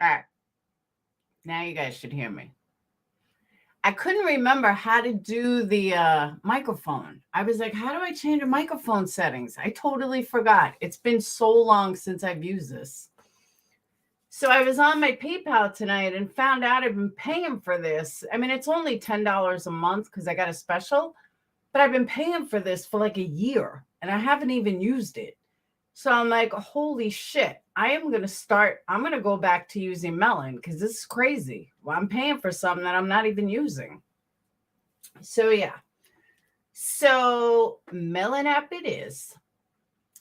All right. Now you guys should hear me. I couldn't remember how to do the microphone. I was like, how do I change the microphone settings? I totally forgot. It's been so long since I've used this. So I was on my PayPal tonight and found out I've been paying for this. I mean, it's only $10 a month because I got a special, but I've been paying for this for like a year and I haven't even used it. So I'm like, holy shit, I'm going to go back to using Melon because this is crazy. Well, I'm paying for something that I'm not even using. So yeah. So Melon app it is.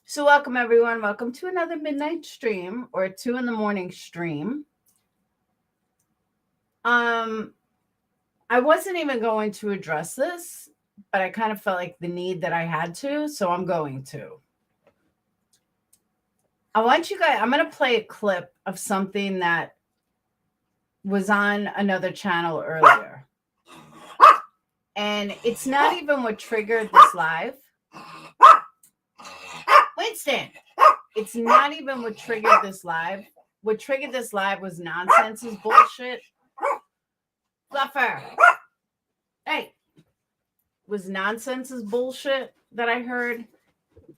So welcome everyone. Welcome to another midnight stream or a 2 a.m. stream. I wasn't even going to address this, but I kind of felt like the need that I had to, so I'm going to. I'm going to play a clip of something that was on another channel earlier. And it's not even what triggered this live. Winston, it's not even what triggered this live. What triggered this live was nonsense bullshit. Fluffer. Hey. Was nonsense bullshit that I heard.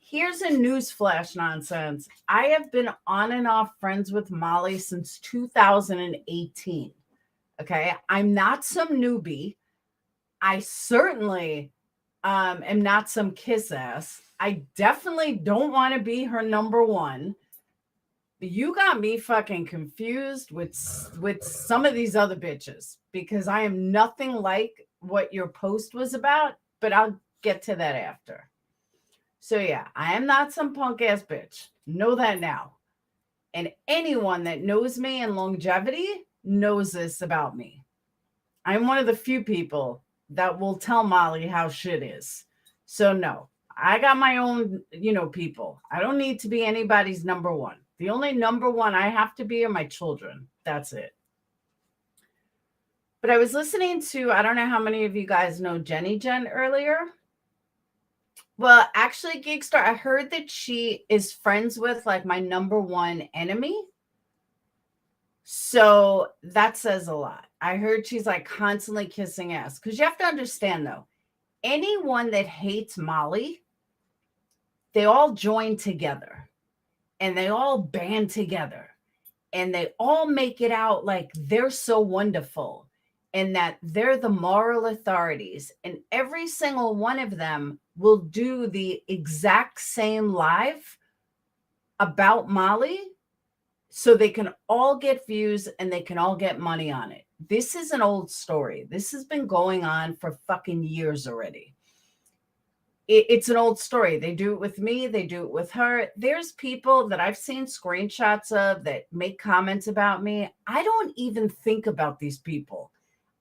Here's a newsflash nonsense. I have been on and off friends with Molly since 2018. Okay. I'm not some newbie. I certainly am not some kiss ass. I definitely don't want to be her number one. You got me fucking confused with some of these other bitches because I am nothing like what your post was about, but I'll get to that after. So yeah, I am not some punk ass bitch. Know that now. And anyone that knows me in longevity knows this about me. I'm one of the few people that will tell Molly how shit is. So no, I got my own, people. I don't need to be anybody's number one. The only number one I have to be are my children. That's it. But I was listening to, I don't know how many of you guys know Jenny Jen earlier. Well, actually, Geekstar, I heard that she is friends with like my number one enemy. So that says a lot. I heard she's like constantly kissing ass. Because you have to understand, though, anyone that hates Molly, they all join together and they all band together and they all make it out like they're so wonderful and that they're the moral authorities. And every single one of them will do the exact same live about Molly so they can all get views and they can all get money on it. This is an old story. This has been going on for fucking years already. It's an old story. They do it with me. They do it with her. There's people that I've seen screenshots of that make comments about me. I don't even think about these people.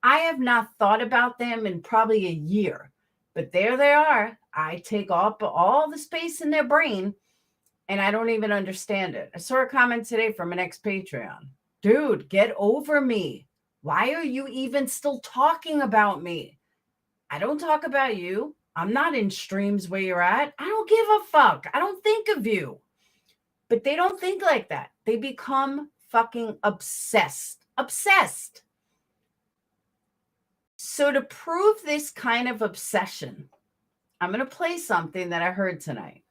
I have not thought about them in probably a year, but there they are. I take up all the space in their brain and I don't even understand it. I saw a comment today from an ex-Patreon. Dude, get over me. Why are you even still talking about me? I don't talk about you. I'm not in streams where you're at. I don't give a fuck. I don't think of you. But they don't think like that. They become fucking obsessed. Obsessed. So to prove this kind of obsession, I'm going to play something that I heard tonight.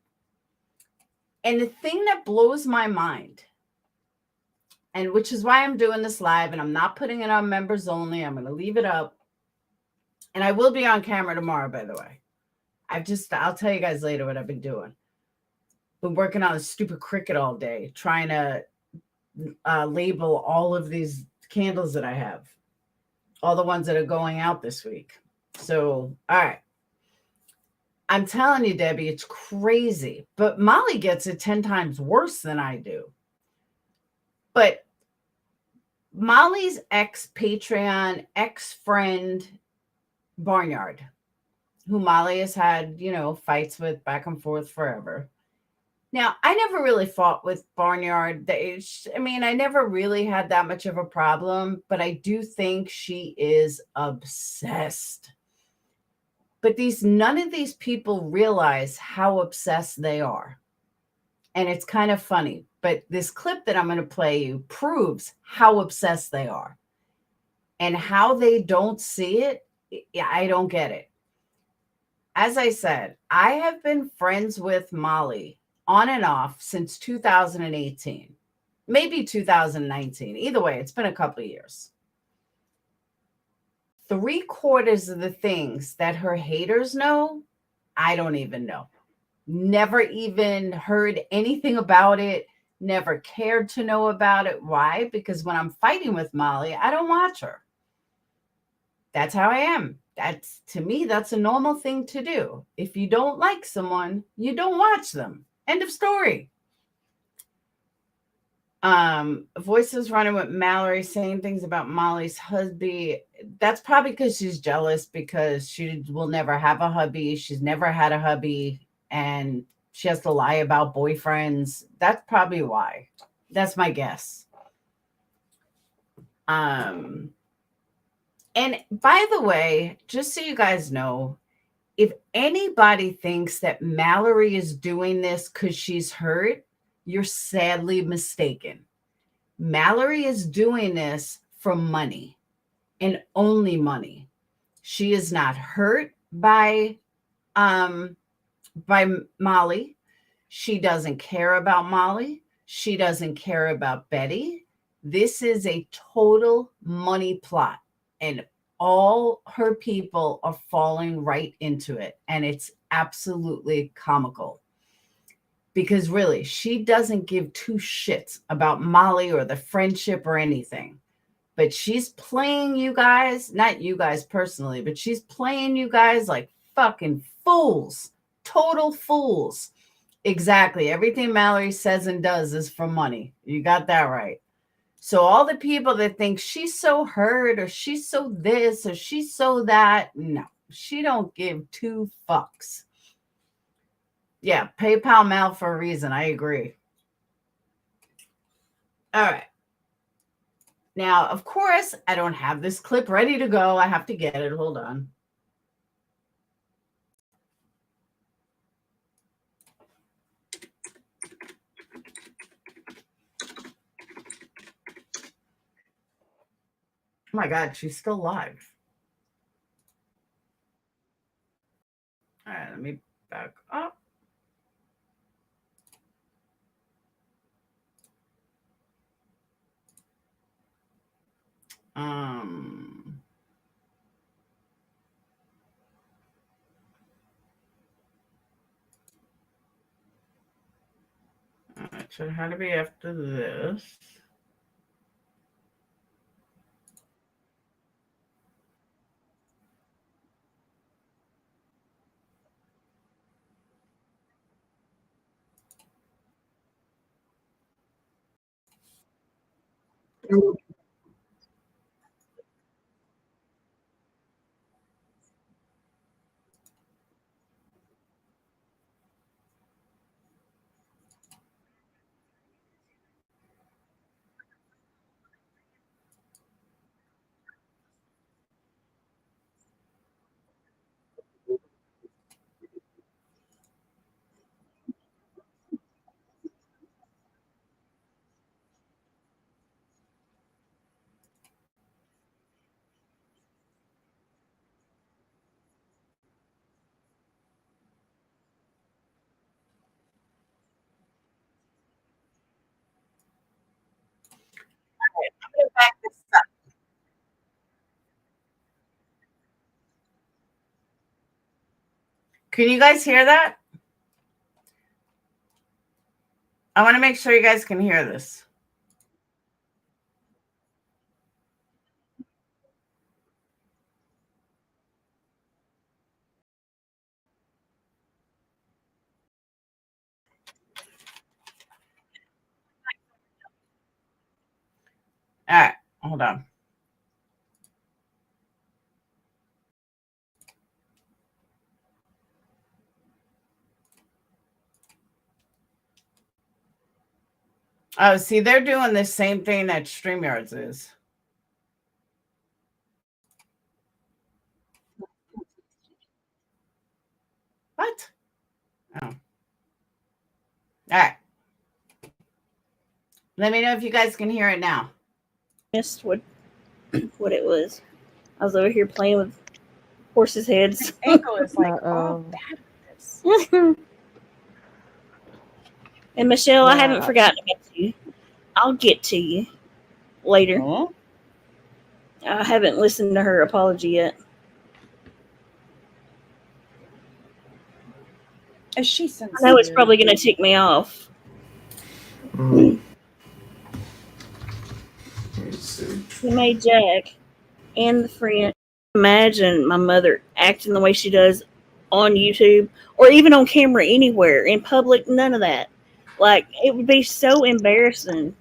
And the thing that blows my mind, and which is why I'm doing this live, and I'm not putting it on members only. I'm going to leave it up. And I will be on camera tomorrow, by the way. I'll tell you guys later what I've been doing. Been working on a stupid Cricut all day, trying to label all of these candles that I have. All the ones that are going out this week. So, all right. I'm telling you, Debbie, it's crazy. But Molly gets it 10 times worse than I do. But Molly's ex-Patreon, ex-friend, Barnyard, who Molly has had, fights with back and forth forever. Now, I never really fought with Barnyard. I never really had that much of a problem, but I do think she is obsessed. But none of these people realize how obsessed they are. And it's kind of funny, but this clip that I'm going to play you proves how obsessed they are and how they don't see it. I don't get it. As I said, I have been friends with Molly on and off since 2018, maybe 2019. Either way, it's been a couple of years. 3/4 of the things that her haters know, I don't even know. Never even heard anything about it, never cared to know about it. Why? Because when I'm fighting with Molly, I don't watch her. That's how I am. That's, to me, that's a normal thing to do. If you don't like someone, you don't watch them. End of story. Voices running with Mallory saying things about Molly's husband. That's probably because she's jealous because she will never have a hubby. She's never had a hubby and she has to lie about boyfriends. That's probably why. That's my guess. And by the way, just so you guys know, if anybody thinks that Mallory is doing this because she's hurt, you're sadly mistaken. Mallory is doing this for money and only money. She is not hurt by Molly. She doesn't care about Molly. She doesn't care about Betty. This is a total money plot, and all her people are falling right into it. And it's absolutely comical because really, she doesn't give two shits about Molly or the friendship or anything. But she's playing you guys, not you guys personally, but she's playing you guys like fucking fools, total fools. Exactly. Everything Mallory says and does is for money. You got that right. So all the people that think she's so hurt or she's so this or she's so that, no, she don't give two fucks. Yeah, PayPal Mal for a reason. I agree. All right. Now, of course, I don't have this clip ready to go. I have to get it. Hold on. Oh my God, she's still live. All right, let me back up. All right, so it had to be after this. Can you guys hear that? I want to make sure you guys can hear this. All right, hold on. Oh, see, they're doing the same thing that StreamYards is. What? Oh. All right. Let me know if you guys can hear it now. Missed what it was. I was over here playing with horses' heads. Ankle is like all bad with this. And Michelle, I haven't forgotten about you. I'll get to you later. Oh. I haven't listened to her apology yet. Is she sincere? I know it's probably going to tick me off. Let me see. She made Jack and the friend. Imagine my mother acting the way she does on YouTube or even on camera anywhere in public. None of that. Like, it would be so embarrassing.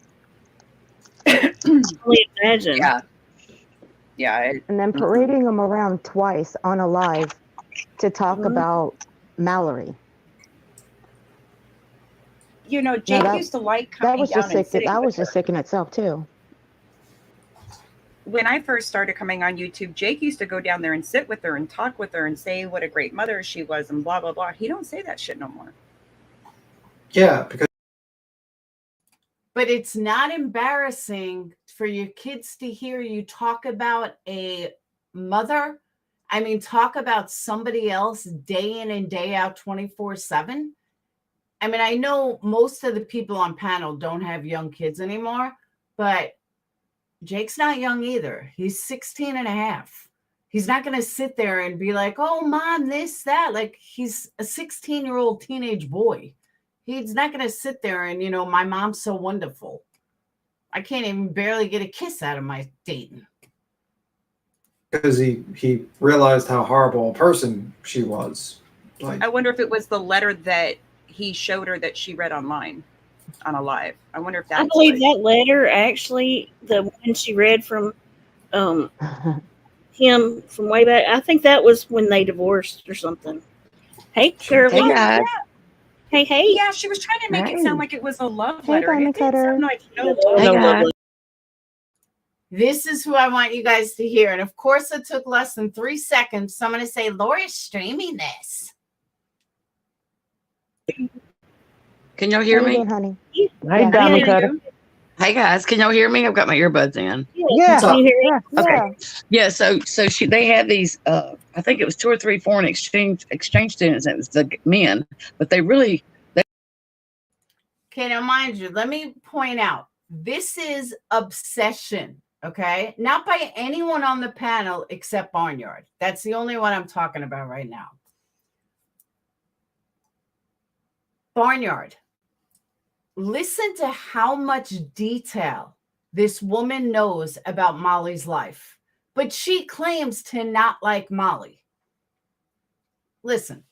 Only imagine. Yeah. And then parading them around twice on a live to talk about Mallory. You know, Jake used to like coming that was down just and sick. sitting That with was just her. sick in itself too. When I first started coming on YouTube, Jake used to go down there and sit with her and talk with her and say what a great mother she was and blah, blah, blah. He don't say that shit no more. Yeah, because. But it's not embarrassing for your kids to hear you talk about a mother. I mean, talk about somebody else day in and day out, 24/7. I mean, I know most of the people on panel don't have young kids anymore, but Jake's not young either. He's 16 and a half. He's not going to sit there and be like, oh, mom, this, that. Like, he's a 16-year-old teenage boy. He's not going to sit there and, my mom's so wonderful. I can't even barely get a kiss out of my Dayton. Because he realized how horrible a person she was. Like, I wonder if it was the letter that he showed her that she read online on a live. I wonder if that's I believe that letter, actually, the one she read from him from way back, I think that was when they divorced or something. Hey, Carolyn. Hey, guys. Hey. Yeah, she was trying to make it sound like it was a love letter. Diamond It didn't Cutter. sound like no Hey, love. guys. This is who I want you guys to hear. And of course, it took less than 3 seconds. So I'm going to say, Laura's streaming this. Can y'all hear How you me? doing, honey? Hey, Yeah. Diamond Cutter. Hey, guys. Can y'all hear me? I've got my earbuds in. Yeah. Can you hear me? Okay. Yeah. So they had these. I think it was 2 or 3 foreign exchange students. It was the men, but they really. Okay, now mind you, let me point out, this is obsession, okay? Not by anyone on the panel except Barnyard. That's the only one I'm talking about right now. Barnyard, listen to how much detail this woman knows about Molly's life, but she claims to not like Molly. Listen.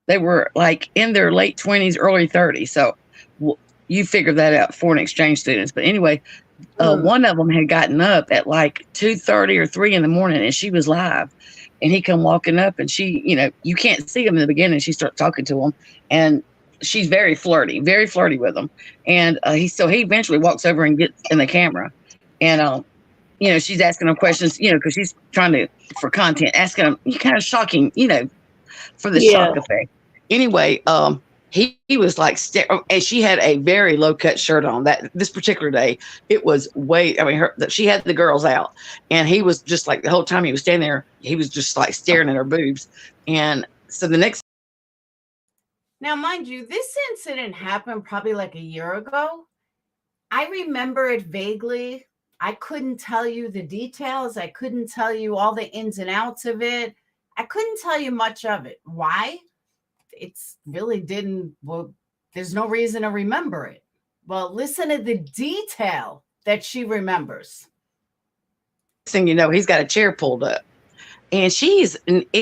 They were like in their late 20s, early 30s. So you figure that out, foreign exchange students. But anyway, one of them had gotten up at like 2:30 or 3 in the morning, and she was live. And he come walking up, and she, you can't see him in the beginning. She starts talking to him, and she's very flirty with him. And he eventually walks over and gets in the camera, and she's asking him questions, because she's trying for content, asking him kind of shocking, for the shock effect. Anyway, he was like, and she had a very low cut shirt on this particular day. It was she had the girls out, and he was just like, the whole time he was standing there, he was just like staring at her boobs. And so the next. Now, mind you, this incident happened probably like a year ago. I remember it vaguely. I couldn't tell you the details. I couldn't tell you all the ins and outs of it. I couldn't tell you much of it. Why? It's really didn't. Well, there's no reason to remember it. Well, listen to the detail that she remembers. Thing he's got a chair pulled up, and she's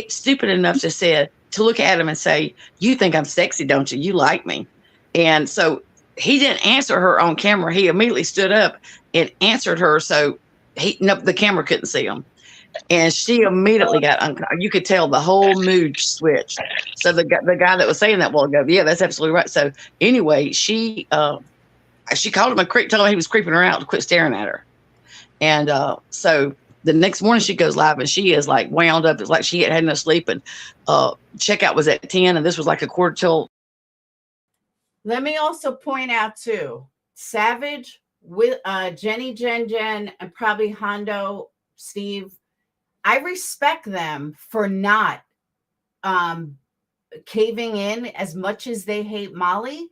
stupid enough to look at him and say, "You think I'm sexy, don't you? You like me?" And so he didn't answer her on camera. He immediately stood up and answered her. So the camera couldn't see him. And she immediately got uncomfortable. You could tell the whole mood switched. So the guy that was saying that while ago, yeah, that's absolutely right. So anyway, she called him a creep, told him he was creeping her out to quit staring at her. And so the next morning she goes live, and she is like wound up. It's like she had no sleep, and checkout was at 10, and this was like a quarter till. Let me also point out too, Savage with Jenny, Jen, and probably Hondo, Steve. I respect them for not caving in as much as they hate Molly.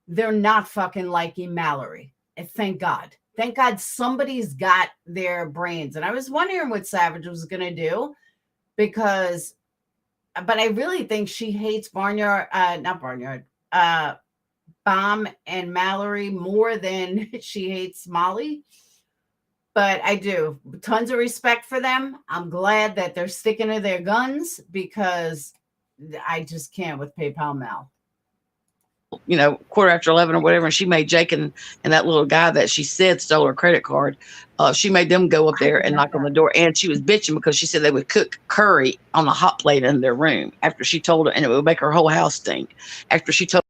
They're not fucking liking Mallory. And thank God. Thank God somebody's got their brains. And I was wondering what Savage was going to do because, but I really think she hates Bomb and Mallory more than she hates Molly. But I do. Tons of respect for them. I'm glad that they're sticking to their guns because I just can't with PayPal Mal. You know, 11:15 or whatever, and she made Jake and that little guy that she said stole her credit card. She made them go up there and knock on the door, and she was bitching because she said they would cook curry on a hot plate in their room after she told her, and it would make her whole house stink. After she told,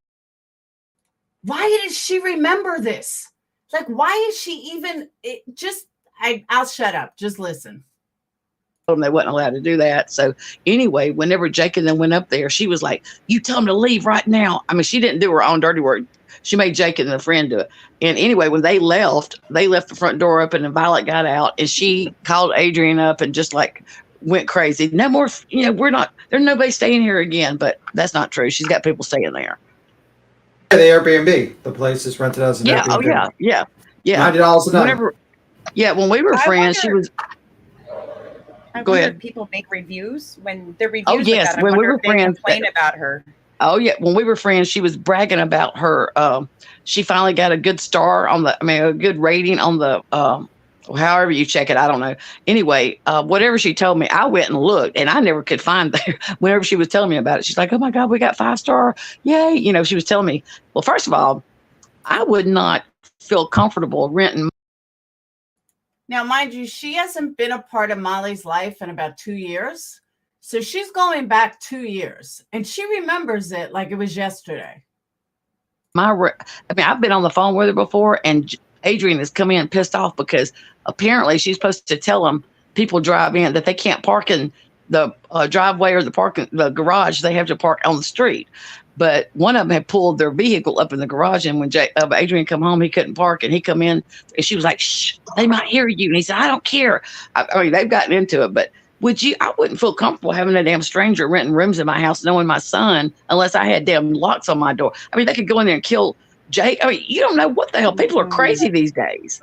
why does she remember this? Like, why is she even? I'll shut up. Just listen. Them they wasn't allowed to do that. So anyway, whenever Jake and them went up there, she was like, "You tell them to leave right now." I mean, she didn't do her own dirty work. She made Jake and a friend do it. And anyway, when they left the front door open, and Violet got out, and she called Adrian up and just like went crazy. No more, there's nobody staying here again. But that's not true. She's got people staying there. Yeah, the Airbnb, the place is rented as an Airbnb. Oh yeah. $90 a night. When we were friends, she was. Go ahead. People make reviews when they're reviews. Oh yes, that. when we were friends, complain about her. Oh yeah, when we were friends, she was bragging about her. She finally got a good star a good rating on the. However you check it, I don't know. Anyway, whatever she told me, I went and looked, and I never could find there. Whenever she was telling me about it, she's like, "Oh my God, we got 5-star! Yay!" She was telling me. Well, first of all, I would not feel comfortable renting. Now, mind you, she hasn't been a part of Molly's life in about 2 years. So she's going back 2 years, and she remembers it like it was yesterday. I've been on the phone with her before, and Adrian has come in pissed off because apparently she's supposed to tell them people drive in that they can't park in the driveway or the garage. They have to park on the street. But one of them had pulled their vehicle up in the garage, and when Adrian come home, he couldn't park, and he come in, and she was like, "Shh, they might hear you." And he said, "I don't care." I mean, they've gotten into it, but I wouldn't feel comfortable having a damn stranger renting rooms in my house, knowing my son, unless I had damn locks on my door. I mean, they could go in there and kill Jake. I mean, you don't know what the hell. People are crazy these days.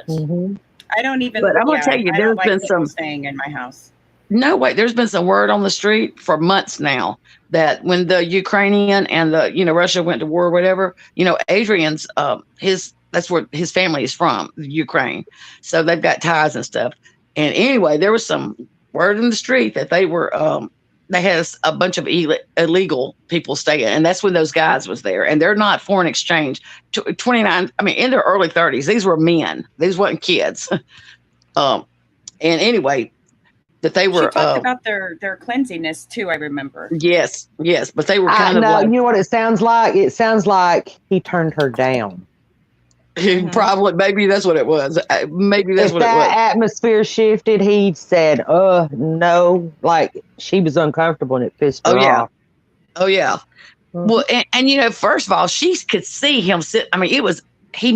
Mm-hmm. I don't even. But I'm gonna tell you, there's been some staying in my house. No, wait, there's been some word on the street for months now that when the Ukrainian and the, Russia went to war or whatever, Adrian's, that's where his family is from, Ukraine. So they've got ties and stuff. And anyway, there was some word in the street that they were, they had a bunch of illegal people staying. And that's when those guys was there. And they're not foreign exchange. 29, in their early 30s. These were men. These weren't kids. And anyway, that they were. She talked about their cleansiness too. I remember. Yes, but they were kind of like. You know what it sounds like? It sounds like he turned her down. Probably, maybe that's what it was. Maybe that's what it was. If that atmosphere shifted, he said, no, like she was uncomfortable and it pissed her off. Oh yeah. Mm-hmm. Well, and first of all, she could see him sit. It was. He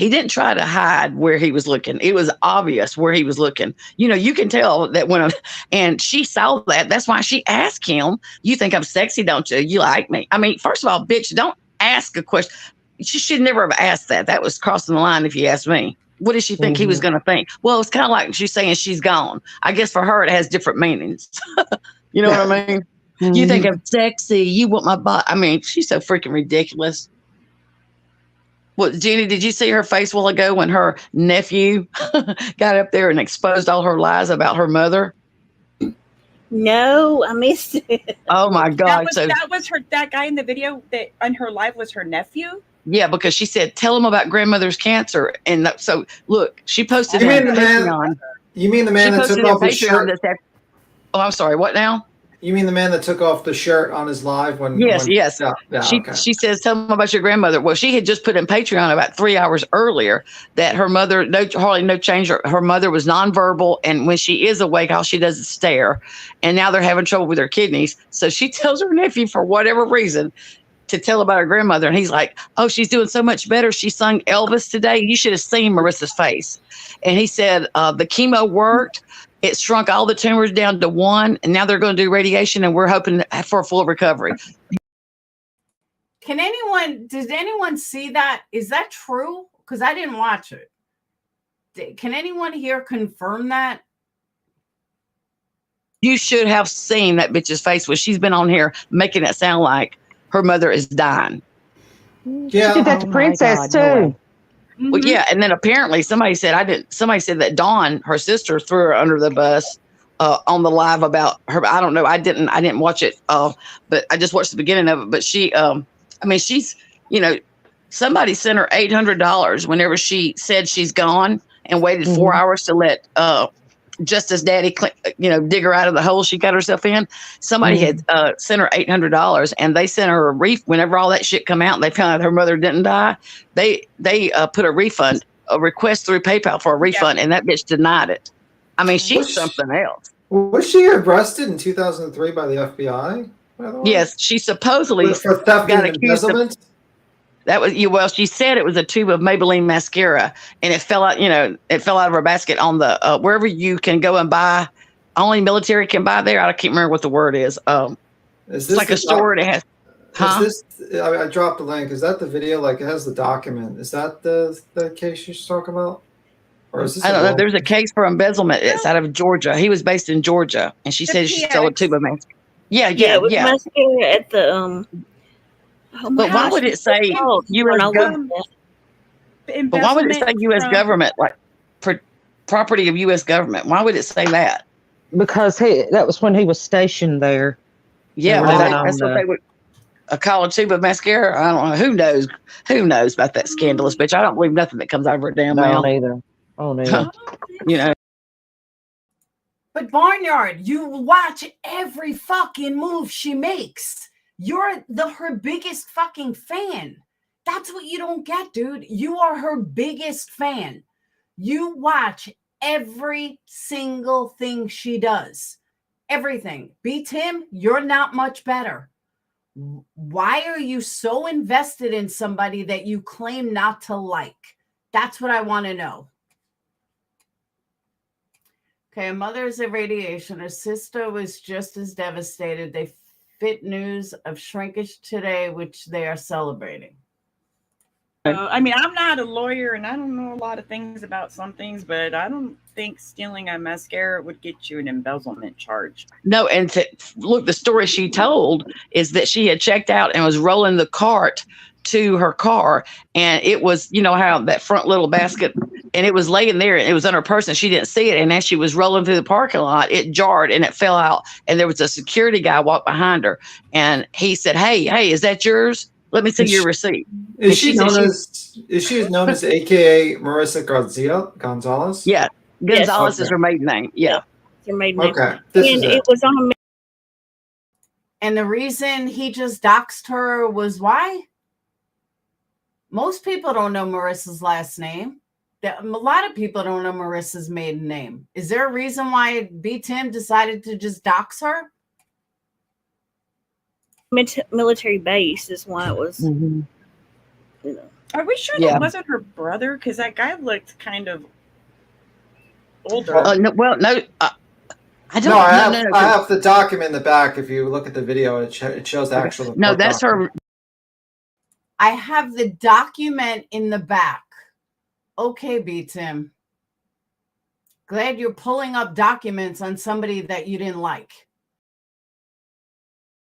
didn't try to hide where he was looking. It was obvious where he was looking. You can tell that and she saw that. That's why she asked him, "You think I'm sexy, don't you? You like me?" First of all, bitch, don't ask a question. She should never have asked that. That was crossing the line, if you ask me. What did she think he was going to think? Well, it's kind of like she's saying she's gone. I guess for her, it has different meanings. You know what I mean? Mm-hmm. You think I'm sexy. You want my body. She's so freaking ridiculous. Well, Jenny, did you see her face a while ago when her nephew got up there and exposed all her lies about her mother? No, I missed it. Oh my God! That guy in the video that on her live was her nephew. Yeah, because she said, "Tell him about grandmother's cancer." And so, look, she posted. You mean the man that took off his shirt? Oh, I'm sorry. What now? You mean the man that took off the shirt on his live when? Yes. She She says, "Tell them about your grandmother." Well, she had just put in Patreon about 3 hours earlier that her mother, hardly no change. Her mother was nonverbal, and when she is awake, all she does is stare. And now they're having trouble with her kidneys. So she tells her nephew, for whatever reason, to tell about her grandmother. And he's like, oh, she's doing so much better. She sung Elvis today. You should have seen Marissa's face. And he said, the chemo worked. It shrunk all the tumors down to 1. And now they're going to do radiation. And we're hoping for a full recovery. Did anyone see that? Is that true? Because I didn't watch it. Can anyone here confirm that? You should have seen that bitch's face when she's been on here making it sound like her mother is dying. Yeah. She did that to Princess God, too. no way. Well, yeah, and then apparently somebody said that Dawn, her sister, threw her under the bus on the live about her. I don't know. I didn't watch it, but I just watched the beginning of it. But she, she's, somebody sent her $800 whenever she said she's gone and waited 4 hours to let Justice Daddy, dig her out of the hole she got herself in. Somebody had sent her $800, and they sent her a whenever all that shit come out and they found out her mother didn't die. They put a request through PayPal for a refund, and that bitch denied it. I mean, she's something else. Was she arrested in 2003 by the FBI? By the way? Yes, she supposedly for theft got and accused of. embezzlement. That was well. She said it was a tube of Maybelline mascara, and it fell out. It fell out of her basket on the wherever you can go and buy. Only military can buy there. I can't remember what the word is. It's like a store. It has. Huh? I dropped the link. Is that the video? Like it has the document. Is that the case you're talking about? Or is this? I don't know. There's a case for embezzlement. It's out of Georgia. He was based in Georgia, and she said she stole a tube of mascara. Yeah. It was mascara at the but why would it say U.S. government? But why would it say U.S. government, like for property of U.S. government? Why would it say that? Because that was when he was stationed there. Yeah, that's what they would. A collar tube of mascara. I don't know. Who knows? Who knows about that scandalous bitch? I don't believe nothing that comes out of her damn mouth. Either. Oh, neither. But Barnyard, you watch every fucking move she makes. You're her biggest fucking fan. That's what you don't get, dude. You are her biggest fan. You watch every single thing she does. Everything. B. Tim, you're not much better. Why are you so invested in somebody that you claim not to like? That's what I want to know. Okay, a mother is irradiation. Her sister was just as devastated. They fit news of shrinkage today, which they are celebrating. I'm not a lawyer and I don't know a lot of things about some things, but I don't think stealing a mascara would get you an embezzlement charge. No, and the story she told is that she had checked out and was rolling the cart to her car, and it was, how that front little basket, and it was laying there, and it was on her purse, and she didn't see it, and as she was rolling through the parking lot, it jarred, and it fell out, and there was a security guy walked behind her, and he said, hey, is that yours? Let me see your receipt. Is she known as AKA Marissa Gonzalez? Yeah, Gonzalez is her maiden name. Yeah, her maiden name. Okay, and it was on a. And the reason he just doxed her was why? Most people don't know Marissa's last name. A lot of people don't know Marissa's maiden name. Is there a reason why B. Tim decided to just dox her? Military base is why it was. Are we sure that wasn't her brother? Because that guy looked kind of older. I don't. No, I have the document in the back. If you look at the video, it shows the actual. No, that's document. Her. I have the document in the back. Okay, B. Tim. Glad you're pulling up documents on somebody that you didn't like.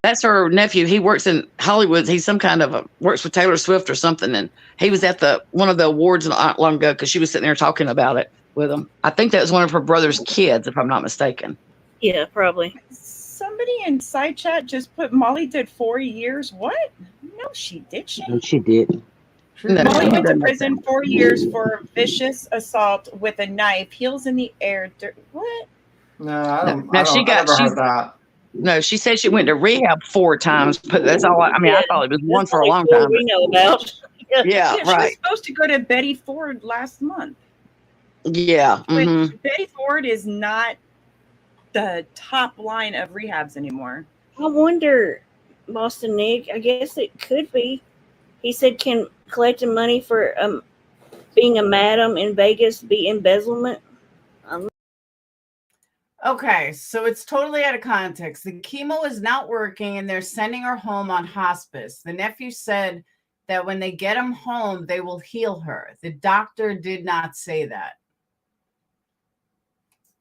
That's her nephew. He works in Hollywood. He's some kind of works with Taylor Swift or something. And he was at one of the awards not long ago because she was sitting there talking about it with him. I think that was one of her brother's kids, if I'm not mistaken. Yeah, probably. Somebody in side chat just put Molly did 4 years. What? No, she did. She did. Molly went to prison 4 years for vicious assault with a knife. Heels in the air. What? No, I don't. No, I never heard that. No, she said she went to rehab 4 times, but that's all. I thought it was one for a long time. We know about. Yeah, right. She was supposed to go to Betty Ford last month. Yeah. But Betty Ford is not the top line of rehabs anymore. I wonder, Boston Nick. I guess it could be. He said, "Can collecting money for being a madam in Vegas be embezzlement?" Okay, so it's totally out of context. The chemo is not working and they're sending her home on hospice. The nephew said that when they get him home, they will heal her. The doctor did not say that.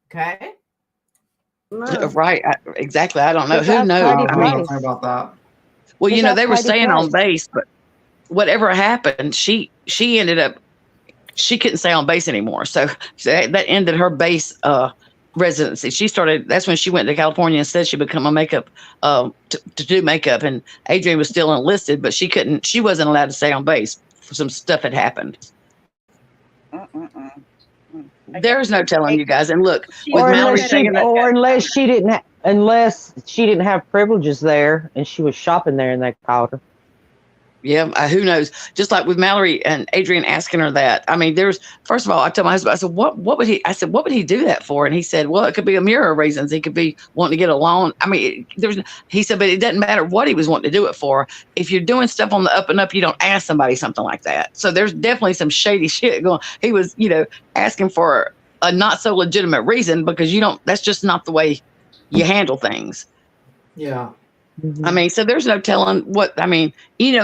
Okay. No. Right. Exactly. I don't know. Is Who that knows? Friday I I don't mean, know anything about that. well, Is you know, that they were Friday staying on Price? base, but whatever happened, she ended up, she couldn't stay on base anymore. So that ended her base residency. That's when she went to California and said she become a makeup to do makeup. And Adrian was still enlisted, but she wasn't allowed to stay on base. Some stuff had happened. There's no telling you guys. And look, with Or Mallory unless saying that, unless she didn't have privileges there and she was shopping there and they called her. yeah, who knows? Just like with Mallory and Adrian asking her that. I mean, first of all, I told my husband, I said, what would he do that for? And he said, well, it could be a myriad of reasons. He could be wanting to get a loan. I mean, he said, but it doesn't matter what he was wanting to do it for. If you're doing stuff on the up and up, you don't ask somebody something like that. So there's definitely some shady shit going. He was, asking for a not so legitimate reason because that's just not the way you handle things. Yeah. I mean, so there's no telling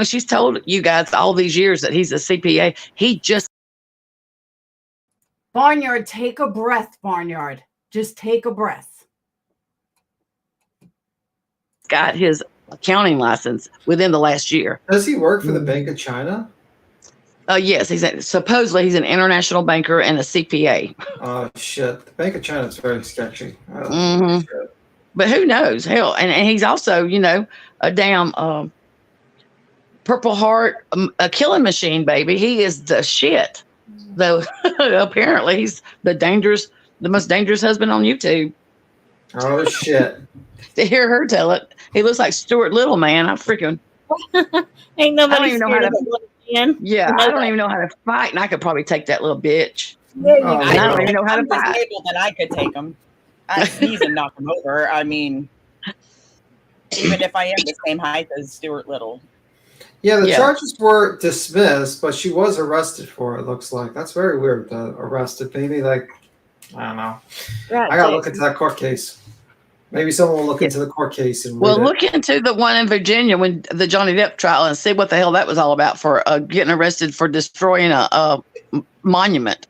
she's told you guys all these years that he's a CPA. He just Barnyard, take a breath, Barnyard. Just take a breath. got his accounting license within the last year. Does he work for the Bank of China? Yes, supposedly he's an international banker and a CPA. Oh shit! The Bank of China is very sketchy. Mm-hmm. But who knows? Hell, and he's also, a damn Purple Heart, a killing machine, baby. He is the shit. Though apparently he's the most dangerous husband on YouTube. Oh shit! To hear her tell it, he looks like Stuart Little, man. I freaking Ain't nobody I don't even know how scared to. of a little man. Yeah, I don't even know how to fight, and I could probably take that little bitch. Yeah, Oh, I don't even know how to I'm fight. disabled that I could take him. I sneeze and knock him over. I mean, even if I am the same height as Stuart Little. Yeah, the charges were dismissed, but she was arrested for it. Looks like that's very weird. Arrested, maybe I don't know. Right, I gotta look into that court case. Maybe someone will look into the court case and look into the one in Virginia when the Johnny Depp trial and see what the hell that was all about for getting arrested for destroying a monument.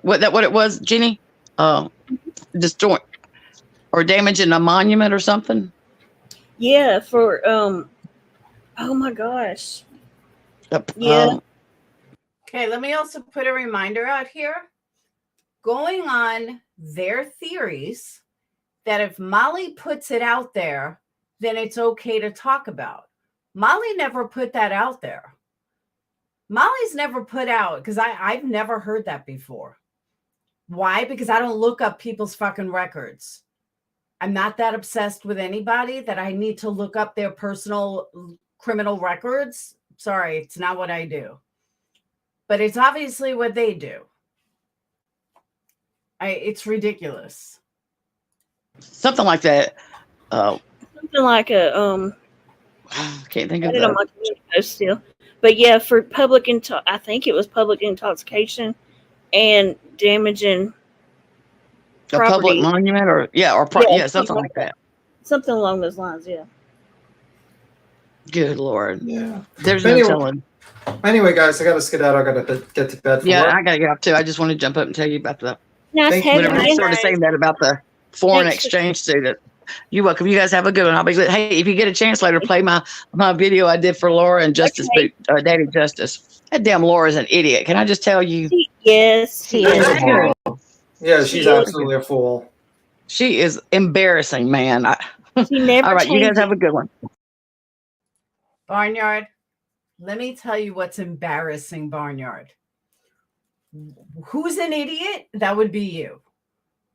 What it was, Jeannie? Destroying or damaging a monument or something. Yeah, for oh my gosh. Yeah. Okay, let me also put a reminder out here. Going on their theories that if Molly puts it out there, then it's okay to talk about. Molly never put that out there. Molly's never put out, because I've never heard that before. Why? Because I don't look up people's fucking records. I'm not that obsessed with anybody that I need to look up their personal criminal records. Sorry, it's not what I do. But it's obviously what they do. It's ridiculous. Something like that. Something like a can't think I of did on my post still. But yeah, for I think it was public intoxication and damaging a public monument or something like that. Something along those lines, yeah. Good Lord. Yeah. There's no telling. Anyway, guys, I gotta skedaddle. I gotta get to bed. Yeah, I gotta get up too. I just want to jump up and tell you about the. Whenever I started saying that about the foreign exchange student. You're welcome. You guys have a good one. I'll be good. Hey, if you get a chance later, play my video I did for Laura and Justice Daddy Justice. That damn Laura's an idiot. Can I just tell you? Yes, she is. Yeah, she's absolutely a fool. She is embarrassing, man. She never all right, you guys have a good one. Barnyard, let me tell you what's embarrassing, Barnyard. Who's an idiot? That would be you.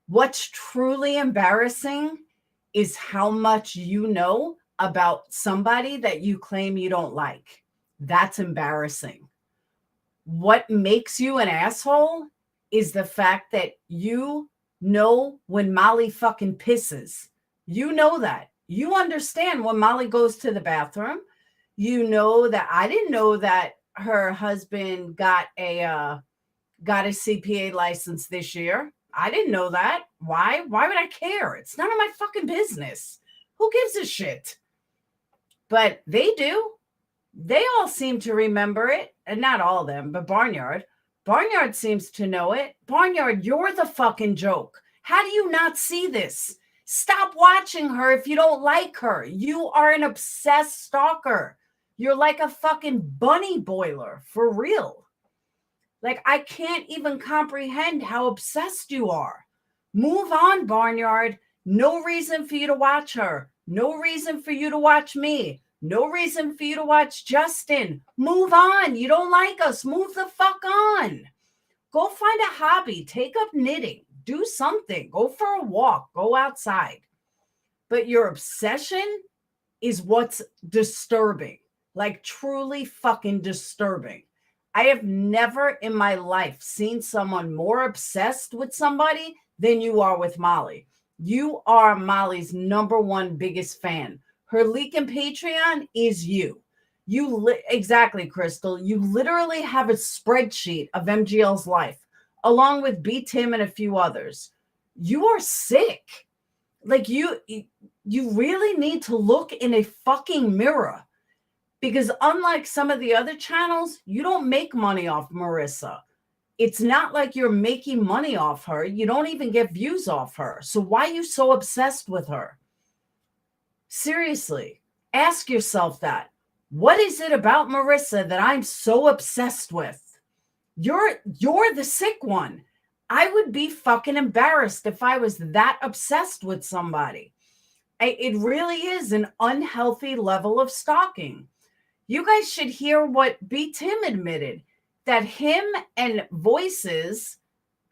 What's truly embarrassing is how much you know about somebody that you claim you don't like. That's embarrassing. What makes you an asshole is the fact that you know when Molly fucking pisses. You know that. You understand when Molly goes to the bathroom, you know that I didn't know that her husband got a CPA license this year. I didn't know that. Why? Why would I care? It's none of my fucking business. Who gives a shit? But they do. They all seem to remember it. And not all of them, but Barnyard. Barnyard seems to know it. Barnyard, you're the fucking joke. How do you not see this? Stop watching her if you don't like her. You are an obsessed stalker. You're like a fucking bunny boiler, for real. Like, I can't even comprehend how obsessed you are. Move on, Barnyard. No reason for you to watch her. No reason for you to watch me. No reason for you to watch Justin. Move on. You don't like us. Move the fuck on. Go find a hobby. Take up knitting. Do something. Go for a walk. Go outside. But your obsession is what's disturbing. Like, truly fucking disturbing. I have never in my life seen someone more obsessed with somebody than you are with Molly. You are Molly's #1 biggest fan. Her leak in Patreon is you. Exactly, Crystal. You literally have a spreadsheet of MGL's life, along with B. Tim and a few others. You are sick. Like, you really need to look in a fucking mirror. Because unlike some of the other channels, you don't make money off Marissa. It's not like you're making money off her. You don't even get views off her. So why are you so obsessed with her? Seriously, ask yourself that. What is it about Marissa that I'm so obsessed with? You're the sick one. I would be fucking embarrassed if I was that obsessed with somebody. It really is an unhealthy level of stalking. You guys should hear what B. Tim admitted, that him and Voices,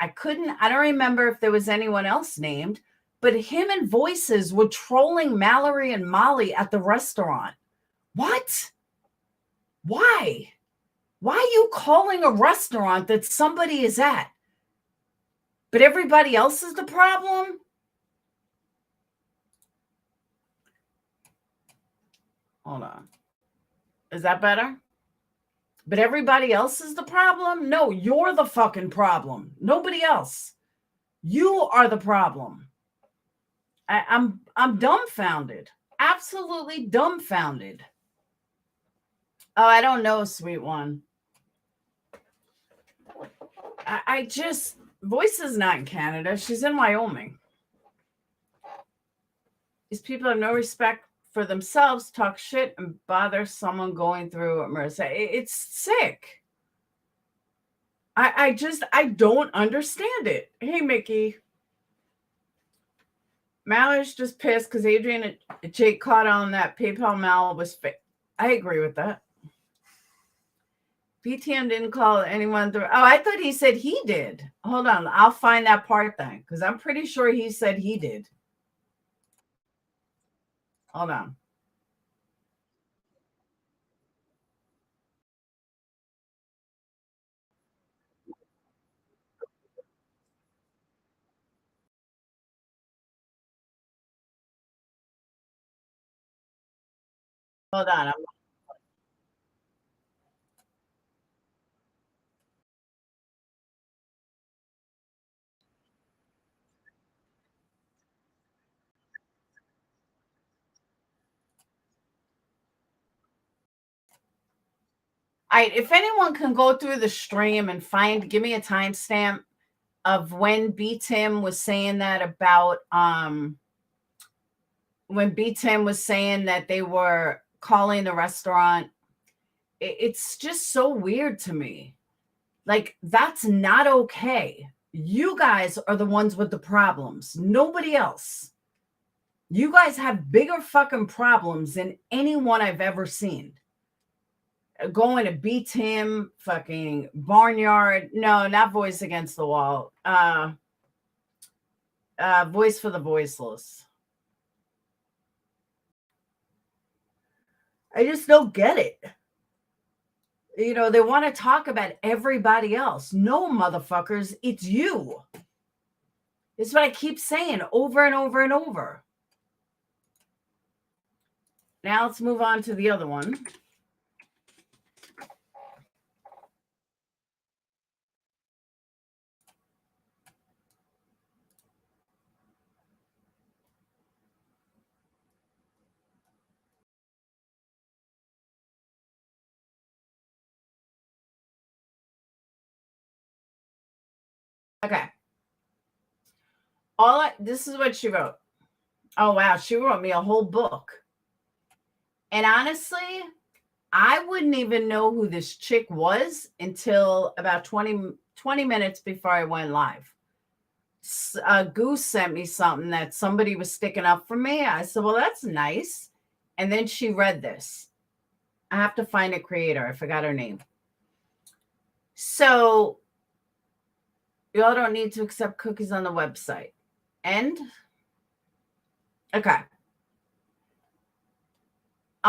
I don't remember if there was anyone else named, but him and Voices were trolling Mallory and Molly at the restaurant. What? Why? Why are you calling a restaurant that somebody is at? But everybody else is the problem? Hold on. Is that better? But everybody else is the problem? No, you're the fucking problem. Nobody else. You are the problem. I'm dumbfounded. Absolutely dumbfounded. Oh, I don't know, sweet one. I just, Voice is not in Canada. She's in Wyoming. These people have no respect for themselves, talk shit, and bother someone going through Marissa. It's sick. I don't understand it. Hey, Mickey. Mallory's just pissed because Adrian and Jake caught on that PayPal Mal was fake. I agree with that. BTM didn't call anyone through. Oh, I thought he said he did. Hold on. I'll find that part then, because I'm pretty sure he said he did. Hold on. Hold on. If anyone can go through the stream and give me a timestamp of when B. Tim was saying that about when B. Tim was saying that they were calling the restaurant. It's just so weird to me. Like, that's not okay. You guys are the ones with the problems. Nobody else. You guys have bigger fucking problems than anyone I've ever seen. Going to beat him, fucking Barnyard. No, not Voice Against the Wall. Voice for the Voiceless. I just don't get it. You know, they want to talk about everybody else. No, motherfuckers, it's you. It's what I keep saying over and over and over. Now let's move on to the other one. Okay. This is what she wrote. Oh, wow. She wrote me a whole book. And honestly, I wouldn't even know who this chick was until about 20 minutes before I went live. Goose sent me something that somebody was sticking up for me. I said, well, that's nice. And then she read this. I have to find a creator. I forgot her name. So y'all don't need to accept cookies on the website. And okay.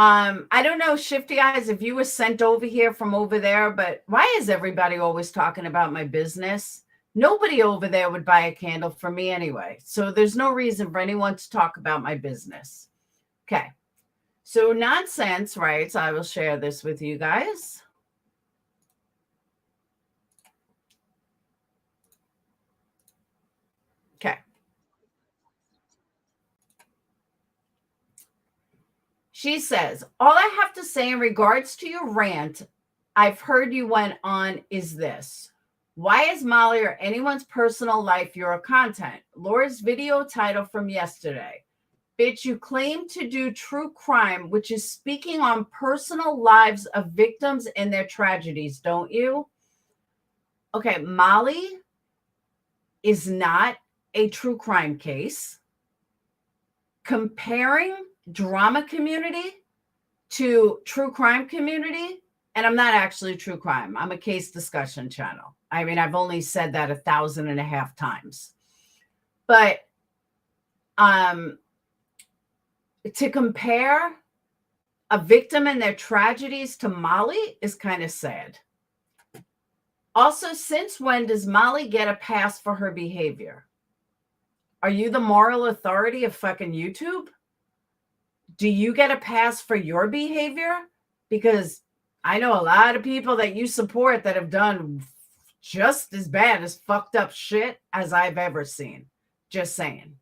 I don't know, Shifty Eyes, if you were sent over here from over there, but why is everybody always talking about my business? Nobody over there would buy a candle for me anyway. So there's no reason for anyone to talk about my business. Okay. So Nonsense writes, I will share this with you guys. Okay. She says, all I have to say in regards to your rant, I've heard you went on is this. Why is Molly or anyone's personal life your content? Laura's video title from yesterday. Bitch, you claim to do true crime, which is speaking on personal lives of victims and their tragedies, don't you? Okay, Molly is not a true crime case. Comparing drama community to true crime community, and I'm not actually true crime. I'm a case discussion channel. I mean, I've only said that 1,500 times. But to compare a victim and their tragedies to Molly is kind of sad. Also, since when does Molly get a pass for her behavior? Are you the moral authority of fucking YouTube? Do you get a pass for your behavior? Because I know a lot of people that you support that have done just as bad as fucked up shit as I've ever seen. Just saying.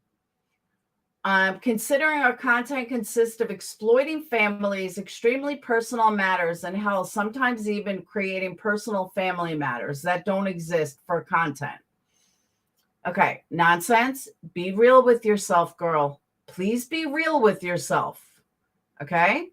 Considering our content consists of exploiting families, extremely personal matters, and hell, sometimes even creating personal family matters that don't exist for content. Okay, Nonsense. Be real with yourself, girl. Please be real with yourself. Okay?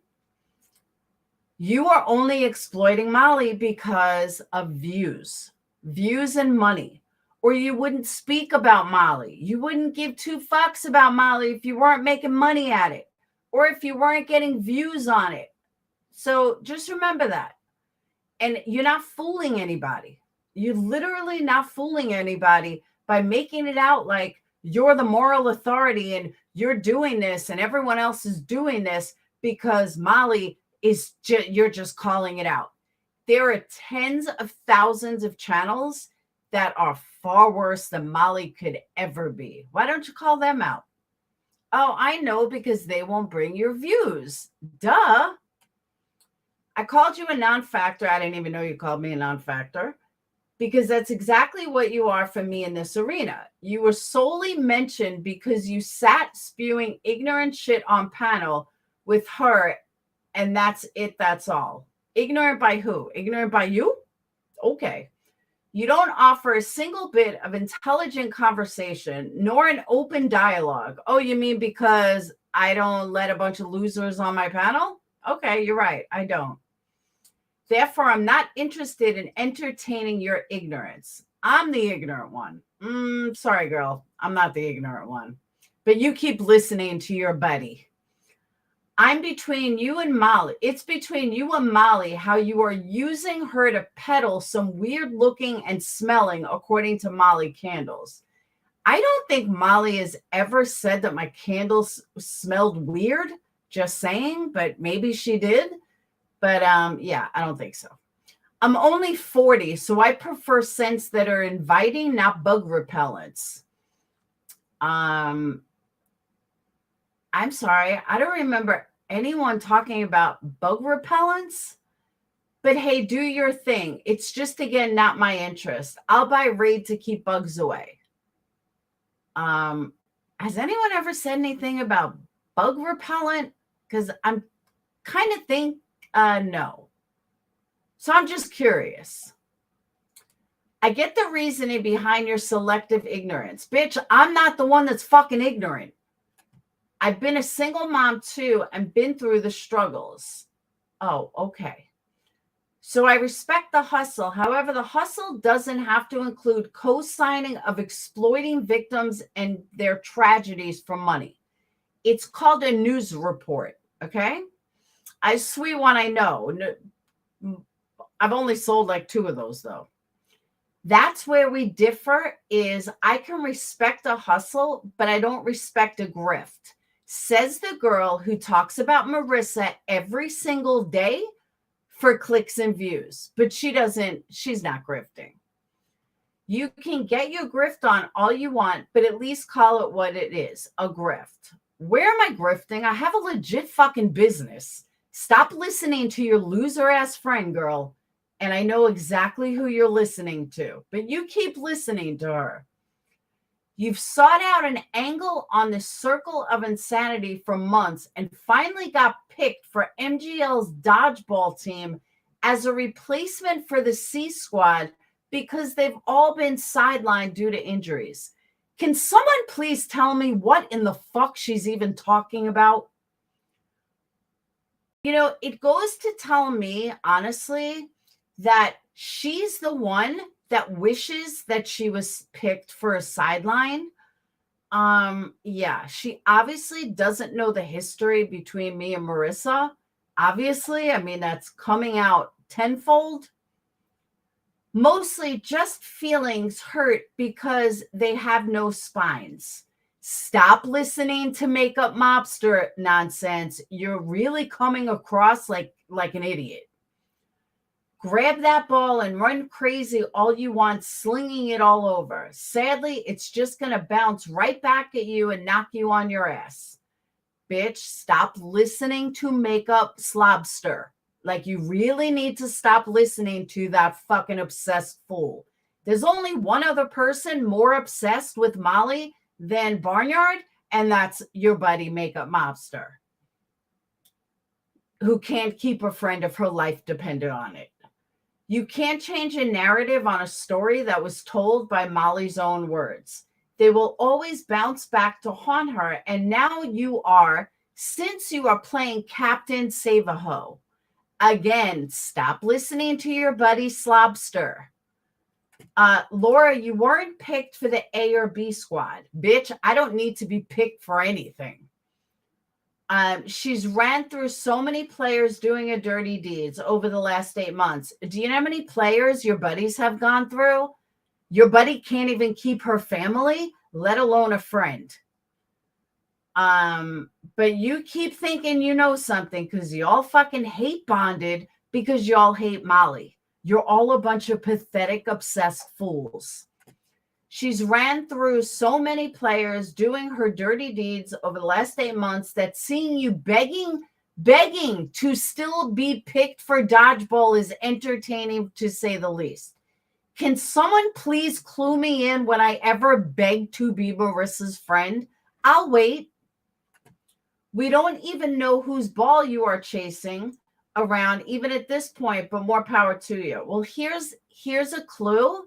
You are only exploiting Molly because of views and money. Or you wouldn't speak about Molly. You wouldn't give two fucks about Molly if you weren't making money at it, or if you weren't getting views on it. So just remember that. And you're not fooling anybody. You're literally not fooling anybody by making it out like you're the moral authority and you're doing this and everyone else is doing this because Molly is you're just calling it out. There are tens of thousands of channels that are far worse than Molly could ever be. Why don't you call them out? Oh, I know, because they won't bring your views. Duh. I called you a non-factor. I didn't even know you called me a non-factor, because that's exactly what you are for me in this arena. You were solely mentioned because you sat spewing ignorant shit on panel with her, and that's it. That's all. Ignorant by who? Ignorant by you? Okay. You don't offer a single bit of intelligent conversation, nor an open dialogue. Oh, you mean because I don't let a bunch of losers on my panel? Okay, you're right. I don't. Therefore, I'm not interested in entertaining your ignorance. I'm the ignorant one. Sorry, girl. I'm not the ignorant one. But you keep listening to your buddy. I'm between you and Molly. It's between you and Molly how you are using her to peddle some weird looking and smelling, according to Molly Candles. I don't think Molly has ever said that my candles smelled weird. Just saying, but maybe she did. But yeah, I don't think so. I'm only 40, so I prefer scents that are inviting, not bug repellents. I'm sorry. I don't remember anyone talking about bug repellents. But hey, do your thing. It's just, again, not my interest. I'll buy Raid to keep bugs away. Has anyone ever said anything about bug repellent? Because I'm kind of think no. So I'm just curious. I get the reasoning behind your selective ignorance. Bitch, I'm not the one that's fucking ignorant. I've been a single mom too and been through the struggles. Oh, okay. So I respect the hustle. However, the hustle doesn't have to include co-signing of exploiting victims and their tragedies for money. It's called a news report, okay? I sweet one, I know. I've only sold like 2 of those though. That's where we differ is I can respect a hustle, but I don't respect a grift. Says the girl who talks about Marissa every single day for clicks and views, but she's not grifting. You can get your grift on all you want, but at least call it what it is, a grift. Where am I grifting? I have a legit fucking business. Stop listening to your loser ass friend, girl. And I know exactly who you're listening to, but you keep listening to her. You've sought out an angle on the circle of insanity for months and finally got picked for MGL's dodgeball team as a replacement for the C squad because they've all been sidelined due to injuries. Can someone please tell me what in the fuck she's even talking about? You know, it goes to tell me, honestly, that she's the one that wishes that she was picked for a sideline. Yeah, she obviously doesn't know the history between me and Marissa. Obviously, I mean, that's coming out tenfold. Mostly just feelings hurt because they have no spines. Stop listening to makeup mobster nonsense. You're really coming across like an idiot. Grab that ball and run crazy all you want, slinging it all over. Sadly, it's just going to bounce right back at you and knock you on your ass. Bitch, stop listening to makeup slobster. Like, you really need to stop listening to that fucking obsessed fool. There's only one other person more obsessed with Molly than Barnyard, and that's your buddy makeup mobster, who can't keep a friend if her life depended on it. You can't change a narrative on a story that was told by Molly's own words. They will always bounce back to haunt her. And now since you are playing Captain Save-A-Ho, again, stop listening to your buddy Slobster. Laura, you weren't picked for the A or B squad. Bitch, I don't need to be picked for anything. She's ran through so many players doing a dirty deeds over the last 8 months. Do you know how many players your buddies have gone through? Your buddy can't even keep her family, let alone a friend. But you keep thinking you know something because you all fucking hate bonded because y'all hate Molly. You're all a bunch of pathetic, obsessed fools. She's ran through so many players doing her dirty deeds over the last 8 months that seeing you begging to still be picked for dodgeball is entertaining, to say the least. Can someone please clue me in when I ever beg to be Marissa's friend? I'll wait. We don't even know whose ball you are chasing around, even at this point, but more power to you. Well, here's a clue.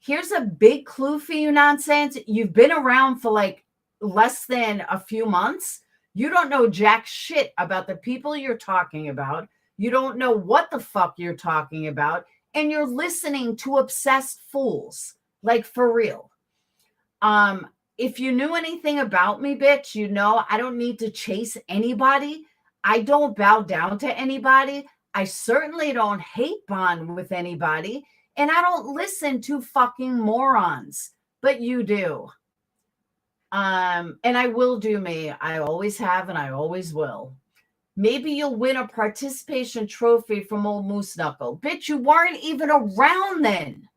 Here's a big clue for you, nonsense. You've been around for like less than a few months. You don't know jack shit about the people you're talking about. You don't know what the fuck you're talking about. And you're listening to obsessed fools. Like, for real. If you knew anything about me, bitch, you know I don't need to chase anybody. I don't bow down to anybody. I certainly don't hate bond with anybody. And I don't listen to fucking morons, but you do. And I will do me. I always have and I always will. Maybe you'll win a participation trophy from old Moose Knuckle. Bitch, you weren't even around then.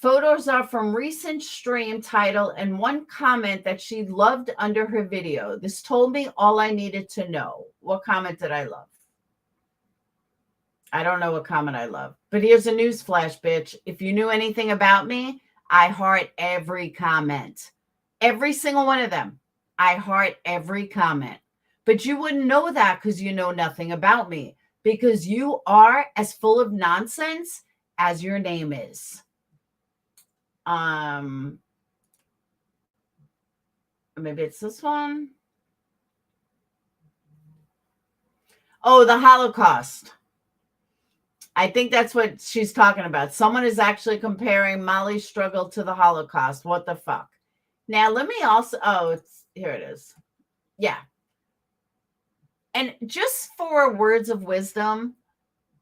Photos are from recent stream title and one comment that she loved under her video. This told me all I needed to know. What comment did I love? I don't know what comment I love. But here's a news flash, bitch. If you knew anything about me, I heart every comment. Every single one of them. I heart every comment. But you wouldn't know that because you know nothing about me. Because you are as full of nonsense as your name is. Maybe it's this one. Oh, the Holocaust. I think that's what she's talking about. Someone is actually comparing Molly's struggle to the Holocaust. What the fuck? Now, let me also, here it is. Yeah. And just for words of wisdom,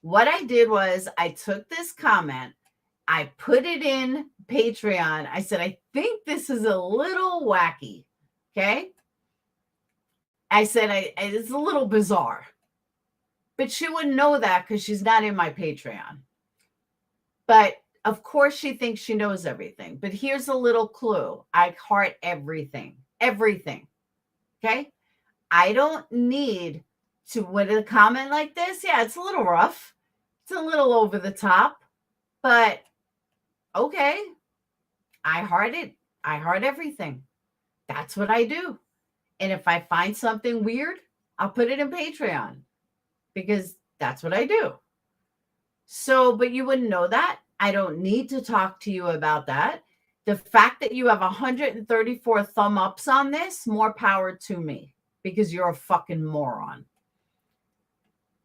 what I did was I took this comment, I put it in Patreon. I said, I think this is a little wacky. Okay. I said, it's a little bizarre. But she wouldn't know that because she's not in my Patreon. But of course, she thinks she knows everything. But here's a little clue. I heart everything. Everything. Okay? I don't need to, with a comment like this, yeah, it's a little rough. It's a little over the top. But okay. I heart it. I heart everything. That's what I do. And if I find something weird, I'll put it in Patreon. Because that's what I do. So, but you wouldn't know that. I don't need to talk to you about that. The fact that you have 134 thumb ups on this, more power to me. Because you're a fucking moron.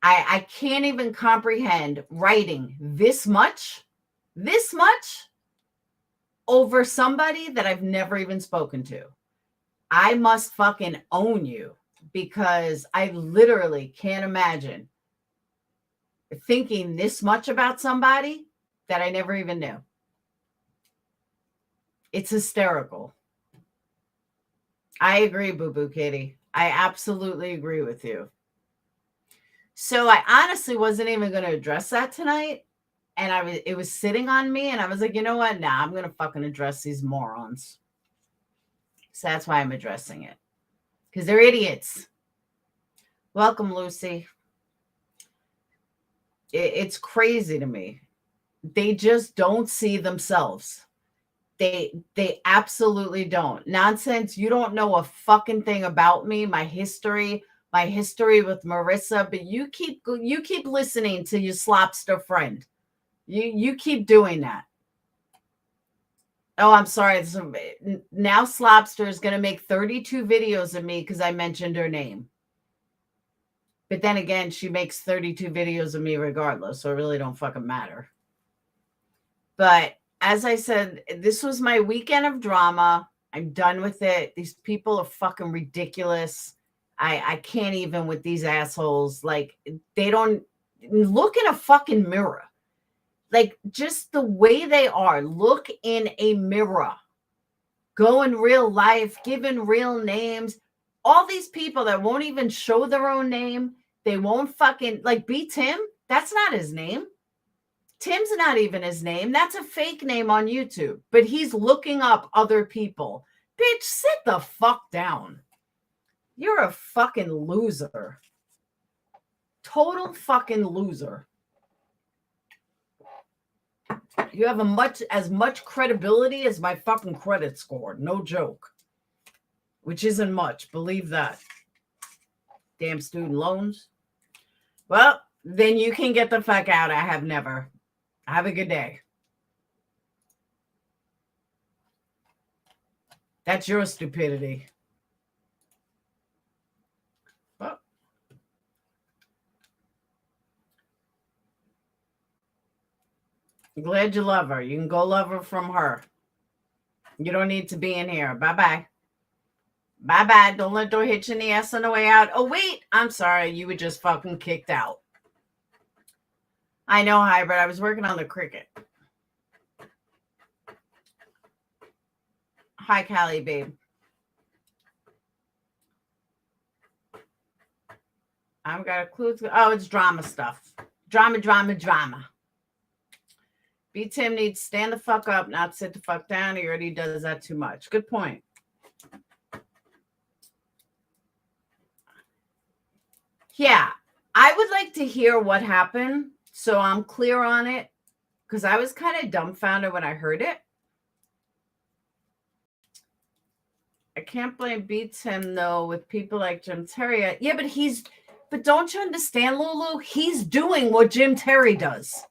I can't even comprehend writing this much over somebody that I've never even spoken to. I must fucking own you. Because I literally can't imagine thinking this much about somebody that I never even knew. It's hysterical. I agree, Boo Boo Kitty. I absolutely agree with you. So I honestly wasn't even going to address that tonight. And it was sitting on me. And I was like, you know what? Nah, I'm going to fucking address these morons. So that's why I'm addressing it. Because they're idiots. Welcome, Lucy. It's crazy to me. They just don't see themselves. They absolutely don't. Nonsense. You don't know a fucking thing about me, my history with Marissa, but you keep listening to your slopster friend. You keep doing that. Oh, I'm sorry. Now Slopster is going to make 32 videos of me because I mentioned her name. But then again, she makes 32 videos of me regardless, so it really don't fucking matter. But as I said, this was my weekend of drama. I'm done with it. These people are fucking ridiculous. I can't even with these assholes. Like, they don't look in a fucking mirror. Like, just the way they are. Look in a mirror. Go in real life. Given real names. All these people that won't even show their own name. They won't fucking, like, be Tim. That's not his name. Tim's not even his name. That's a fake name on YouTube. But he's looking up other people. Bitch, sit the fuck down. You're a fucking loser. Total fucking loser. You have as much credibility as my fucking credit score. No joke. Which isn't much. Believe that. Damn student loans. Well, then you can get the fuck out. I have never. Have a good day. That's your stupidity. Well. I'm glad you love her. You can go love her from her. You don't need to be in here. Bye-bye. Bye-bye. Don't let door hit you in the ass on the way out. Oh, wait. I'm sorry. You were just fucking kicked out. I know, Hybrid. I was working on the cricket. Hi, Callie, babe. I've got a clue. Oh, it's drama stuff. Drama. B. Tim needs to stand the fuck up, not sit the fuck down. He already does that too much. Good point. Yeah, I would like to hear what happened so I'm clear on it, because I was kind of dumbfounded when I heard it. I can't blame Beats him, though, with people like Jim Terry. Yeah, but don't you understand, Lulu? He's doing what Jim Terry does.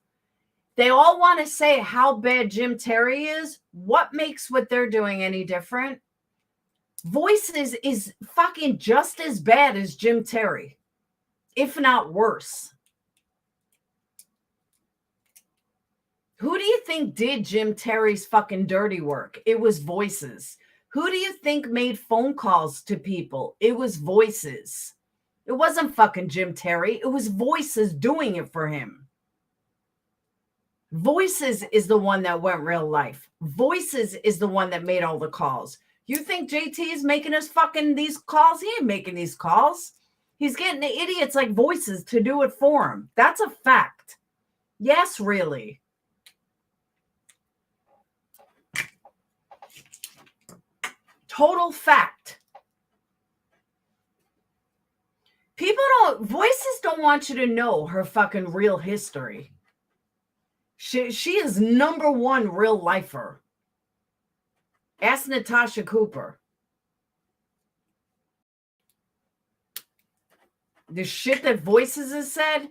They all want to say how bad Jim Terry is. What makes what they're doing any different? Voices is fucking just as bad as Jim Terry, if not worse. Who do you think did Jim Terry's fucking dirty work? It was Voices. Who do you think made phone calls to people? It was Voices. It wasn't fucking Jim Terry. It was Voices doing it for him. Voices is the one that went real life. Voices is the one that made all the calls. You think JT is making us fucking these calls? He ain't making these calls. He's getting the idiots like Voices to do it for him. That's a fact. Yes, really. Total fact. Voices don't want you to know her fucking real history. She is number one real lifer. Ask Natasha Cooper. The shit that Voices has said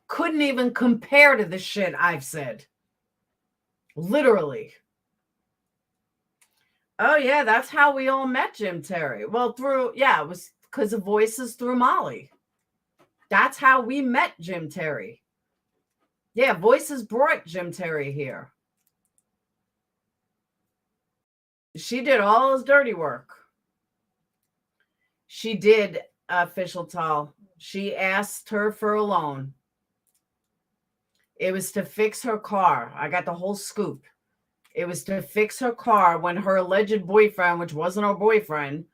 couldn't even compare to the shit I've said. Literally. Oh, yeah, that's how we all met Jim Terry. Well, it was because of Voices through Molly. That's how we met Jim Terry. Yeah, Voices brought Jim Terry here. She did all his dirty work. She did, Official Tall. She asked her for a loan. It was to fix her car. I got the whole scoop. It was to fix her car when her alleged boyfriend, which wasn't her boyfriend,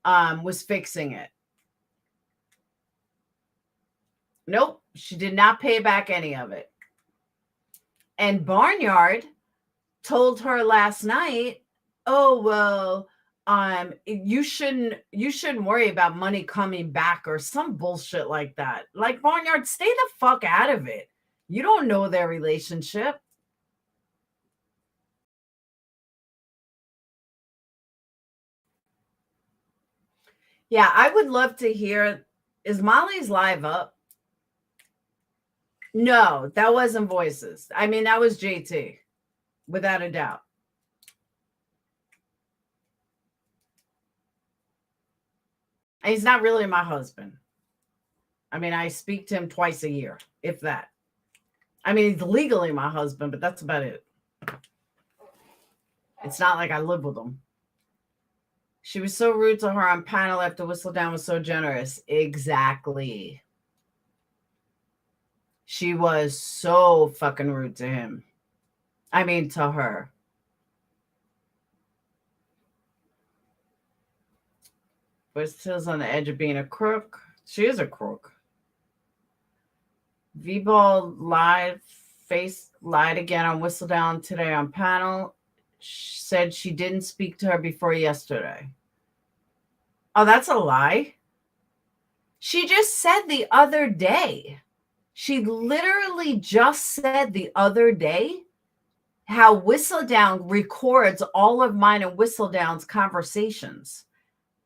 was fixing it. Nope, she did not pay back any of it. And Barnyard told her last night, "Oh, well, you shouldn't worry about money coming back," or some bullshit like that. Like, Barnyard, stay the fuck out of it. You don't know their relationship. Yeah, I would love to hear, is Molly's live up? No, that wasn't Voices. I mean, that was JT, without a doubt. And he's not really my husband. I mean, I speak to him twice a year, if that. I mean, he's legally my husband, but that's about it. It's not like I live with him. She was so rude to her on panel after Whistledown was so generous. Exactly. She was so fucking rude to him. I mean, to her. But still's on the edge of being a crook. She is a crook. V-Ball lied again on Whistledown today on panel. She said she didn't speak to her before yesterday. Oh, that's a lie. She just said the other day. She literally just said the other day how Whistledown records all of mine and Whistledown's conversations.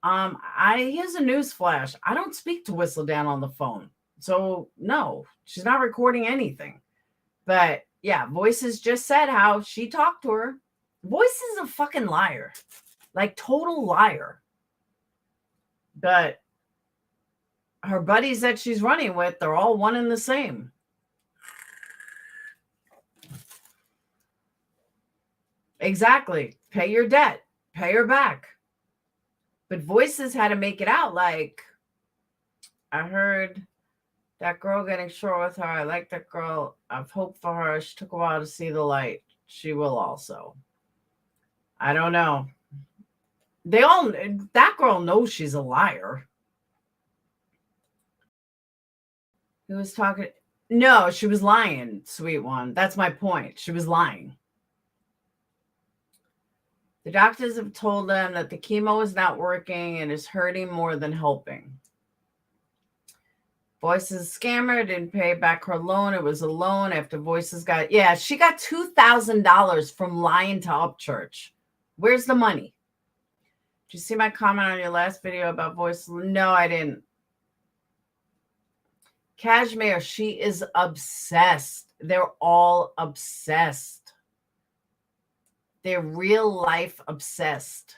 Here's a news flash. I don't speak to Whistledown on the phone. So no, she's not recording anything. But yeah, Voices just said how she talked to her. Voices is a fucking liar. Like, total liar. But her buddies that she's running with, they're all one and the same. Exactly. Pay your debt. Pay her back. But Voices had to make it out like, I heard that girl getting short with her. I like that girl. I've hoped for her. She took a while to see the light. She will also. I don't know. That girl knows she's a liar. Who was talking? No, she was lying, sweet one. That's my point. She was lying. The doctors have told them that the chemo is not working and is hurting more than helping. Voices scammer didn't pay back her loan. It was a loan after Voices got, yeah, she got $2,000 from lying to Upchurch. Where's the money? Did you see my comment on your last video about Voices? No, I didn't. Kashmir, she is obsessed. They're all obsessed. They're real life obsessed.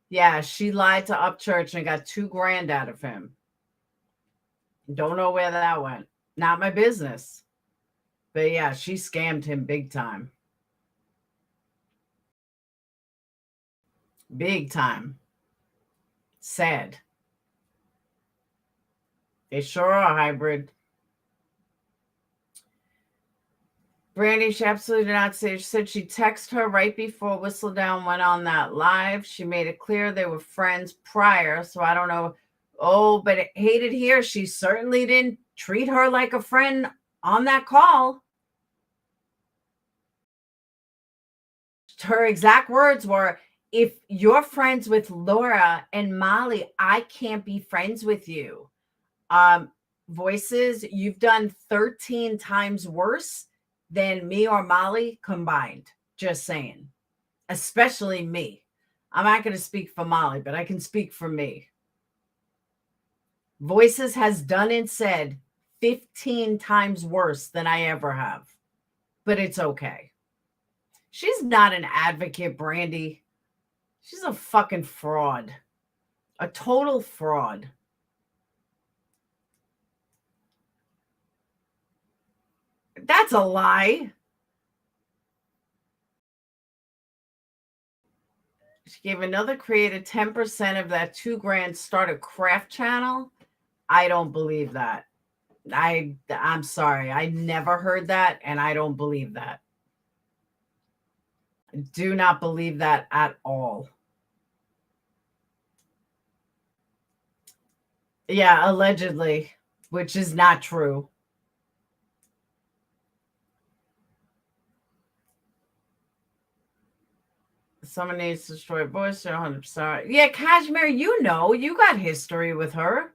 Yeah, she lied to Upchurch and got $2,000 out of him. Don't know where that went. Not my business. But yeah, she scammed him big time. Big time. Sad. They sure are hybrid. Brandy, she absolutely did not say. She said she texted her right before Whistledown went on that live. She made it clear they were friends prior, so I don't know. Oh, but hated here. She certainly didn't treat her like a friend on that call. Her exact words were, if you're friends with Laura and Molly, I can't be friends with you. Voices, you've done 13 times worse than me or Molly combined. Just saying. Especially me. I'm not going to speak for Molly, but I can speak for me. Voices has done and said 15 times worse than I ever have. But it's okay. She's not an advocate, Brandy. She's a fucking fraud. A total fraud. That's a lie. She gave another creator 10% of that $2,000 start a craft channel. I don't believe that. I'm sorry. I never heard that, and I don't believe that. I do not believe that at all. Yeah, allegedly, which is not true. Someone needs to destroy Voice. 100%. Yeah, Kashmir, you know, you got history with her.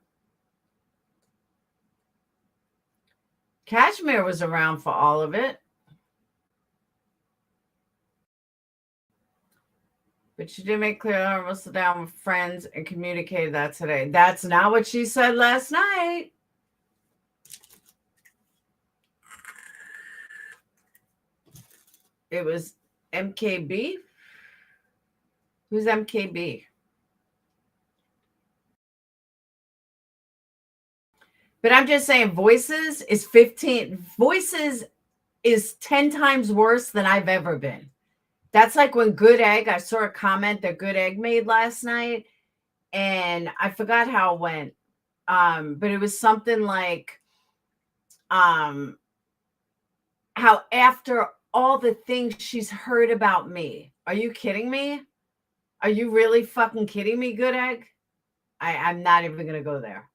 Kashmir was around for all of it. But she did make clear I was down with friends and communicated that today. That's not what she said last night. It was MKB. Who's MKB? But I'm just saying Voices is 15. Voices is 10 times worse than I've ever been. That's like when Good Egg, I saw a comment that Good Egg made last night, and I forgot how it went. But it was something like how after all the things she's heard about me. Are you kidding me? Are you really fucking kidding me, Good Egg? I'm not even going to go there.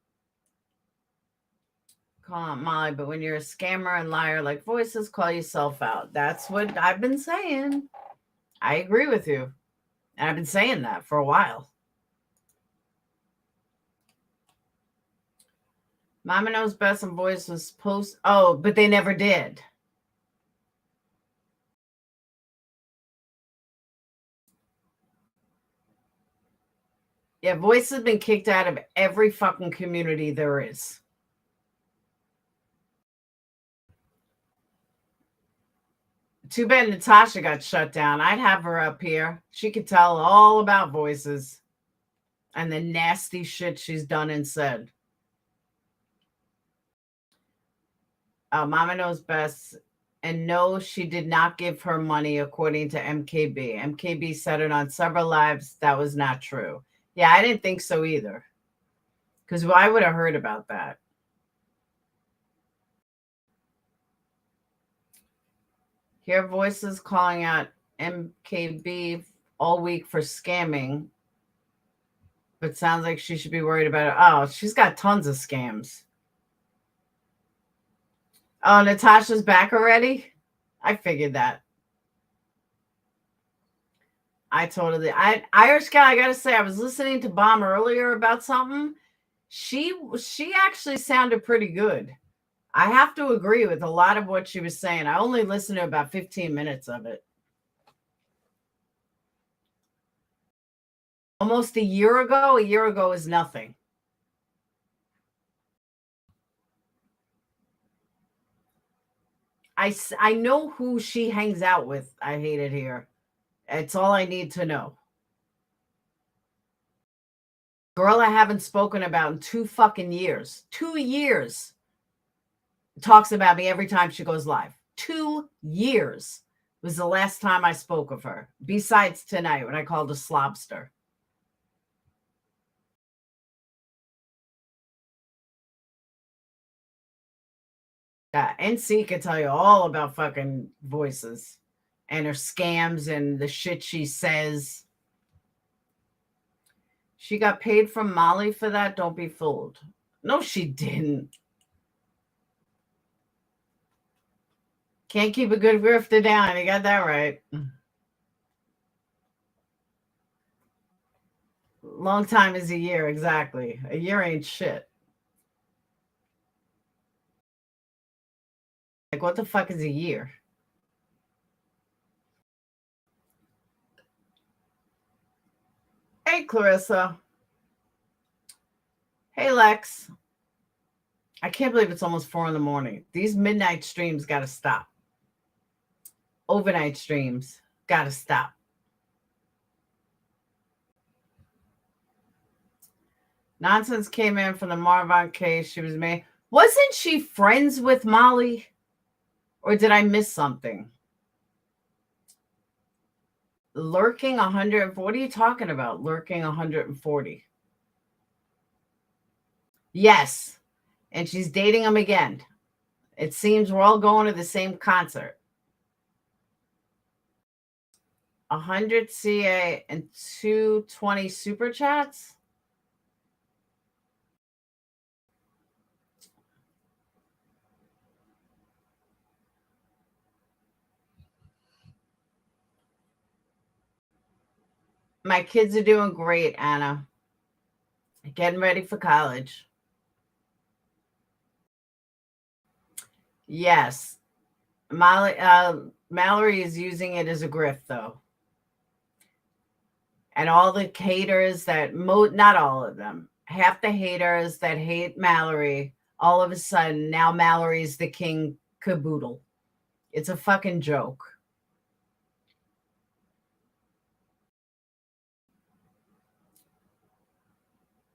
Call out Molly, but when you're a scammer and liar like Voices, call yourself out. That's what I've been saying. I agree with you. And I've been saying that for a while. Mama Knows Best and Voice was supposed... Oh, but they never did. Yeah, Voice has been kicked out of every fucking community there is. Too bad Natasha got shut down. I'd have her up here. She could tell all about Voices and the nasty shit she's done and said. Mama Knows Best. And no, she did not give her money, according to MKB. MKB said it on several lives. That was not true. Yeah, I didn't think so either. Because I would have heard about that. Hear Voices calling out MKB all week for scamming. But sounds like she should be worried about it. Oh, she's got tons of scams. Oh, Natasha's back already? I figured that. Irish guy, I gotta say, I was listening to Bomb earlier about something. She actually sounded pretty good. I have to agree with a lot of what she was saying. I only listened to about 15 minutes of it. Almost a year ago is nothing. I know who she hangs out with. I hate it here. It's all I need to know. Girl I haven't spoken about in 2 fucking years. 2 years. Talks about me every time she goes live. 2 years was the last time I spoke of her. Besides tonight when I called a slobster. Yeah, NC can tell you all about fucking voices and her scams and the shit she says. She got paid from Molly for that. Don't be fooled. No, she didn't. Can't keep a good grifter down. You got that right. Long time is a year, exactly. A year ain't shit. Like, what the fuck is a year? Hey, Clarissa. Hey, Lex. I can't believe it's almost 4 a.m. These midnight streams got to stop. Overnight streams got to stop. Nonsense came in from the Marvin case. She was made. Wasn't she friends with Molly? Or did I miss something? Lurking 100. What are you talking about? Lurking 140. Yes. And she's dating him again. It seems we're all going to the same concert. 100 CA and 220 super chats. My kids are doing great, Anna. Getting ready for college. Yes. Mallory is using it as a grift, though. And all the haters that, not all of them, half the haters that hate Mallory, all of a sudden, now Mallory's the king caboodle. It's a fucking joke.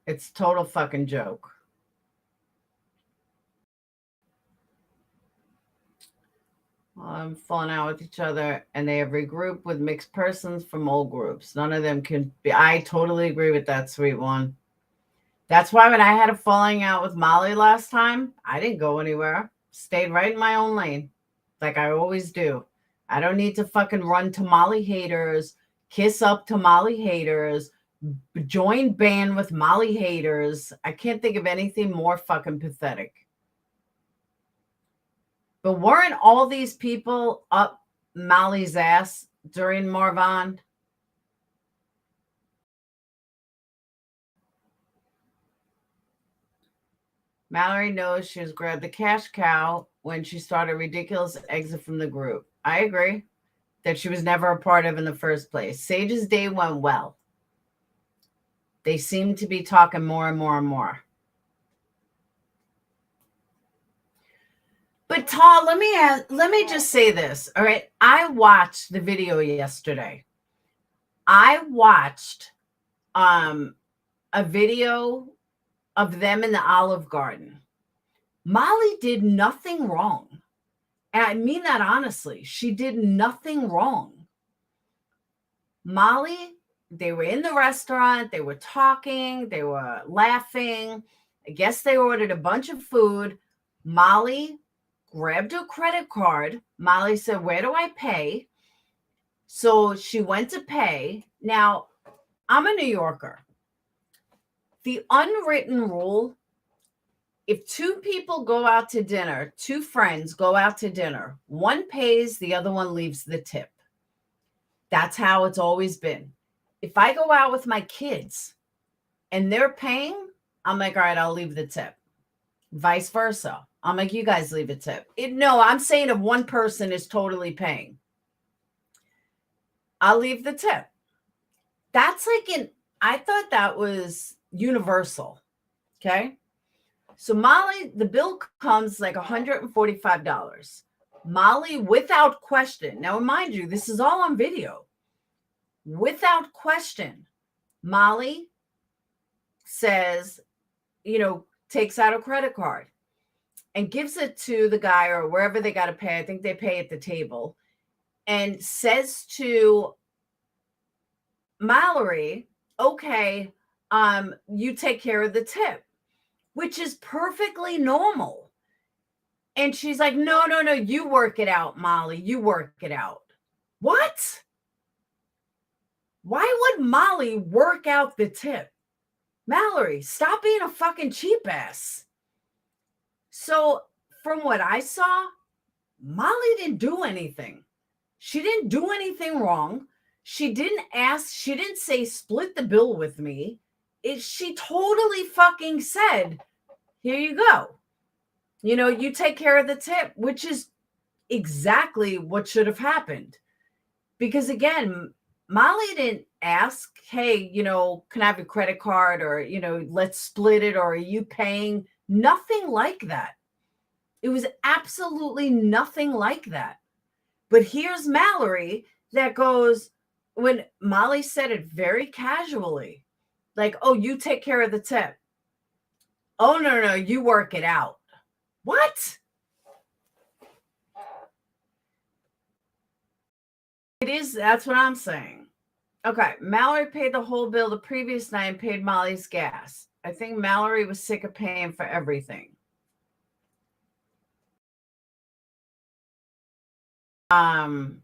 It's total fucking joke. Falling out with each other, and they have regrouped with mixed persons from old groups. None of them can be. I totally agree with that, sweet one. That's why when I had a falling out with Molly last time, I didn't go anywhere. Stayed right in my own lane, like I always do. I don't need to fucking run to Molly haters, kiss up to Molly haters, join band with Molly haters. I can't think of anything more fucking pathetic. But weren't all these people up Molly's ass during Marvin? Mallory knows she has grabbed the cash cow when she started a ridiculous exit from the group. I agree that she was never a part of in the first place. Sage's day went well. They seem to be talking more and more and more. But Tal, let me just say this. All right. I watched the video yesterday. I watched a video of them in the Olive Garden. Molly did nothing wrong. And I mean that honestly. She did nothing wrong. Molly, they were in the restaurant. They were talking. They were laughing. I guess they ordered a bunch of food. Molly grabbed her credit card. Molly said, "Where do I pay?" So she went to pay. Now, I'm a New Yorker. The unwritten rule If two people go out to dinner, two friends go out to dinner, one pays, the other one leaves the tip. That's how it's always been. If I go out with my kids and they're paying, I'm like, all right, I'll leave the tip. Vice versa. I'm like, you guys leave a tip. No, I'm saying if one person is totally paying, I'll leave the tip. That's like I thought that was universal. Okay. So Molly, the bill comes like $145. Molly, without question. Now, mind you, this is all on video. Without question, Molly says, takes out a credit card and gives it to the guy or wherever they got to pay. I think they pay at the table, and says to Mallory, okay, you take care of the tip, which is perfectly normal. And she's like, no, you work it out, Molly, you work it out. What? Why would Molly work out the tip? Mallory, stop being a fucking cheap ass. So from what I saw, Molly didn't do anything. She didn't do anything wrong. She didn't ask. She didn't say split the bill with me. She totally fucking said, here you go. You take care of the tip, which is exactly what should have happened. Because again, Molly didn't ask, hey, can I have a credit card, or, let's split it, or are you paying? Nothing like that. It was absolutely nothing like that. But here's Mallory that goes, when Molly said it very casually, like, oh, you take care of the tip. Oh, no, you work it out. What? That's what I'm saying. Okay, Mallory paid the whole bill the previous night and paid Molly's gas. I think Mallory was sick of paying for everything. Tall.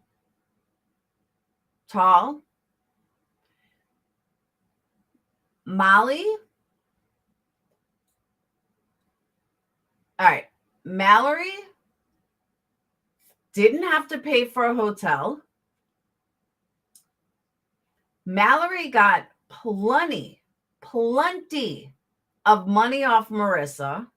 Molly. All right. Mallory didn't have to pay for a hotel. Mallory got plenty of money off Marissa.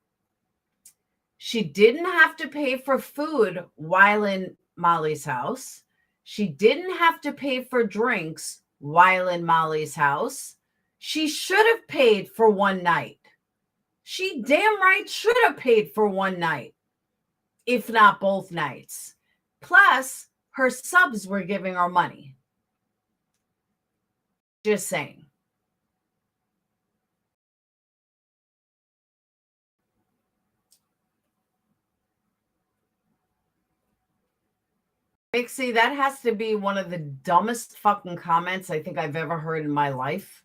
She didn't have to pay for food while in Molly's house. She didn't have to pay for drinks while in Molly's house. She should have paid for one night. She damn right should have paid for one night, if not both nights. Plus, her subs were giving her money. Just saying. Mixie, that has to be one of the dumbest fucking comments I think I've ever heard in my life.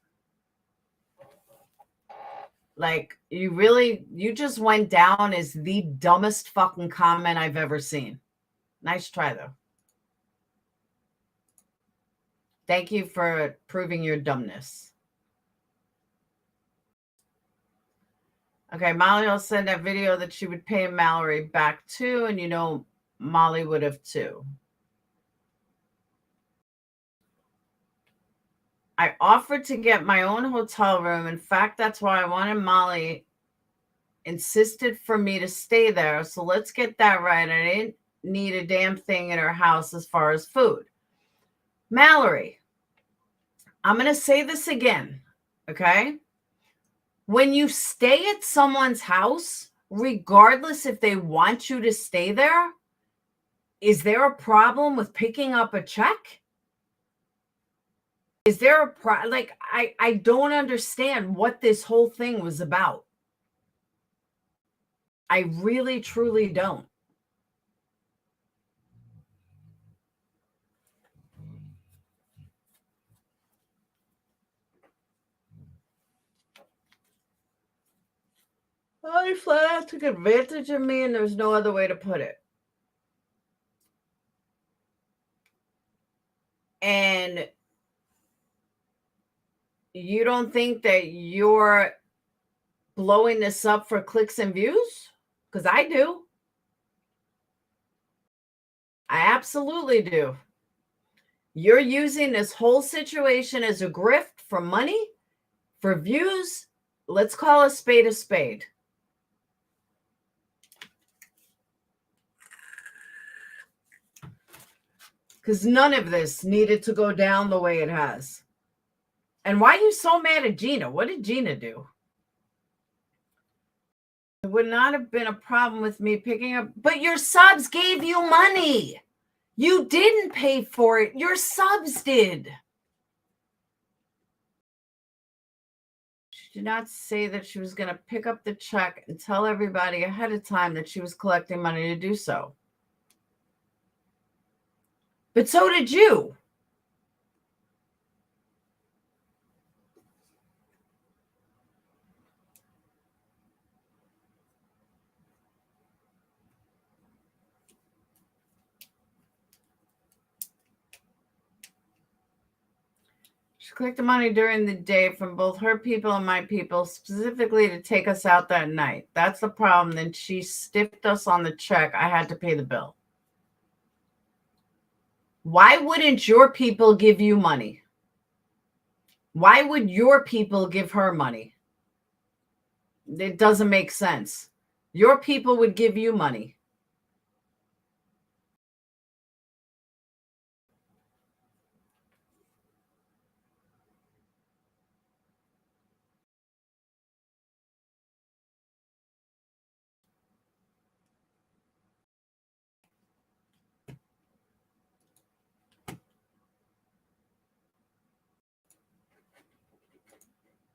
Like, you just went down as the dumbest fucking comment I've ever seen. Nice try, though. Thank you for proving your dumbness. Okay, Molly will send that video that she would pay Mallory back too, and Molly would have too. I offered to get my own hotel room. In fact, that's why I wanted Molly insisted for me to stay there. So let's get that right. I didn't need a damn thing in her house as far as food. Mallory, I'm going to say this again, okay? When you stay at someone's house, regardless if they want you to stay there, is there a problem with picking up a check? Is there a like, I don't understand what this whole thing was about. I really, truly don't. Well, he flat out took advantage of me, and there's no other way to put it. And you don't think that your blowing this up for clicks and views? Because I do. I absolutely do. You're using this whole situation as a grift for money, for views. Let's call a spade a spade. Because none of this needed to go down the way it has. And why are you so mad at Gina? What did Gina do? It would not have been a problem with me picking up, but your subs gave you money. You didn't pay for it. Your subs did. She did not say that she was going to pick up the check and tell everybody ahead of time that she was collecting money to do so. But so did you. She collected money during the day from both her people and my people, specifically to take us out that night. That's the problem. Then she stiffed us on the check. I had to pay the bill. Why wouldn't your people give you money? Why would your people give her money? It doesn't make sense. Your people would give you money.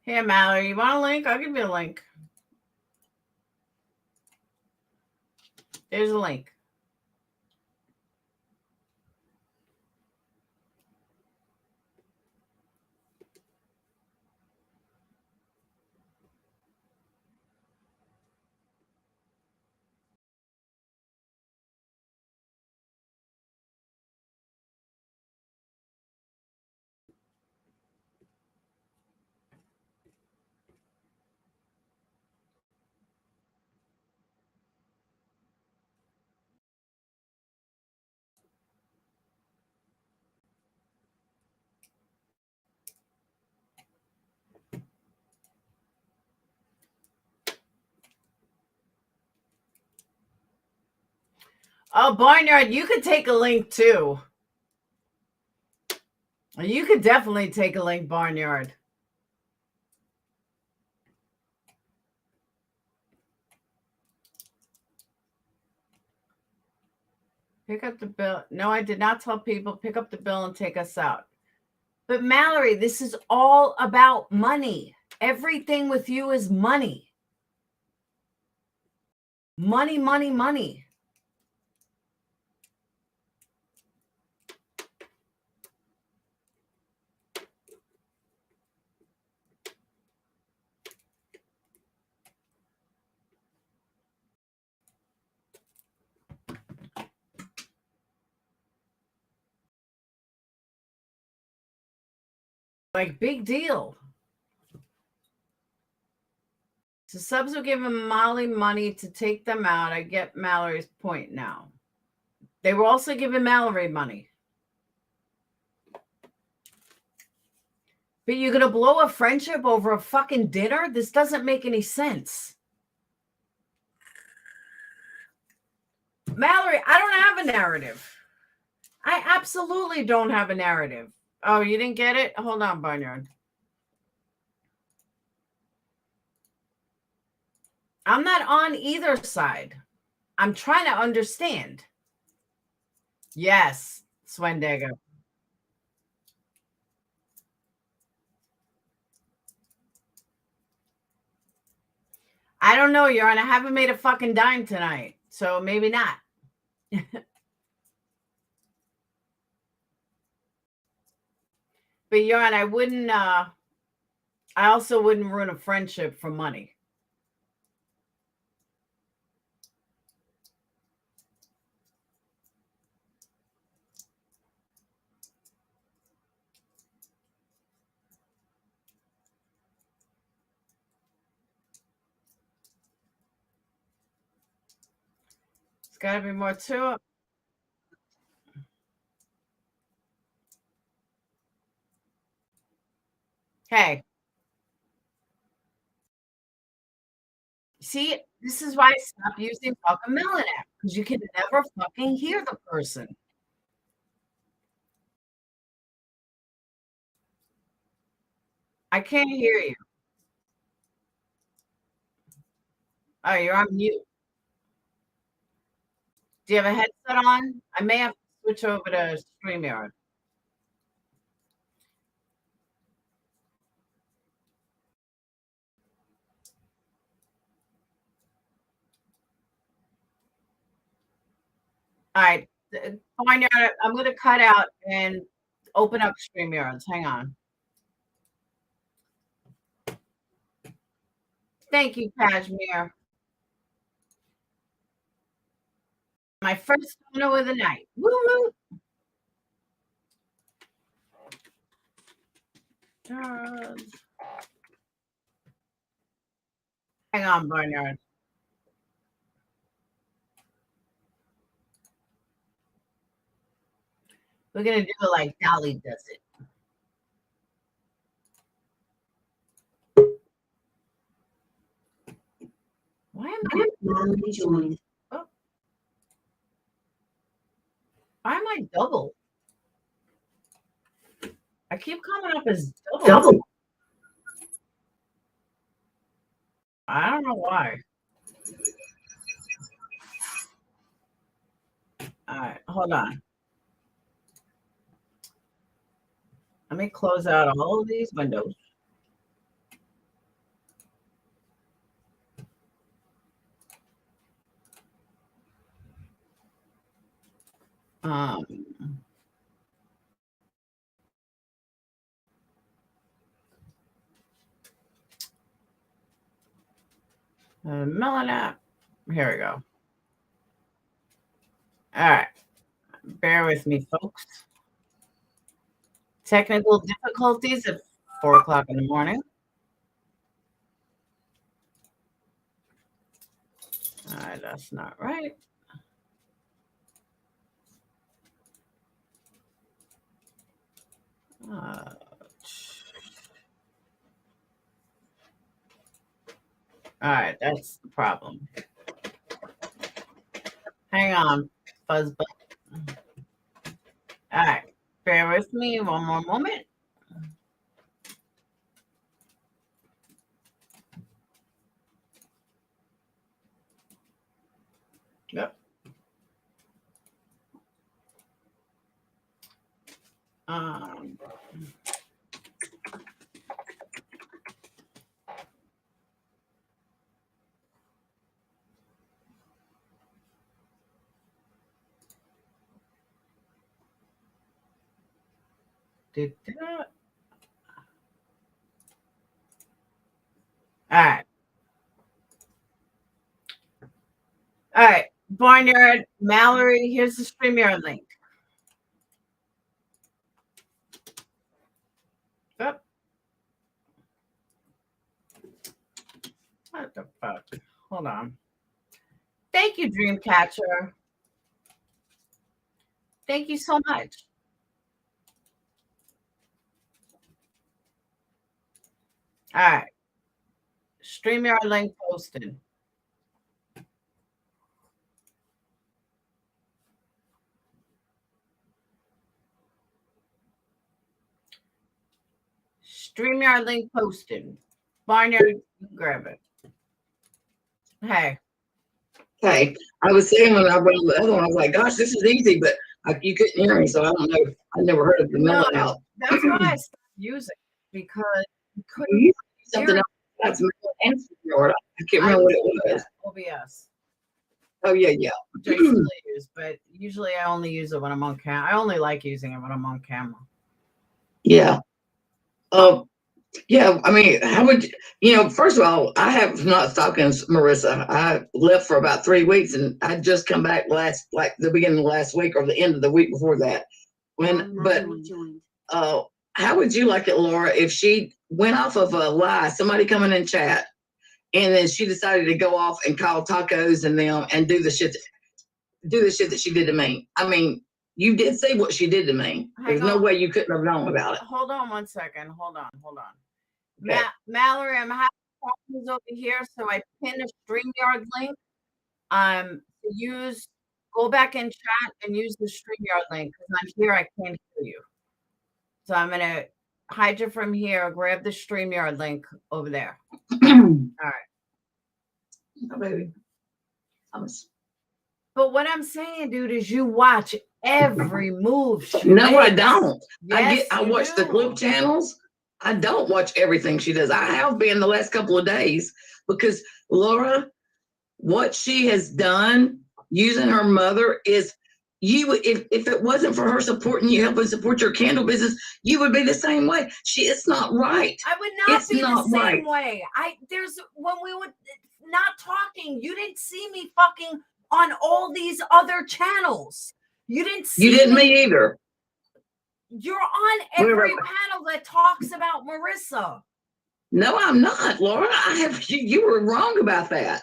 Here, Mallory, you want a link? I'll give you a link. Here's a link. Oh, Barnyard, you could take a link too. You could definitely take a link, Barnyard. Pick up the bill. No, I did not tell people pick up the bill and take us out. But Mallory, this is all about money. Everything with you is money. Money, money, money. Like, big deal. So subs will give Molly money to take them out. I get Mallory's point now. They were also giving Mallory money. But you're going to blow a friendship over a fucking dinner? This doesn't make any sense. Mallory, I don't have a narrative. I absolutely don't have a narrative. Oh, you didn't get it? Hold on, Barnyard. I'm not on either side. I'm trying to understand. Yes, Swendego. I don't know, Yarn. I haven't made a fucking dime tonight, so maybe not. But Yarn, I wouldn't. I also wouldn't ruin a friendship for money. gotta be more to it. Hey. See, this is why I stopped using fucking Melon app, because you can never fucking hear the person. I can't hear you. Oh, you're on mute. Do you have a headset on? I may have to switch over to StreamYard. All right. StreamYard, I'm going to cut out and open up StreamYards. Hang on. Thank you, Kashmir. My first photo of the night. Woo woo. Hang on, Barnyard. We're going to do it like Dolly does it. Why am I joined? Oh. Why am I double? I keep coming up as double. I don't know why. All right, hold on. Let me close out all of these windows. Melon app. Here we go. All right. Bear with me, folks. Technical difficulties at 4 o'clock in the morning. All right, that's not right. All right, that's the problem. Hang on, Fuzzbutt. All right, bear with me one more moment. Yep. Did that. All right. All right. Barnyard, Mallory, here's the StreamYard link. Oh. What the fuck? Hold on. Thank you, Dreamcatcher. Thank you so much. All right. StreamYard link posted. StreamYard link posted. Barnyard, grab it. Hey. Hey, I was saying when I went on the other one, I was like, gosh, this is easy, but you couldn't hear me, so I don't know. I never heard of the Melon out. That's why I stopped using it, because you couldn't use something else. That's Melon and StreamYard. I can't remember what it was. OBS. Oh, yeah, yeah. Which I usually use, but usually I only use it when I'm on camera. I only like using it when I'm on camera. Yeah. Yeah, I mean, how would you, first of all, I have not stopped in Marissa. I left for about 3 weeks and I just come back like the beginning of last week or the end of the week before that. How would you like it, Laura, if she went off of a lie, somebody coming in chat, and then she decided to go off and call tacos and them and do the shit do the shit that she did to me. I mean, you did see what she did to me. There's no way you couldn't have known about it. Hold on 1 second. Hold on. Okay. Mallory, I'm having problems over here, so I pinned a StreamYard link. Go back in chat and use the StreamYard link because I'm here. I can't hear you. So I'm gonna hide you from here. Grab the StreamYard link over there. All right. Oh, baby. But what I'm saying, dude, is you watch every move she No, makes. I don't. Yes, I watch the clip channels. I don't watch everything she does. I have been the last couple of days because Laura, what she has done using her mother is if it wasn't for her supporting you, helping support your candle business, you would be the same way. It's not right. I would not be the same right. way. When we were not talking, you didn't see me fucking on all these other channels. You didn't see You didn't me either. You're on every panel that talks about Marissa. No, I'm not, Laura. You were wrong about that.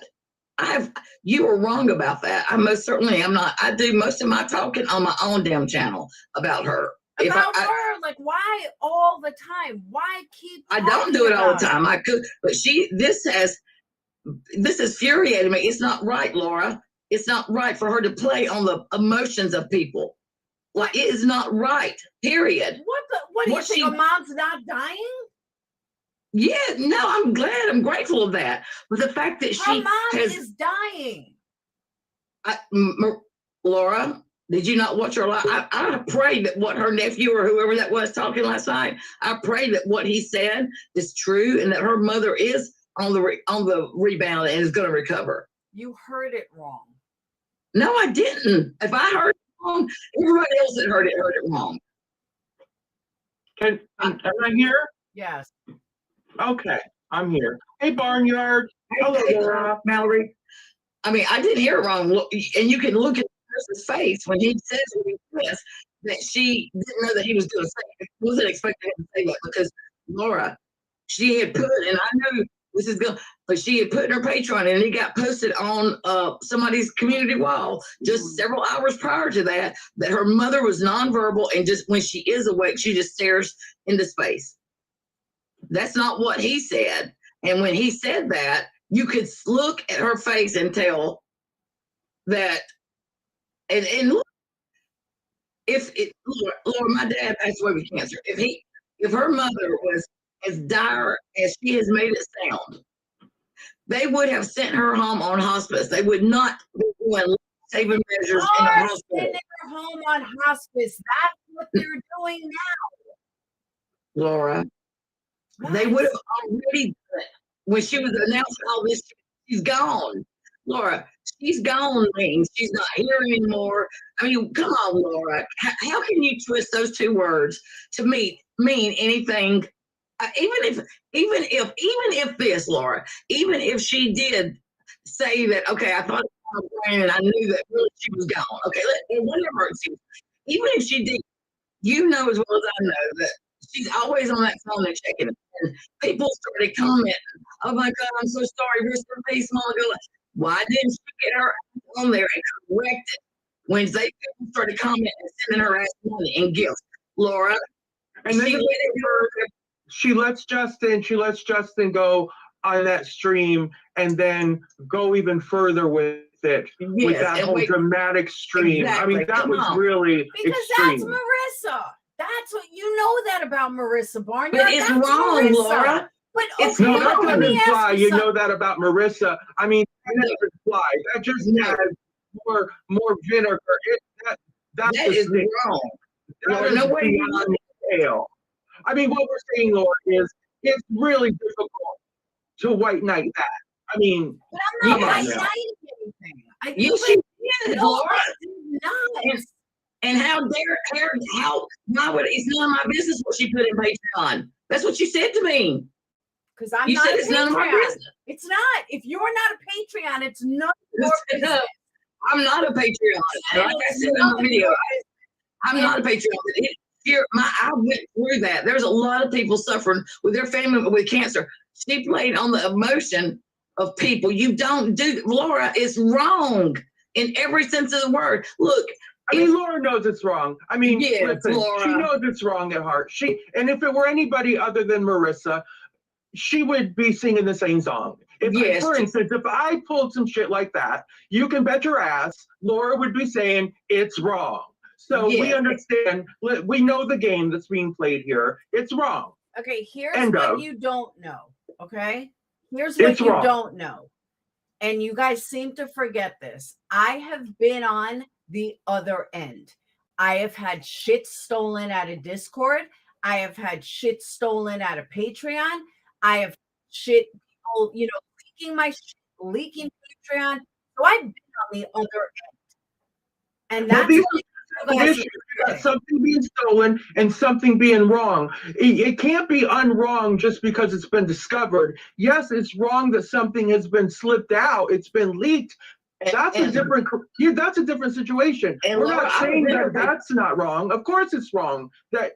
You were wrong about that. I most certainly am not. I do most of my talking on my own damn channel about her. About her? Like, why all the time? Why keep I don't do it all the time. I could, but this has infuriated me. It's not right, Laura. It's not right for her to play on the emotions of people. Like, it is not right, period. What do you think, a mom's not dying? Yeah, no, I'm glad. I'm grateful of that. But the fact that her mom is dying. Laura, did you not watch her live? I pray that what her nephew or whoever that was talking last night, I pray that what he said is true and that her mother is on the rebound and is going to recover. You heard it wrong. No, I didn't. If I heard it wrong, everybody else that heard it wrong. Am I here? Yes. Okay, I'm here. Hey, Barnyard. Hello, Laura. Mallory. I mean, I didn't hear it wrong. And you can look at the person's face when he says what he says, that she didn't know that he was going to say it. I wasn't expecting him to say that because Laura, she had put, and I knew this is good, but she had put in her Patreon and it got posted on somebody's community wall just several hours prior to that her mother was nonverbal and just when she is awake, she just stares into space. That's not what he said. And when he said that, you could look at her face and tell that, and look, Laura, my dad passed away with cancer. If her mother was as dire as she has made it sound, they would have sent her home on hospice. They would not be doing saving measures in the hospital. Sending her home on hospice. That's what they're doing now. Laura, they would have already done it. When she was announcing all this, she's gone. Laura, she's gone, means she's not here anymore. I mean, come on, Laura. How can you twist those two words to mean anything? Even if this, Laura, even if she did say that, okay, I thought it was my brain and I knew that really she was gone. Okay, whatever it seems. Even if she did, you know as well as I know that she's always on that phone and checking it. And people started commenting, oh my God, I'm so sorry, rest in peace, Mollygolightly. Why didn't she get her on there and correct it when people started commenting and sending her ass money and gifts? Laura, and then she lets Justin go on that stream and then go even further with it, with that whole dramatic stream. Exactly. I mean, that was really because extreme. That's Marissa. That's what you know that about Marissa Barnyard. But it's wrong, Marissa. Laura. But it's no, that doesn't imply you know that about Marissa. I mean, that doesn't imply. That just adds more vinegar. That is wrong. That is beyond the scale. I mean, what we're saying, Laura, is it's really difficult to white knight that. I mean, but I'm not white knighting anything. She did, Laura. Nice. And how it's none of my business what she put in Patreon. That's what you said to me. Because I'm you not said a it's none of my business. It's not. If you're not a Patreon, it's none of your business. I'm not a Patreon. Like I said in the video, I'm not a Patreon. I went through that. There's a lot of people suffering with their family with cancer. She played on the emotion of people. You don't do, Laura, it's wrong. in every sense of the word. Look, I mean, Laura knows it's wrong. I mean, yes, listen, Laura. she knows it's wrong at heart. And if it were anybody other than Marissa, she would be singing the same song. If, for instance, if I pulled some shit like that, you can bet your ass Laura would be saying it's wrong. So we understand, we know the game that's being played here. It's wrong. Okay, here's what you don't know. Okay, here's what It's you wrong. don't know. And you guys seem to forget this. I have been on the other end. I have had shit stolen out of Discord. I have had shit stolen out of Patreon. I have shit people, you know, leaking my shit, leaking Patreon. So I've been on the other end. And that's what you guys something being stolen and something being wrong. It can't be unwrong just because it's been discovered. Yes, it's wrong that something has been slipped out. It's been leaked. That's a different situation. We're not saying that that's not wrong. Of course it's wrong.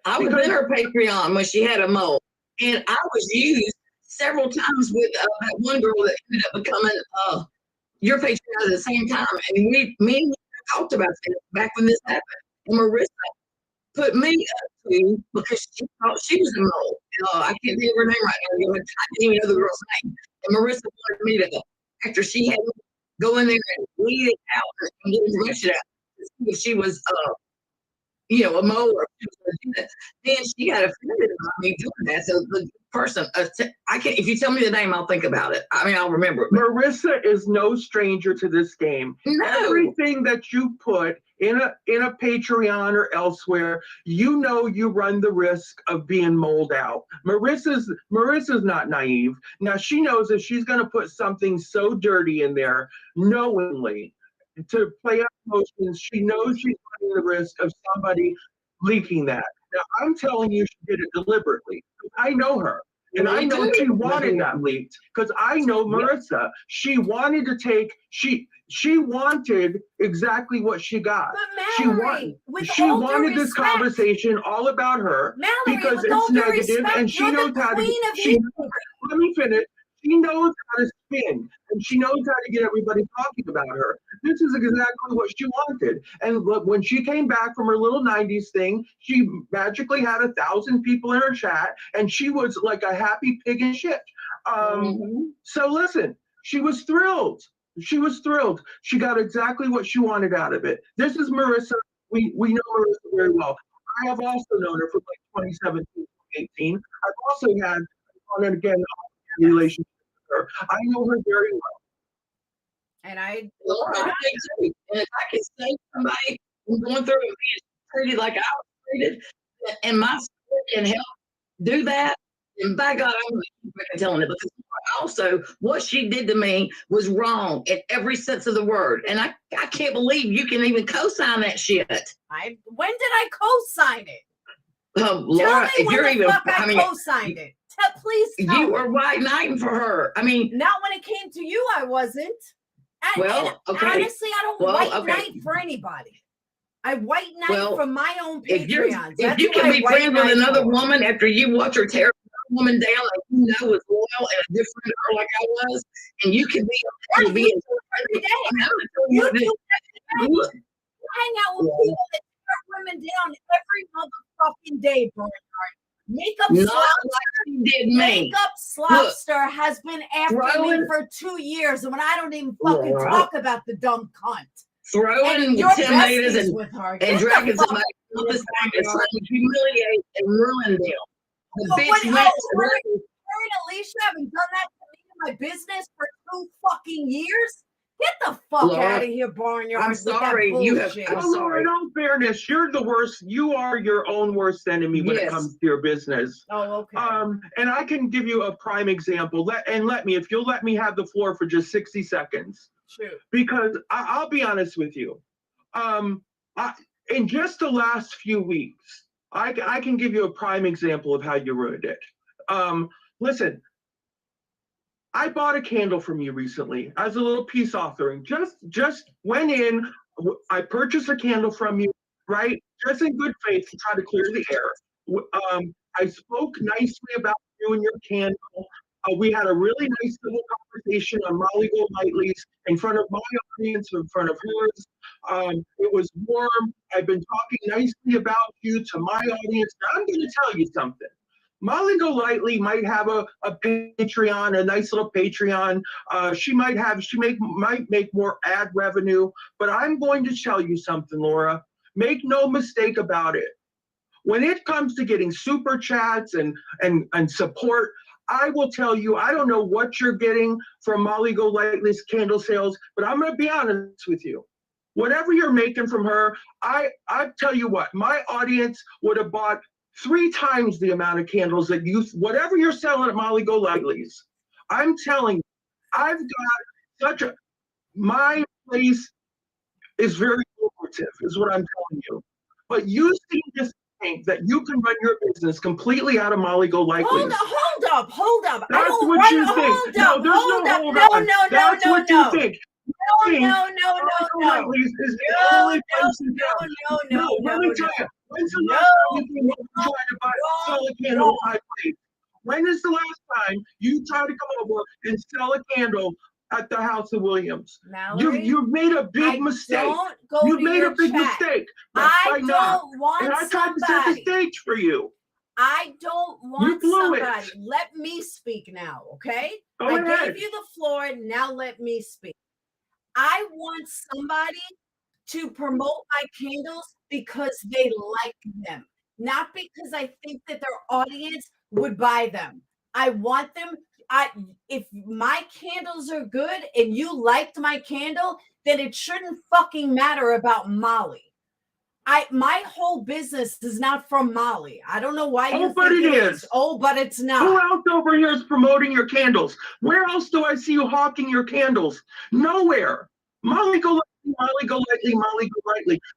I was in her Patreon when she had a mole, and I was used several times with that one girl that ended up becoming your Patreon at the same time. And me and you talked about this back when this happened. And Marissa put me up to because she thought she was a mole. I can't think of her name right now. I didn't even know the girl's name. And Marissa wanted me to, after she had me go in there and weed it out and get information out, to see if she was, you know, a mole or if she was legit. Then she got offended about me doing that. So the person, I can't. If you tell me the name, I'll think about it. I mean, I'll remember it. Marissa is no stranger to this game. No. Everything that you put in a Patreon or elsewhere, you know you run the risk of being moled out. Marissa's not naive. Now she knows if she's going to put something so dirty in there, knowingly, to play up emotions, she knows she's running the risk of somebody leaking that. Now I'm telling you, she did it deliberately. I know her. And I know she wanted that leaked because I know Marissa. She wanted to take, she wanted exactly what she got. But Mallory, she wanted this conversation all about her because it's negative and she knows how to, let me finish. She knows how to spin and she knows how to get everybody talking about her. This is exactly what she wanted. And when she came back from her little 90s thing, she magically had 1,000 people in her chat and she was like a happy pig in shit. So listen, she was thrilled. She was thrilled. She got exactly what she wanted out of it. This is Marissa. We know Marissa very well. I have also known her from like 2017, 2018. I've also had on and again relationship with her. I know her very well. And I and if I can save somebody from going through and being treated like I was treated, and my spirit can help do that, and by God, I'm going to keep fucking telling it because also what she did to me was wrong in every sense of the word. And I can't believe you can even co-sign that shit. When did I co-sign it? Laura, if you're even, I mean, co-signed it. Please tell you me. were white knighting for her. I mean, not when it came to you, I wasn't. And okay. Honestly, I don't white knight for anybody. I white knight from my own Patreons. If you can be friends with another woman after you watch her tear another woman down, like you know is loyal and a different girl like I was, and you can be every day. You hang out with people that tear women down every motherfucking day, Bernard. Makeup Slopster has been after me for 2 years, and when I don't even fucking talk about the dumb cunt. Throwing tomatoes and dragging somebody up this time is trying to humiliate and ruin them. The bitch went and Alicia haven't done that to me in my business for 2 fucking years. Get the fuck out of here, Barnyard. I'm sorry. I'm sorry. In all fairness, you're the worst. You are your own worst enemy when it comes to your business. Oh, okay. And I can give you a prime example. If you'll let me have the floor for just 60 seconds. Sure. Because I'll be honest with you. In just the last few weeks, I can give you a prime example of how you ruined it. Listen. I bought a candle from you recently as a little peace offering. Just went in. I purchased a candle from you, right? Just in good faith to try to clear the air. I spoke nicely about you and your candle. We had a really nice little conversation on Molly Golightly's in front of my audience, in front of hers. It was warm. I've been talking nicely about you to my audience. Now I'm going to tell you something. Molly Golightly might have a Patreon, a nice little Patreon. She might make more ad revenue, but I'm going to tell you something, Laura. Make no mistake about it. When it comes to getting super chats and support, I will tell you, I don't know what you're getting from Molly Golightly's candle sales, but I'm going to be honest with you. Whatever you're making from her, I tell you what, my audience would have bought 3 times the amount of candles that whatever you're selling at Molly Golightly's. I'm telling you, I've got my place is very lucrative, is what I'm telling you. But you seem to think that you can run your business completely out of Molly Golightly's. Hold up. That's what you think. No, there's no hold on. That's what you think. No. Golightly's is the only place in town. No, let me tell you. When's the last time you tried to sell a candle at my place? When is the last time you tried to come over and sell a candle at the House of Williams? You've made a big mistake. You've made a big mistake. I don't want and I tried to set the stage for you. I don't want somebody. Let me speak now, okay? I gave you the floor. Now let me speak. I want somebody to promote my candles because they like them, not because I think that their audience would buy them. I want them. If my candles are good and you liked my candle, then it shouldn't fucking matter about Molly. My whole business is not from Molly. I don't know why you but think it is. Oh, but it's not. Who else over here is promoting your candles? Where else do I see you hawking your candles? Nowhere. Molly Golightly.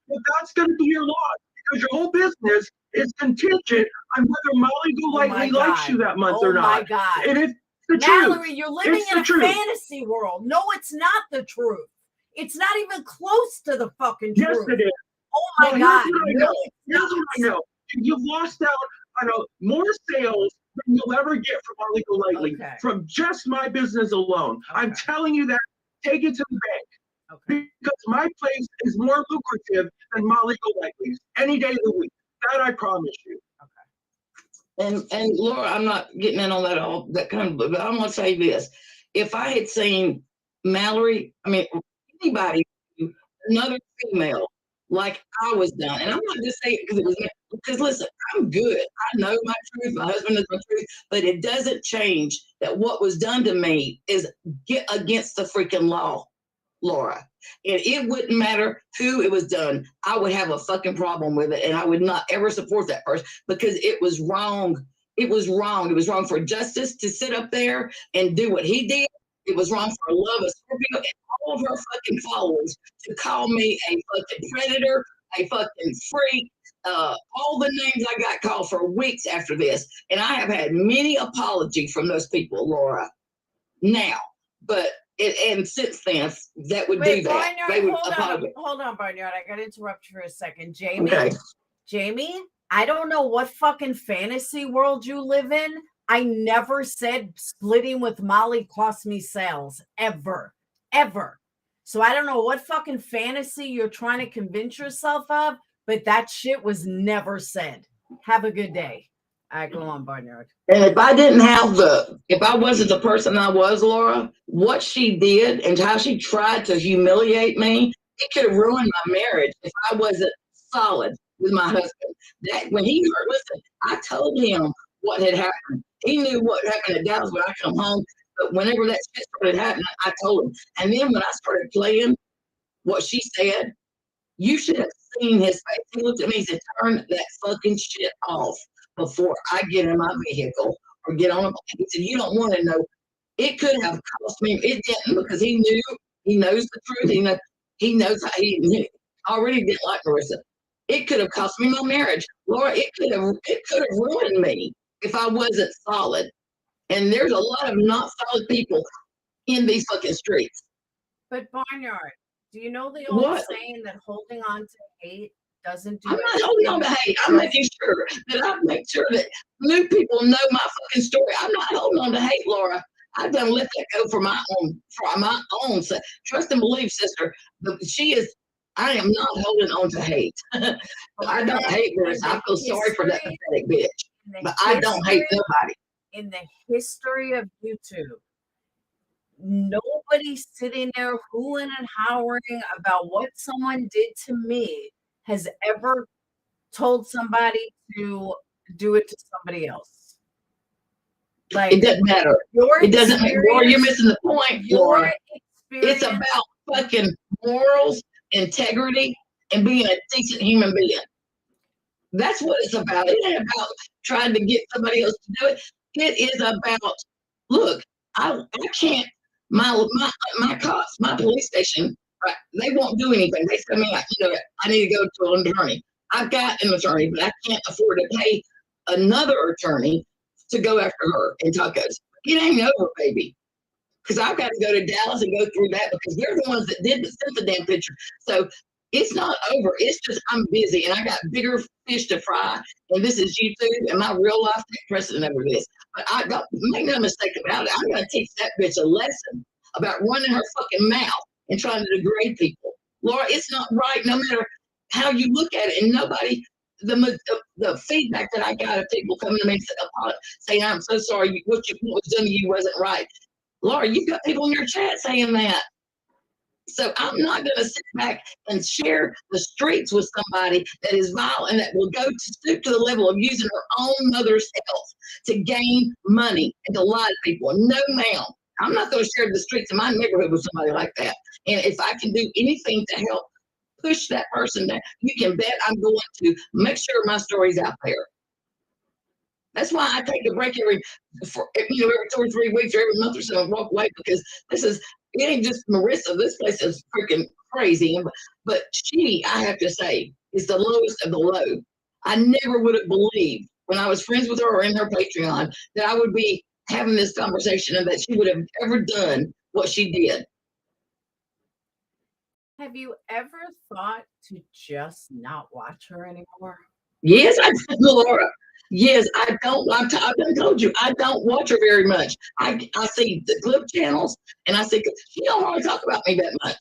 But that's going to be your loss because your whole business is contingent on whether Molly Golightly likes you that month or not. Oh my God. And it's the Mallory, truth. you're living in a fantasy world. No, it's not the truth. It's not even close to the fucking truth. Yes, it is. Oh my God. Here's what I know. You've lost out on more sales than you'll ever get from Molly Golightly from just my business alone. I'm telling you that. Take it to the bank. Because my place is more lucrative than Molly Golightly's any day of the week. That I promise you. And Laura, I'm not getting in on that kind of, but I'm gonna say this: if I had seen Mallory, anybody, another female like I was done, and I'm not just saying it because listen, I'm good. I know my truth. My husband knows my truth, but it doesn't change that what was done to me is against the freaking law. Laura, and it wouldn't matter who it was done. I would have a fucking problem with it, and I would not ever support that person because it was wrong. It was wrong. It was wrong for Justice to sit up there and do what he did. It was wrong for Love of Scorpio and all of her fucking followers to call me a fucking predator, a fucking freak, all the names I got called for weeks after this, and I have had many apologies from those people, Laura. Now, but. And since then, that would do that. Barnyard, they would hold on, Barnyard. I got to interrupt you for a second. Jamie, I don't know what fucking fantasy world you live in. I never said splitting with Molly cost me sales. Ever. So I don't know what fucking fantasy you're trying to convince yourself of, but that shit was never said. Have a good day. All right, go on, Barnyard. And if I wasn't the person I was, Laura, what she did and how she tried to humiliate me, it could have ruined my marriage if I wasn't solid with my husband. That when he heard, listen, I told him what had happened. He knew what happened at Dallas when I come home. But whenever that shit started happening, I told him. And then when I started playing what she said, you should have seen his face. He looked at me and said, turn that fucking shit off before I get in my vehicle or get on a plane. He said, you don't want to know. It could have cost me. It didn't because he knows the truth. He knows how he already didn't like Marissa. It could have cost me my marriage. Laura, it could have ruined me if I wasn't solid. And there's a lot of not solid people in these fucking streets. But Barnyard, do you know the old saying that holding on to hate doesn't do I'm not holding on to hate. I'm making sure that I make sure that new people know my fucking story. I'm not holding on to hate, Laura. I've done let that go for my own. So trust and believe, sister. But I am not holding on to hate. I don't hate Bruce. I feel sorry for that pathetic bitch. But I don't hate nobody. In the history of YouTube, nobody's sitting there hooing and howling about what someone did to me has ever told somebody to do it to somebody else. Like, it doesn't matter. It doesn't matter. Laura, you're missing the point, Laura. It's about fucking morals, integrity, and being a decent human being. That's what it's about. It ain't about trying to get somebody else to do it. It is about, look, I can't, my cops, my police station, right, they won't do anything. They tell me, I need to go to an attorney. I've got an attorney, but I can't afford to pay another attorney to go after her in tacos. It ain't over, baby. Because I've got to go to Dallas and go through that because they're the ones that sent the damn picture. So it's not over. It's just I'm busy and I got bigger fish to fry. And this is YouTube and my real life take precedent over this. But I don't make no mistake about it. I'm going to teach that bitch a lesson about running her fucking mouth and trying to degrade people. Laura, it's not right no matter how you look at it. And nobody, the feedback that I got of people coming to me saying, I'm so sorry, what was done to you wasn't right. Laura, you've got people in your chat saying that. So I'm not going to sit back and share the streets with somebody that is vile and that will go to stoop to the level of using her own mother's health to gain money and to lie to people. No, ma'am. I'm not going to share the streets of my neighborhood with somebody like that. And if I can do anything to help push that person down, you can bet I'm going to make sure my story's out there. That's why I take a break every 2 or 3 weeks or every month or so and walk away because it ain't just Marissa. This place is freaking crazy. But she, I have to say, is the lowest of the low. I never would have believed when I was friends with her or in her Patreon that I would be having this conversation and that she would have ever done what she did. Have you ever thought to just not watch her anymore? Yes, I did, Laura. Yes, I don't. I've told you, I don't watch her very much. I see the clip channels, and I see she don't hardly talk about me that much.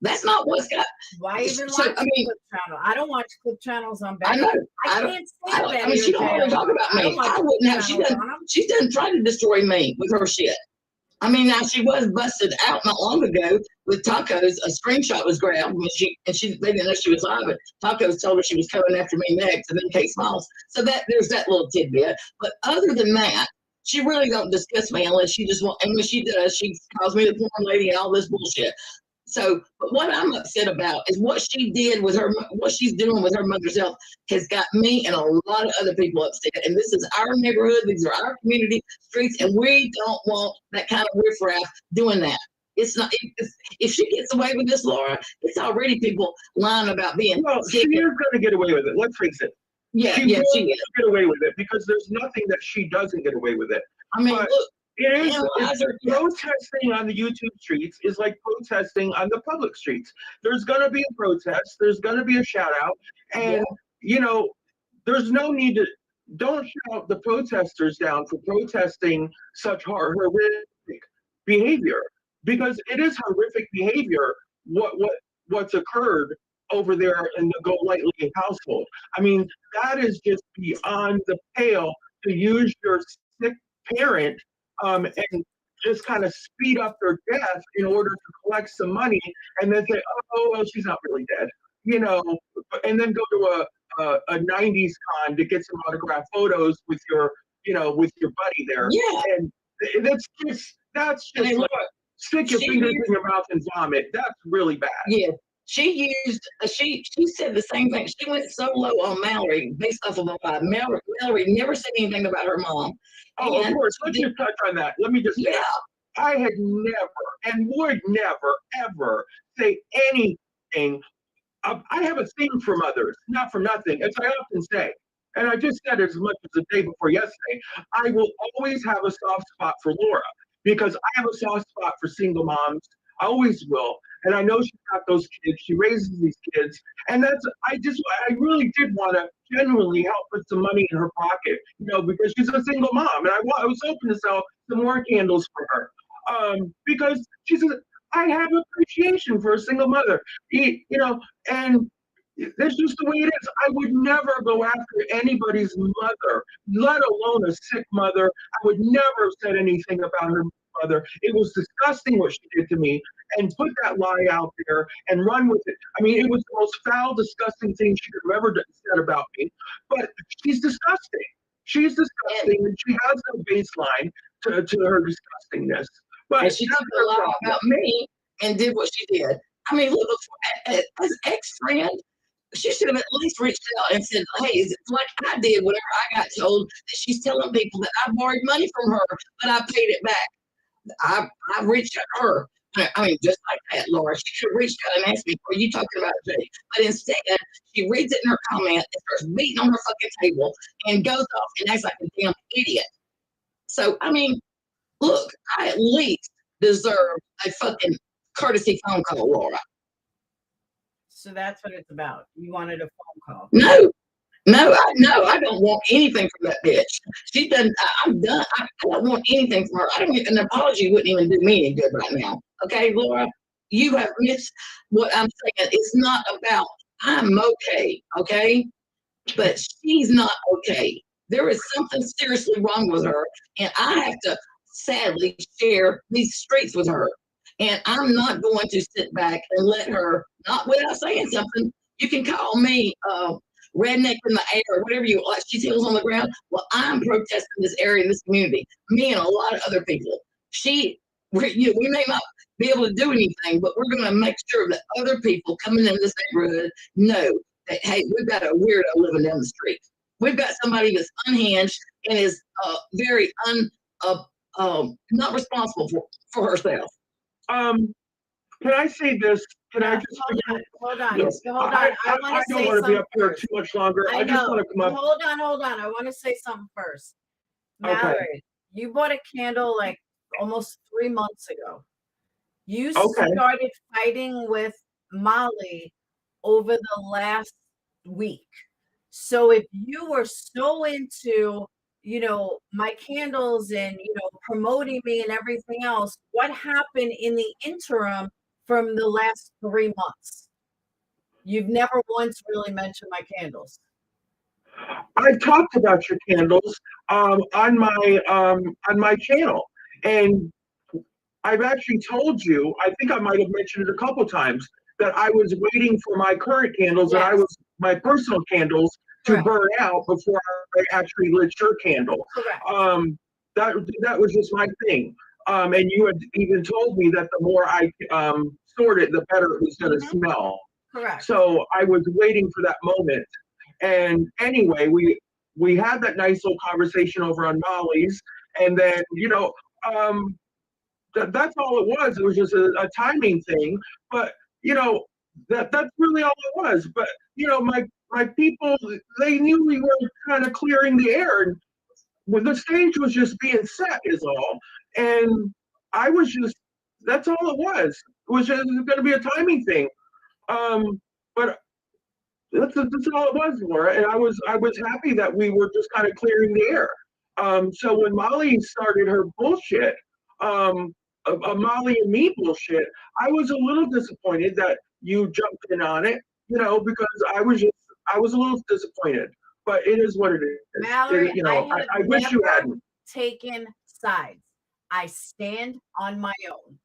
That's not what's got. Why even watch clip channel? I don't watch clip channels on Betty. I know. I can't stand that. She don't hardly talk about me. I wouldn't have. She doesn't try to destroy me with her shit. I mean, now she was busted out not long ago with tacos. A screenshot was grabbed when they didn't know she was live, but tacos told her she was coming after me next, and then Kate Smiles. So there's that little tidbit. But other than that, she really don't discuss me unless she just and when she does, she calls me the porn lady and all this bullshit. So, but what I'm upset about is what she did with her, what she's doing with her mother's health has got me and a lot of other people upset. And this is our neighborhood. These are our community streets. And we don't want that kind of riffraff doing that. It's not, if she gets away with this, Laura, it's already people lying about being. Well, she is going to get away with it. Let's face it. Yeah, she is. Get away with it because there's nothing that she doesn't get away with it. I mean, look. Protesting on the YouTube streets is like protesting on the public streets. There's going to be a protest. There's going to be a shout out. And, there's no need to, don't shout the protesters down for protesting such horrific behavior because it is horrific behavior what's occurred over there in the Golightly household. I mean, that is just beyond the pale to use your sick parent and just kind of speed up their death in order to collect some money and then say, oh, well, she's not really dead, and then go to a 90s con to get some autographed photos with your buddy there. Yeah. And that's just like, stick your fingers in your mouth and vomit. That's really bad. Yeah. She said the same thing. She went so low on Mallory based off of a lie. Mallory never said anything about her mom. Oh, of course. Let's just touch on that. Let me just say, I had never and would never, ever say anything. I have a thing for mothers, not for nothing, as I often say. And I just said it as much as the day before yesterday. I will always have a soft spot for Laura because I have a soft spot for single moms. I always will. And I know she's got those kids. She raises these kids. And I really did want to genuinely help put some money in her pocket, because she's a single mom. And I was hoping to sell some more candles for her. Because I have appreciation for a single mother, and that's just the way it is. I would never go after anybody's mother, let alone a sick mother. I would never have said anything about her mother. It was disgusting what she did to me, and put that lie out there and run with it. I mean, it was the most foul, disgusting thing she could have ever said about me. But she's disgusting. She's disgusting, and she has no baseline to her disgustingness. But and she took a lie about me and did what she did. I mean, look, as ex-friend, she should have at least reached out and said, hey, is it like I did whenever I got told that she's telling people that I borrowed money from her, but I paid it back. I reached out to her. I mean, just like that, Laura. She should have reached out and asked me, what are you talking about, Jay? But instead, she reads it in her comment and starts beating on her fucking table and goes off and acts like a damn idiot. So, I mean, look, I at least deserve a fucking courtesy phone call, Laura. So that's what it's about. You wanted a phone call. No, I don't want anything from that bitch. She doesn't. I'm done. I don't want anything from her. I don't. An apology wouldn't even do me any good right now. Okay, Laura, you have missed what I'm saying. It's not about I'm okay. Okay, but she's not okay. There is something seriously wrong with her, and I have to sadly share these streets with her. And I'm not going to sit back and let her, not without saying something. You can call me redneck in the air, whatever you like. She's heels on the ground. Well, I'm protesting this area, this community. Me and a lot of other people. We may not be able to do anything, but we're going to make sure that other people coming in this neighborhood know that, hey, we've got a weirdo living down the street. We've got somebody that's unhinged and is very not responsible for herself. Can I say this? Can I just hold on. Yes. Hold on. I want to don't say want to be something up here first. too much longer. I just want to come up. Hold on. I want to say something first. Mallory, you bought a candle like almost 3 months ago. You started fighting with Molly over the last week. So if you were so into, my candles and, promoting me and everything else, what happened in the interim from the last 3 months? You've never once really mentioned my candles. I've talked about your candles on my channel, and I've actually told you, I think I might have mentioned it a couple times, that I was waiting for my current candles, and my personal candles to burn out before I actually lit your candle. Correct. That was just my thing. And you had even told me that the more I stored it, the better it was going to smell. Correct. So I was waiting for that moment. And anyway, we had that nice little conversation over on Molly's, and then that's all it was. It was just a timing thing, but that's really all it was. But my people, they knew we were kind of clearing the air, and when the stage was just being set is all, and I was just, that's all it was. It was just going to be a timing thing. But that's all it was, Laura. And I was happy that we were just kind of clearing the air. So when Molly started her bullshit, a Molly and me bullshit, I was a little disappointed that you jumped in on it, because I was a little disappointed. But it is what it is. Mallory, I wish you hadn't taken sides. I stand on my own.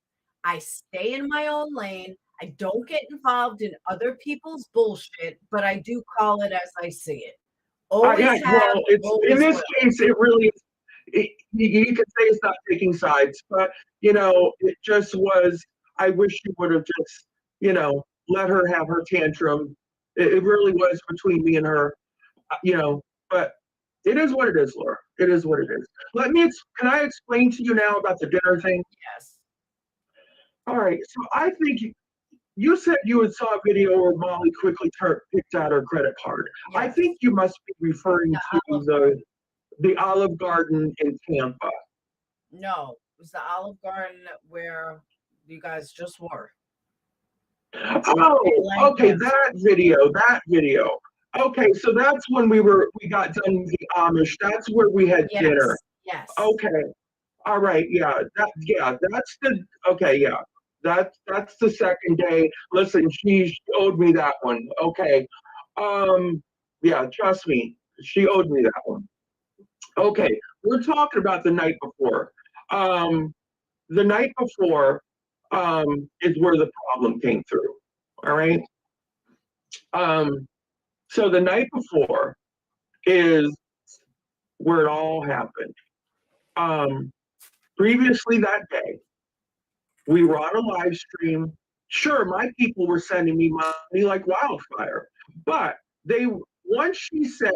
I stay in my own lane. I don't get involved in other people's bullshit, but I do call it as I see it. Always have, in this case, it really is. You could say it's not taking sides, but it just was. I wish you would have just, let her have her tantrum. It really was between me and her, But it is what it is, Laura. It is what it is. Can I explain to you now about the dinner thing? Yes. All right. So I think you said you had saw a video where Molly quickly picked out her credit card. Yes. I think you must be referring to the Olive Garden in Tampa. No, it was the Olive Garden where you guys just were. Oh, okay, that video. Okay, so that's when we got done with the Amish. That's where we had dinner. Yes. Okay. All right. Yeah. That's the okay. Yeah. That's the second day. Listen, she owed me that one. Okay. Yeah. Trust me, she owed me that one. Okay. We're talking about the night before. The night before is where the problem came through. All right. So the night before is where it all happened. Previously that day, we were on a live stream. Sure, my people were sending me money like wildfire, but once she said,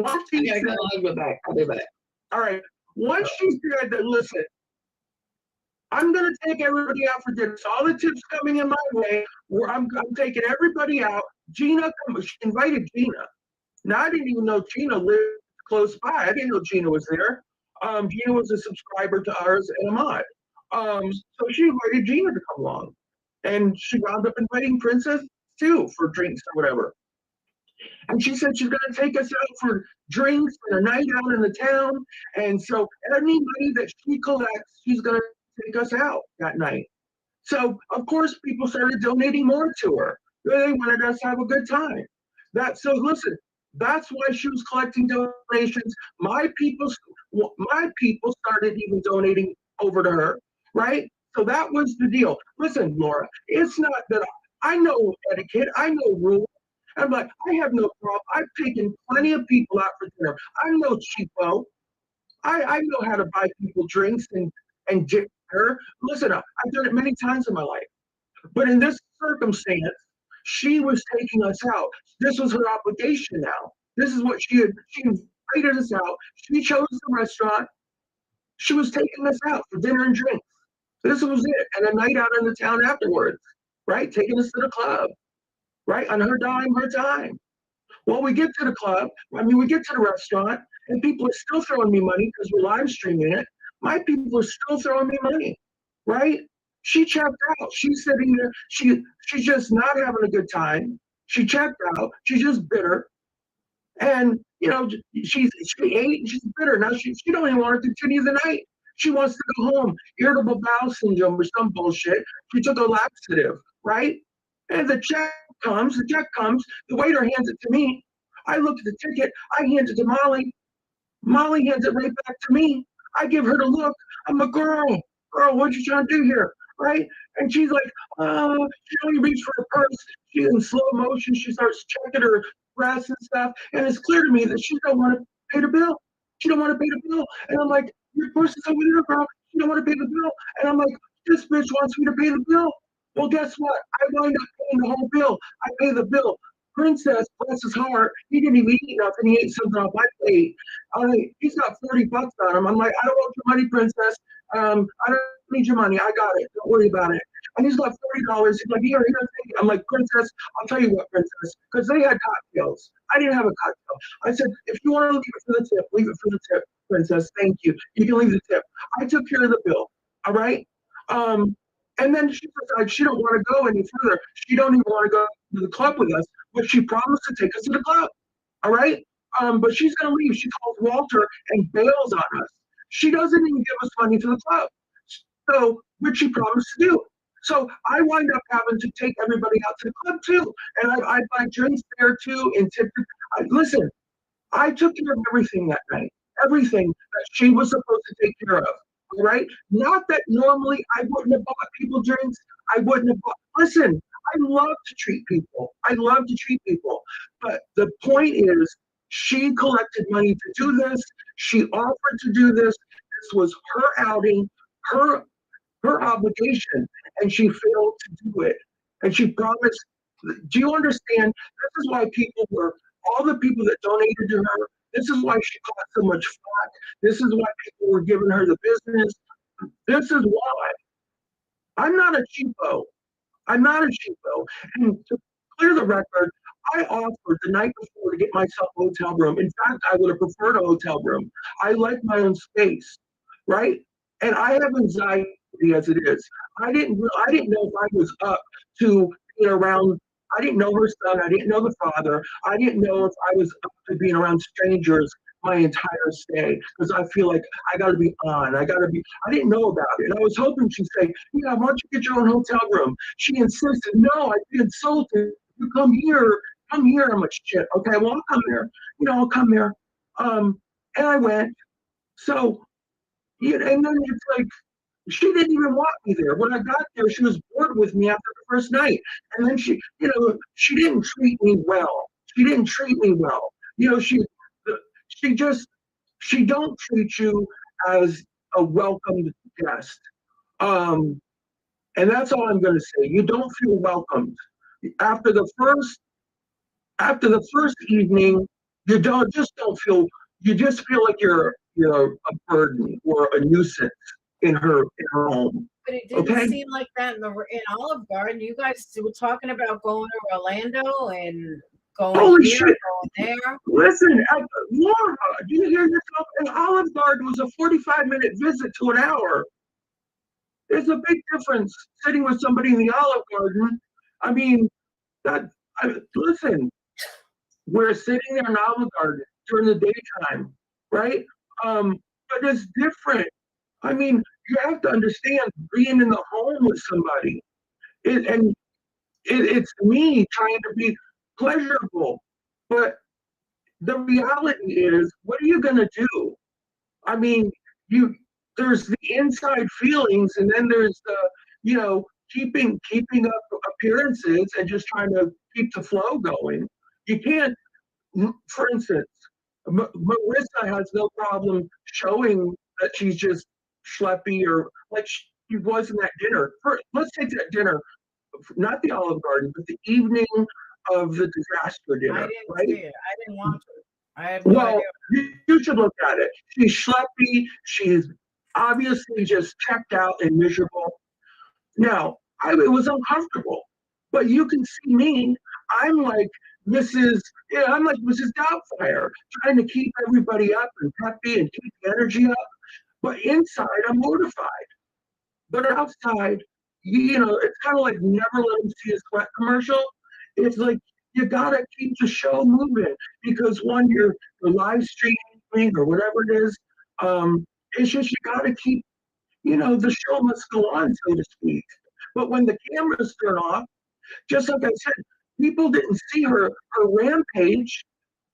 I'll be back. All right, once she said that, listen, I'm gonna take everybody out for dinner. So all the tips coming in my way, I'm taking everybody out. Gina, she invited Gina. Now I didn't even know Gina lived close by. I didn't know Gina was there. Gina was a subscriber to ours and a mod. So she invited Gina to come along. And she wound up inviting Princess too for drinks or whatever. And she said she's gonna take us out for drinks and a night out in the town. And so any money that she collects, she's gonna take us out that night. So of course people started donating more to her. They wanted us to have a good time. So listen, that's why she was collecting donations. My people started even donating over to her, right? So that was the deal. Listen, Laura, it's not that I know etiquette, I know rules. I'm like, I have no problem. I've taken plenty of people out for dinner. I'm no cheapo. I know how to buy people drinks and dinner. Listen, I've done it many times in my life. But in this circumstance, she was taking us out. This was her obligation now. This is what she invited us out. She chose the restaurant. She was taking us out for dinner and drinks. This was it. And a night out in the town afterwards, right? Taking us to the club, right? On her dime, her time. Well, we get to the club. We get to the restaurant, and people are still throwing me money because we're live streaming it. My people are still throwing me money, right? She checked out. She's sitting there. She's just not having a good time. She checked out. She's just bitter. And she ate and she's bitter. Now she don't even want to continue the night. She wants to go home. Irritable bowel syndrome or some bullshit. She took a laxative, right? And the check comes, the waiter hands it to me. I look at the ticket, I hand it to Molly. Molly hands it right back to me. I give her the look. I'm a girl, what you trying to do here? Right? And she's like, she only reached for her purse. She's in slow motion. She starts checking her breasts and stuff. And it's clear to me that she don't want to pay the bill. She don't want to pay the bill. And I'm like, your purse is over there, girl. She don't want to pay the bill. And I'm like, this bitch wants me to pay the bill. Well, guess what? I wind up paying the whole bill. I pay the bill. Princess, bless his heart, he didn't even eat nothing. He ate something off my plate. He's got $40 on him. I'm like, I don't want your money, Princess. I don't need your money. I got it. Don't worry about it. And he's got $40. He's like, here, take it. I'm like, Princess, I'll tell you what, Princess, because they had cocktails. I didn't have a cocktail. I said, if you want to leave it for the tip, leave it for the tip, Princess. Thank you. You can leave the tip. I took care of the bill. All right. And then she decides she don't want to go any further. She don't even want to go to the club with us, but she promised to take us to the club. All right. But she's gonna leave. She calls Walter and bails on us. She doesn't even give us money to the club. So, which she promised to do. So I wind up having to take everybody out to the club too. And I buy drinks there too and tip. Listen, I took care of everything that night. Everything that she was supposed to take care of. All right. Not that normally I wouldn't have bought people drinks. I wouldn't have bought. Listen, I love to treat people. But the point is, she collected money to do this. She offered to do this. This was her outing, her obligation, and she failed to do it. And she promised. Do you understand? This is why all the people that donated to her. This is why she got so much flack. This is why people were giving her the business. This is why. I'm not a cheapo. And to clear the record, I offered the night before to get myself a hotel room. In fact, I would have preferred a hotel room. I like my own space, right? And I have anxiety as it is. I didn't know if I was up to being around. I didn't know her son. I didn't know the father. I didn't know if I was up to being around strangers my entire stay because I feel like I got to be on. I didn't know about it. And I was hoping she'd say, yeah, why don't you get your own hotel room? She insisted, no, I'd be insulted. You come here. I'm like, shit. Okay, well, I'll come there. I'll come there. And I went. So, and then it's like, she didn't even want me there. When I got there, she was bored with me after the first night. And then she didn't treat me well. She didn't treat me well. She don't treat you as a welcomed guest. And that's all I'm going to say. You don't feel welcomed. After the first evening, you just feel like you're a burden or a nuisance in her home. But it didn't seem like that in Olive Garden. You guys were talking about going to Orlando and going here, going there. Listen, Laura, do you hear yourself? An Olive Garden was a 45-minute visit to an hour. There's a big difference sitting with somebody in the Olive Garden. I mean, listen, we're sitting there in Olive Garden during the daytime, right? But it's different. I mean, you have to understand being in the home with somebody. It's me trying to be pleasurable. But the reality is, what are you going to do? I mean, there's the inside feelings, and then there's the, keeping up appearances and just trying to keep the flow going. You can't, for instance, Marissa has no problem showing that she's just schleppy or like she was in that dinner. Let's take that dinner, not the Olive Garden, but the evening of the disaster dinner. I didn't see it. I didn't want to. I have no idea. You should look at it. She's schleppy. She's obviously just checked out and miserable. Now, it was uncomfortable, but you can see me. I'm like Mrs. Doubtfire, trying to keep everybody up and peppy and keep the energy up. But inside, I'm mortified. But outside, it's kind of like never let them see a sweat commercial. It's like you gotta keep the show moving because when you're live streaming or whatever it is, it's just you gotta keep, the show must go on, so to speak. But when the cameras turn off, just like I said, people didn't see her rampage.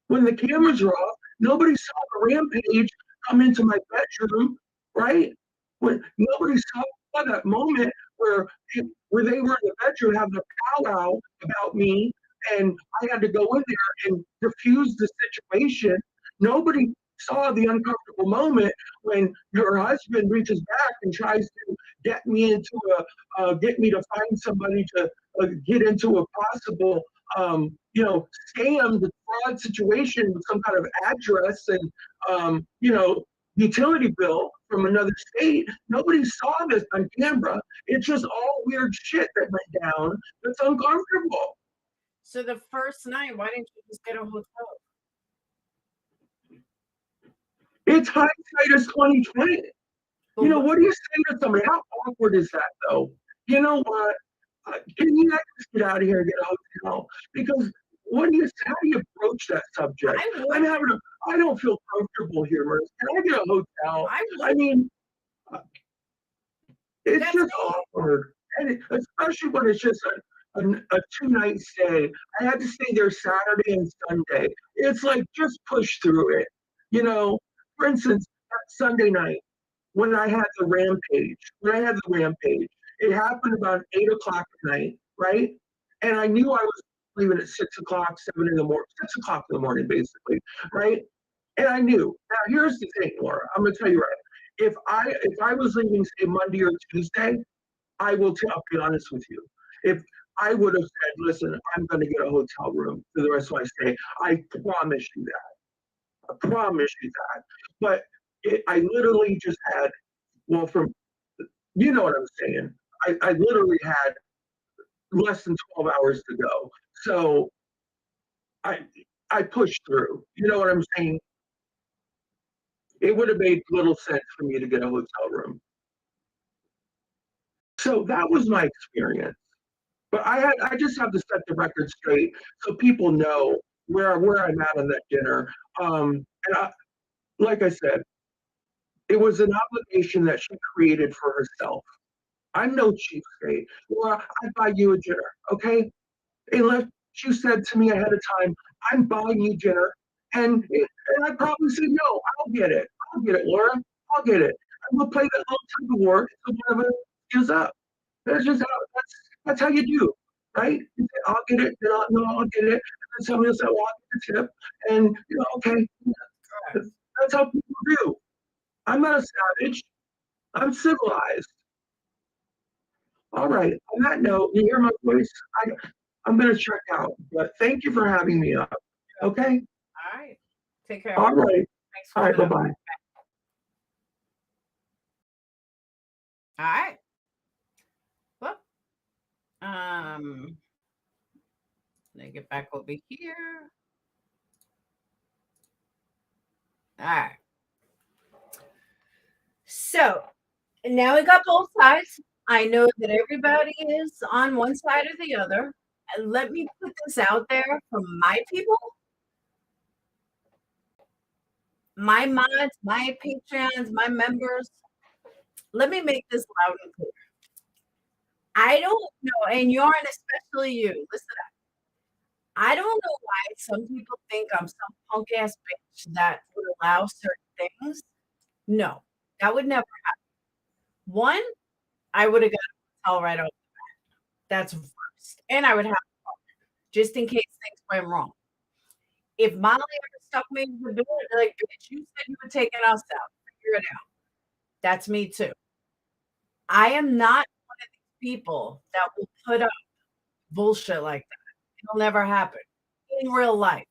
When the cameras were off, nobody saw the rampage come into my bedroom, right? When nobody saw that moment where they were in the bedroom having a powwow about me, and I had to go in there and diffuse the situation. Nobody saw the uncomfortable moment when your husband reaches back and tries to get me to find somebody to get into a possible scam, the fraud situation with some kind of address and utility bill from another state. Nobody saw this on camera. It's just all weird shit that went down that's uncomfortable. So the first night, why didn't you just get a hotel? It's hindsight is 2020. What do you say to somebody? How awkward is that, though? You know what? Can you not just get out of here and get a hotel? Because how do you approach that subject? I don't feel comfortable here, Marissa. Can I get a hotel? I mean, it's just awkward. And especially when it's just a 2-night stay. I had to stay there Saturday and Sunday. It's like, just push through it. For instance, that Sunday night, when I had the rampage, it happened about 8 o'clock at night, right? And I knew I was leaving at 6 o'clock, 6 o'clock in the morning, basically, right? And I knew. Now, here's the thing, Laura. I'm going to tell you right. If I was leaving, say, Monday or Tuesday, I'll be honest with you. If I would have said, listen, I'm going to get a hotel room for the rest of my stay, I promise you that. I promise you that. But I literally just had, you know what I'm saying. I literally had less than 12 hours to go. So I pushed through. You know what I'm saying? It would have made little sense for me to get a hotel room. So that was my experience. But I just have to set the record straight so people know where I'm at on that dinner. And like I said, it was an obligation that she created for herself. I'm no cheapskate. Laura, I'd buy you a dinner, okay? Unless you said to me ahead of time, I'm buying you dinner, and I'd probably say, no, I'll get it. I'll get it, Laura. I'll get it. And we'll play that little tug of war until one of us gives up. That's just that's how you do, right? You say, I'll get it, then I'll get it. And then somebody will say, well, I'll get the tip. And, okay, that's how people do. I'm not a savage. I'm civilized. All right. On that note, you hear my voice? I'm going to check out. But thank you for having me up. Okay? All right. Take care. All right. Thanks for All right. coming Bye-bye. up. All right. Well, let me get back over here. All right. So now we got both sides. I know that everybody is on one side or the other. And let me put this out there from my people, my mods, my Patreons, my members. Let me make this loud and clear. I don't know, and Yarn, especially you, listen up. I don't know why some people think I'm some punk ass bitch that would allow certain things. No, that would never happen. One, I would have got a hotel right off the bat. That's first. And I would have a car, just in case things went wrong. If Molly ever stuck me in the door, like, bitch, you said you were taking us out. Figure it out. That's me too. I am not one of these people that will put up bullshit like that. It'll never happen in real life.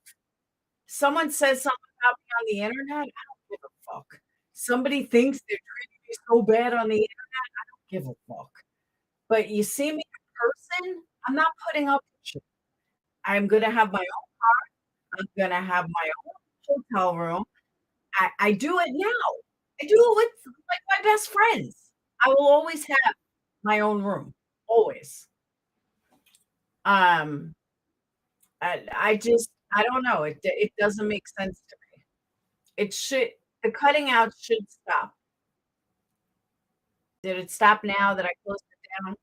Someone says something about me on the internet, I don't give a fuck. Somebody thinks they're treating me so bad on the internet, I don't give a fuck. But you see me in person, I'm not putting up with you. I'm going to have my own car. I'm going to have my own hotel room. I do it now. I do it with like my best friends. I will always have my own room. Always. I don't know. It doesn't make sense to me. The cutting out should stop. Did it stop now that I closed it down?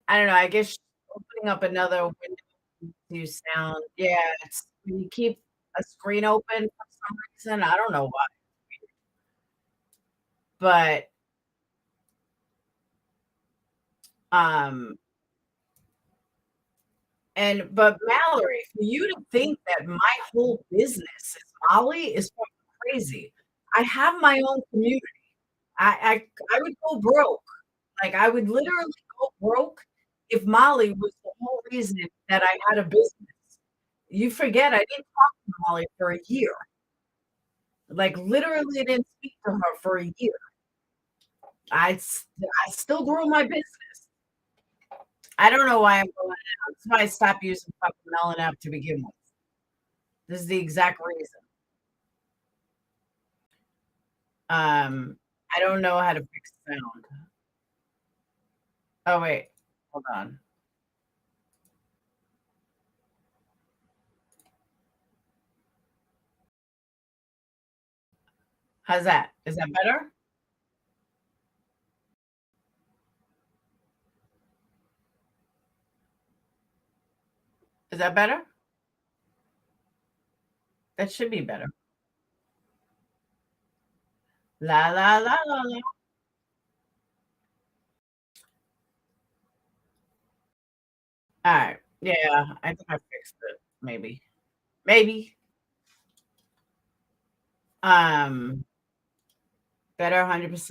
I don't know. I guess opening up another window to sound. Yeah, it's when you keep a screen open for some reason. I don't know why. But but Mallory, for you to think that my whole business is Molly is crazy. I have my own community. I would go broke. Like I would literally go broke if Molly was the whole reason that I had a business. You forget I didn't talk to Molly for a year. Like literally didn't speak to her for a year. I still grew my business. I don't know why I'm going out. That's why I stopped using fucking Melon app to begin with. This is the exact reason. I don't know how to fix sound. Oh wait, hold on. How's that? Is that better? Is that better? That should be better. La la la la la. All right. Yeah, I think I fixed it. Maybe. Maybe. Better 100%.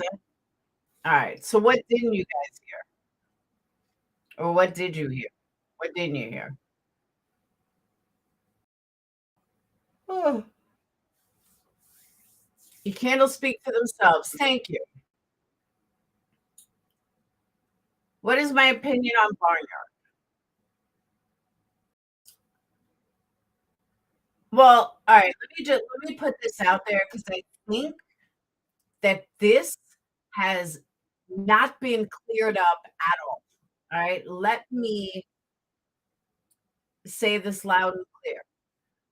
All right. So what didn't you guys hear? Or what did you hear? What didn't you hear? Oh. Your candles speak for themselves. Thank you. What is my opinion on Barnyard? Well, all right, let me put this out there because I think that this has not being cleared up at all. All right. Let me say this loud and clear.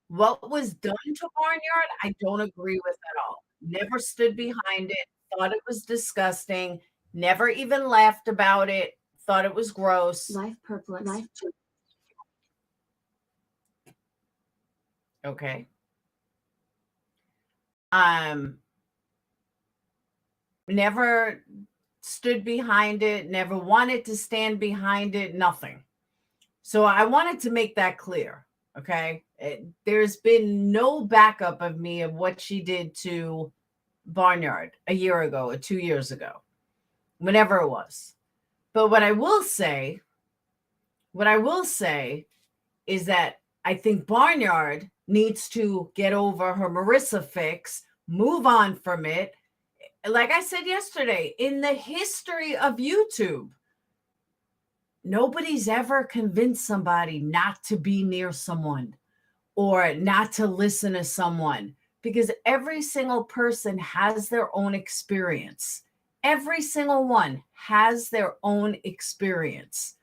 What was done to Barnyard, I don't agree with at all. Never stood behind it, thought it was disgusting, never even laughed about it, thought it was gross. Life perplex. Okay. Never stood behind it, never wanted to stand behind it, nothing. So I wanted to make that clear. Okay. There's been no backup of me of what she did to Barnyard a year ago or 2 years ago, whenever it was. But what I will say is that I think Barnyard needs to get over her Marissa fix, move on from it. Like I said yesterday, in the history of YouTube, nobody's ever convinced somebody not to be near someone or not to listen to someone, because every single person has their own experience. Every single one has their own experience.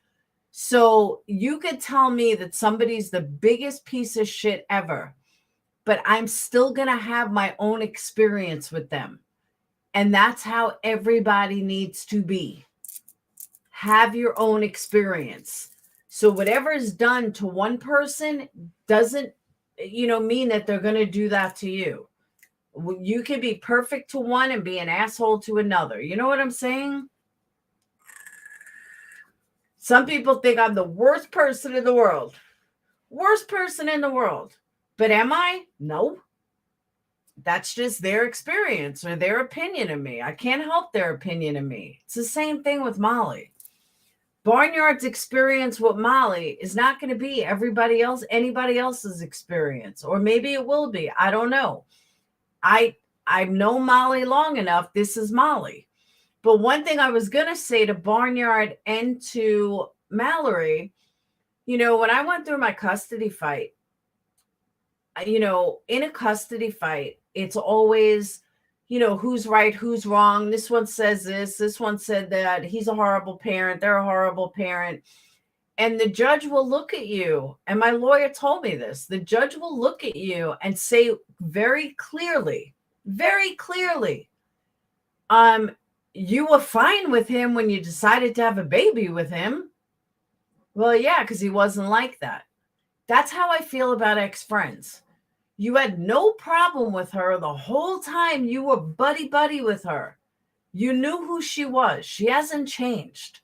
So you could tell me that somebody's the biggest piece of shit ever, but I'm still going to have my own experience with them. And that's how everybody needs to be. Have your own experience. So whatever is done to one person doesn't, mean that they're going to do that to you. You can be perfect to one and be an asshole to another. You know what I'm saying? Some people think I'm the worst person in the world. Worst person in the world. But am I? No. That's just their experience or their opinion of me. I can't help their opinion of me. It's the same thing with Molly. Barnyard's experience with Molly is not going to be anybody else's experience, or maybe it will be. I don't know. I've known Molly long enough. This is Molly. But one thing I was going to say to Barnyard and to Mallory, when I went through my custody fight, in a custody fight, it's always, who's right, who's wrong. This one says this one said that. He's a horrible parent. They're a horrible parent. And the judge will look at you. And my lawyer told me this. The judge will look at you and say very clearly, you were fine with him when you decided to have a baby with him. Well, yeah, because he wasn't like that. That's how I feel about ex-friends. You had no problem with her the whole time you were buddy-buddy with her. You knew who she was. She hasn't changed.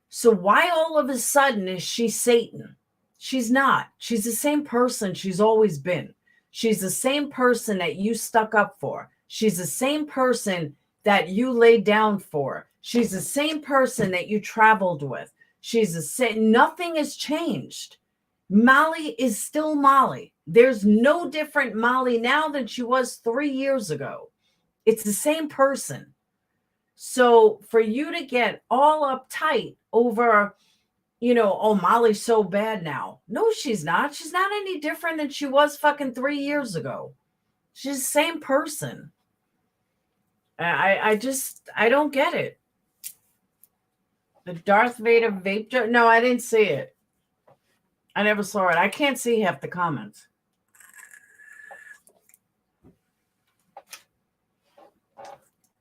So why all of a sudden is she Satan? She's not. She's the same person she's always been. She's the same person that you stuck up for. She's the same person that you laid down for. She's the same person that you traveled with. She's the same. Nothing has changed. Molly is still Molly. There's no different Molly now than she was 3 years ago. It's the same person. So for you to get all uptight over, oh, Molly's so bad now. No, she's not. She's not any different than she was fucking 3 years ago. She's the same person. I don't get it. The Darth Vader vape joke? No, I didn't see it. I never saw it. I can't see half the comments.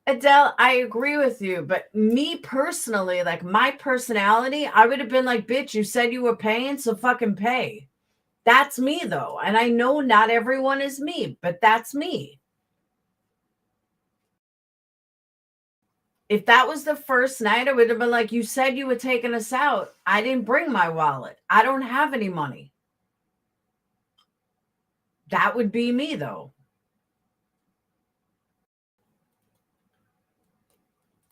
Adele, I agree with you, but me personally, like my personality, I would have been like, bitch, you said you were paying, so fucking pay. That's me, though. And I know not everyone is me, but that's me. If that was the first night, I would have been like, you said you were taking us out. I didn't bring my wallet. I don't have any money. That would be me, though.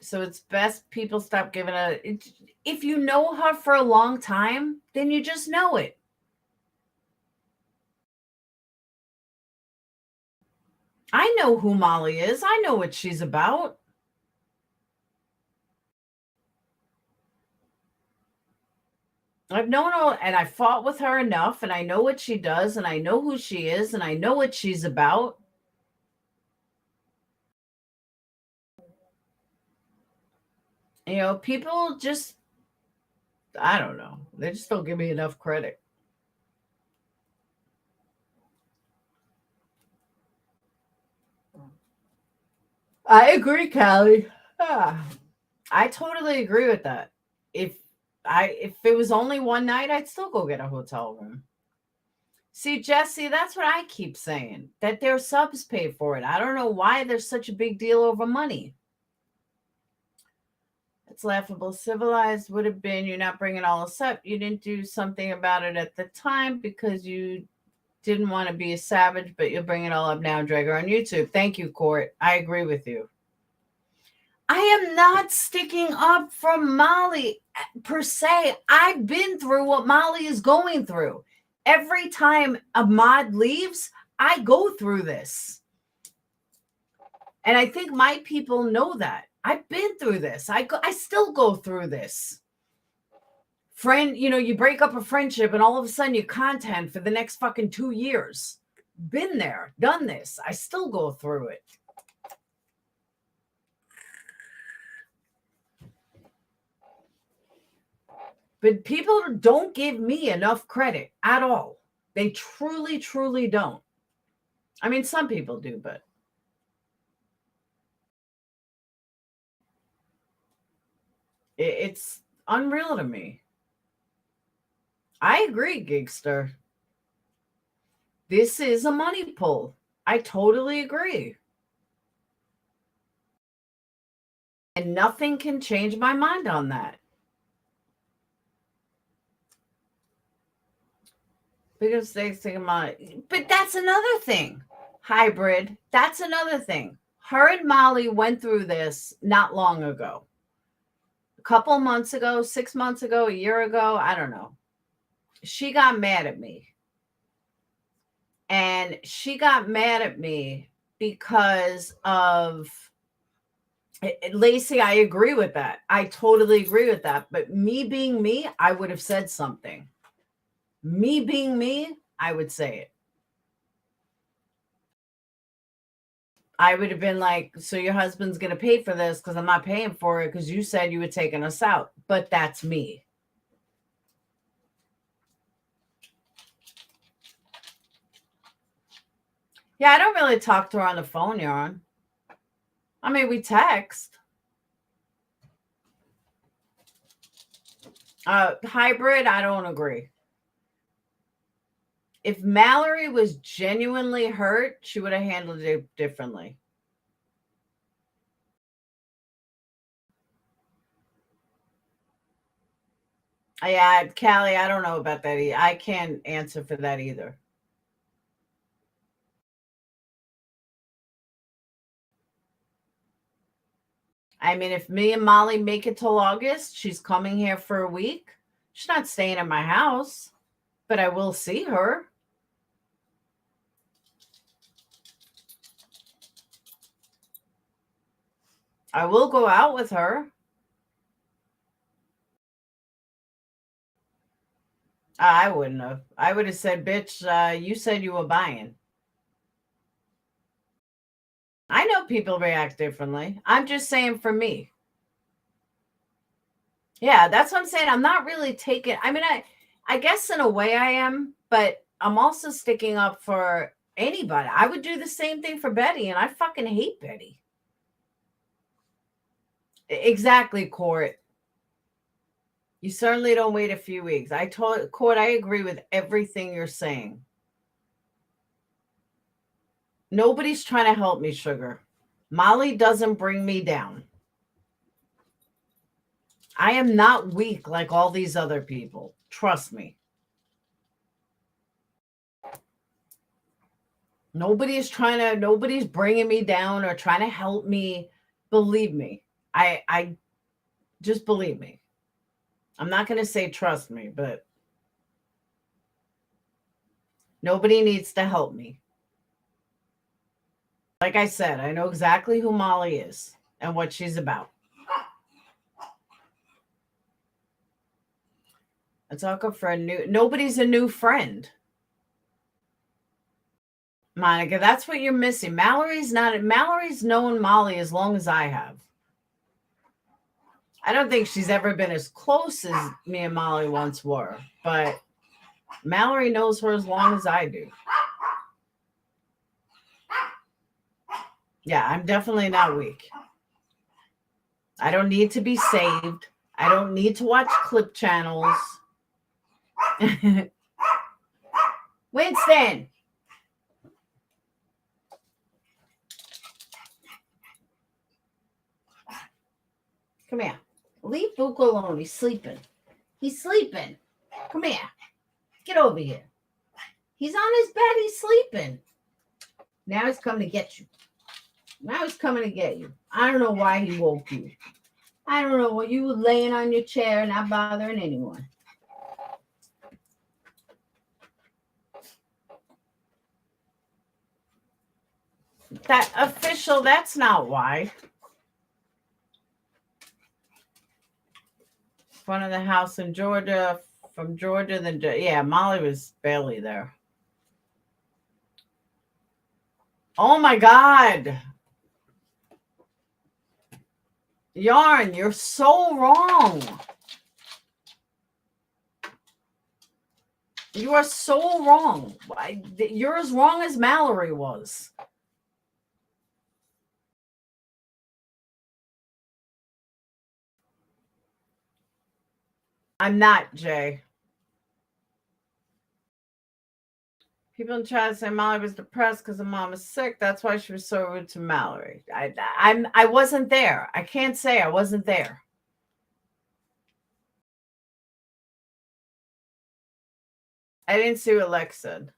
So it's best people stop giving if you know her for a long time, then you just know it. I know who Molly is. I know what she's about. I've known her and I fought with her enough, and I know what she does, and I know who she is, and I know what she's about. You know, people just, I don't know. They just don't give me enough credit. I agree, Callie. I totally agree with that. If it was only one night, I'd still go get a hotel room. See, Jesse, that's what I keep saying, that their subs pay for it. I don't know why there's such a big deal over money. It's laughable. Civilized would have been, you're not bringing all this up. You didn't do something about it at the time because you didn't want to be a savage, but you'll bring it all up now and drag her on YouTube. Thank you, Court. I agree with you. I am not sticking up for Molly per se. I've been through what Molly is going through. Every time a mod leaves, I go through this. And I think my people know that. I've been through this. I still go through this. Friend, you know, you break up a friendship and all of a sudden you're content for the next fucking 2 years. Been there, done this. I still go through it. But people don't give me enough credit at all. They truly, truly don't. I mean, some people do, but it's unreal to me. I agree, Gigster. This is a money pull. I totally agree. And nothing can change my mind on that. Because they think about it. But that's another thing. Hybrid. That's another thing. Her and Molly went through this not long ago. A couple months ago, 6 months ago, a year ago, I don't know. She got mad at me. And she got mad at me because of Lacey. I agree with that. I totally agree with that. But me being me, I would have said something. Me being me, I would say it. I would have been like, so your husband's going to pay for this because I'm not paying for it because you said you were taking us out. But that's me. Yeah, I don't really talk to her on the phone, Yarn. I mean, we text. Hybrid, I don't agree. If Mallory was genuinely hurt, she would have handled it differently. Yeah, Callie, I don't know about that either. I can't answer for that either. I mean, if me and Molly make it till August, she's coming here for a week. She's not staying at my house, but I will see her. I will go out with her. I wouldn't have. I would have said, bitch, you said you were buying. I know people react differently. I'm just saying for me. Yeah, that's what I'm saying. I'm not really taking, I mean, I guess in a way I am, but I'm also sticking up for anybody. I would do the same thing for Betty, and I fucking hate Betty. Exactly, Court. You certainly don't wait a few weeks. Court, I agree with everything you're saying. Nobody's trying to help me, sugar. Molly doesn't bring me down. I am not weak like all these other people. Trust me. Nobody's bringing me down or trying to help me. Believe me. I just believe me. I'm not going to say trust me, but nobody needs to help me. Like I said, I know exactly who Molly is and what she's about. Let's talk for nobody's a new friend. Monica, that's what you're missing. Mallory's known Molly as long as I have. I don't think she's ever been as close as me and Molly once were, but Mallory knows her as long as I do. Yeah, I'm definitely not weak. I don't need to be saved. I don't need to watch clip channels. Winston. Come here. Leave Book alone. He's sleeping. He's sleeping. Come here. Get over here. He's on his bed. He's sleeping. Now he's coming to get you. Now he's coming to get you. I don't know why he woke you. I don't know. You were laying on your chair, not bothering anyone. That official, that's not why. Front of the house in Georgia, from Georgia, then yeah, Molly was barely there. Oh my God. Yarn, you're so wrong. You are so wrong. You're as wrong as Mallory was. I'm not, Jay. People in chat say Molly was depressed because her mom was sick. That's why she was so rude to Mallory. I wasn't there. I can't say I wasn't there. I didn't see what Lex said.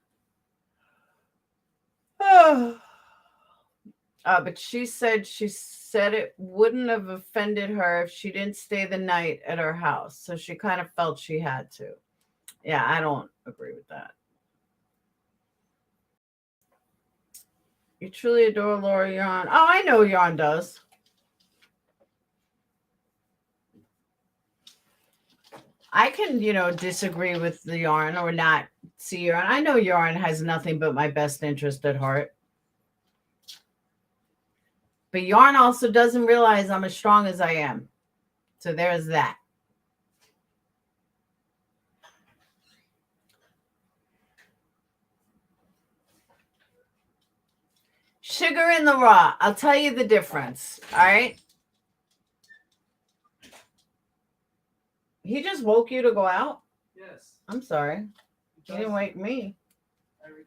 But she said it wouldn't have offended her if she didn't stay the night at her house. So she kind of felt she had to. Yeah, I don't agree with that. You truly adore Laura Yarn. Oh, I know Yarn does. I can, disagree with the Yarn or not see Yarn. I know Yarn has nothing but my best interest at heart. But Yarn also doesn't realize I'm as strong as I am. So there's that. Sugar in the raw. I'll tell you the difference. All right. He just woke you to go out? Yes. I'm sorry. He didn't wake me. Every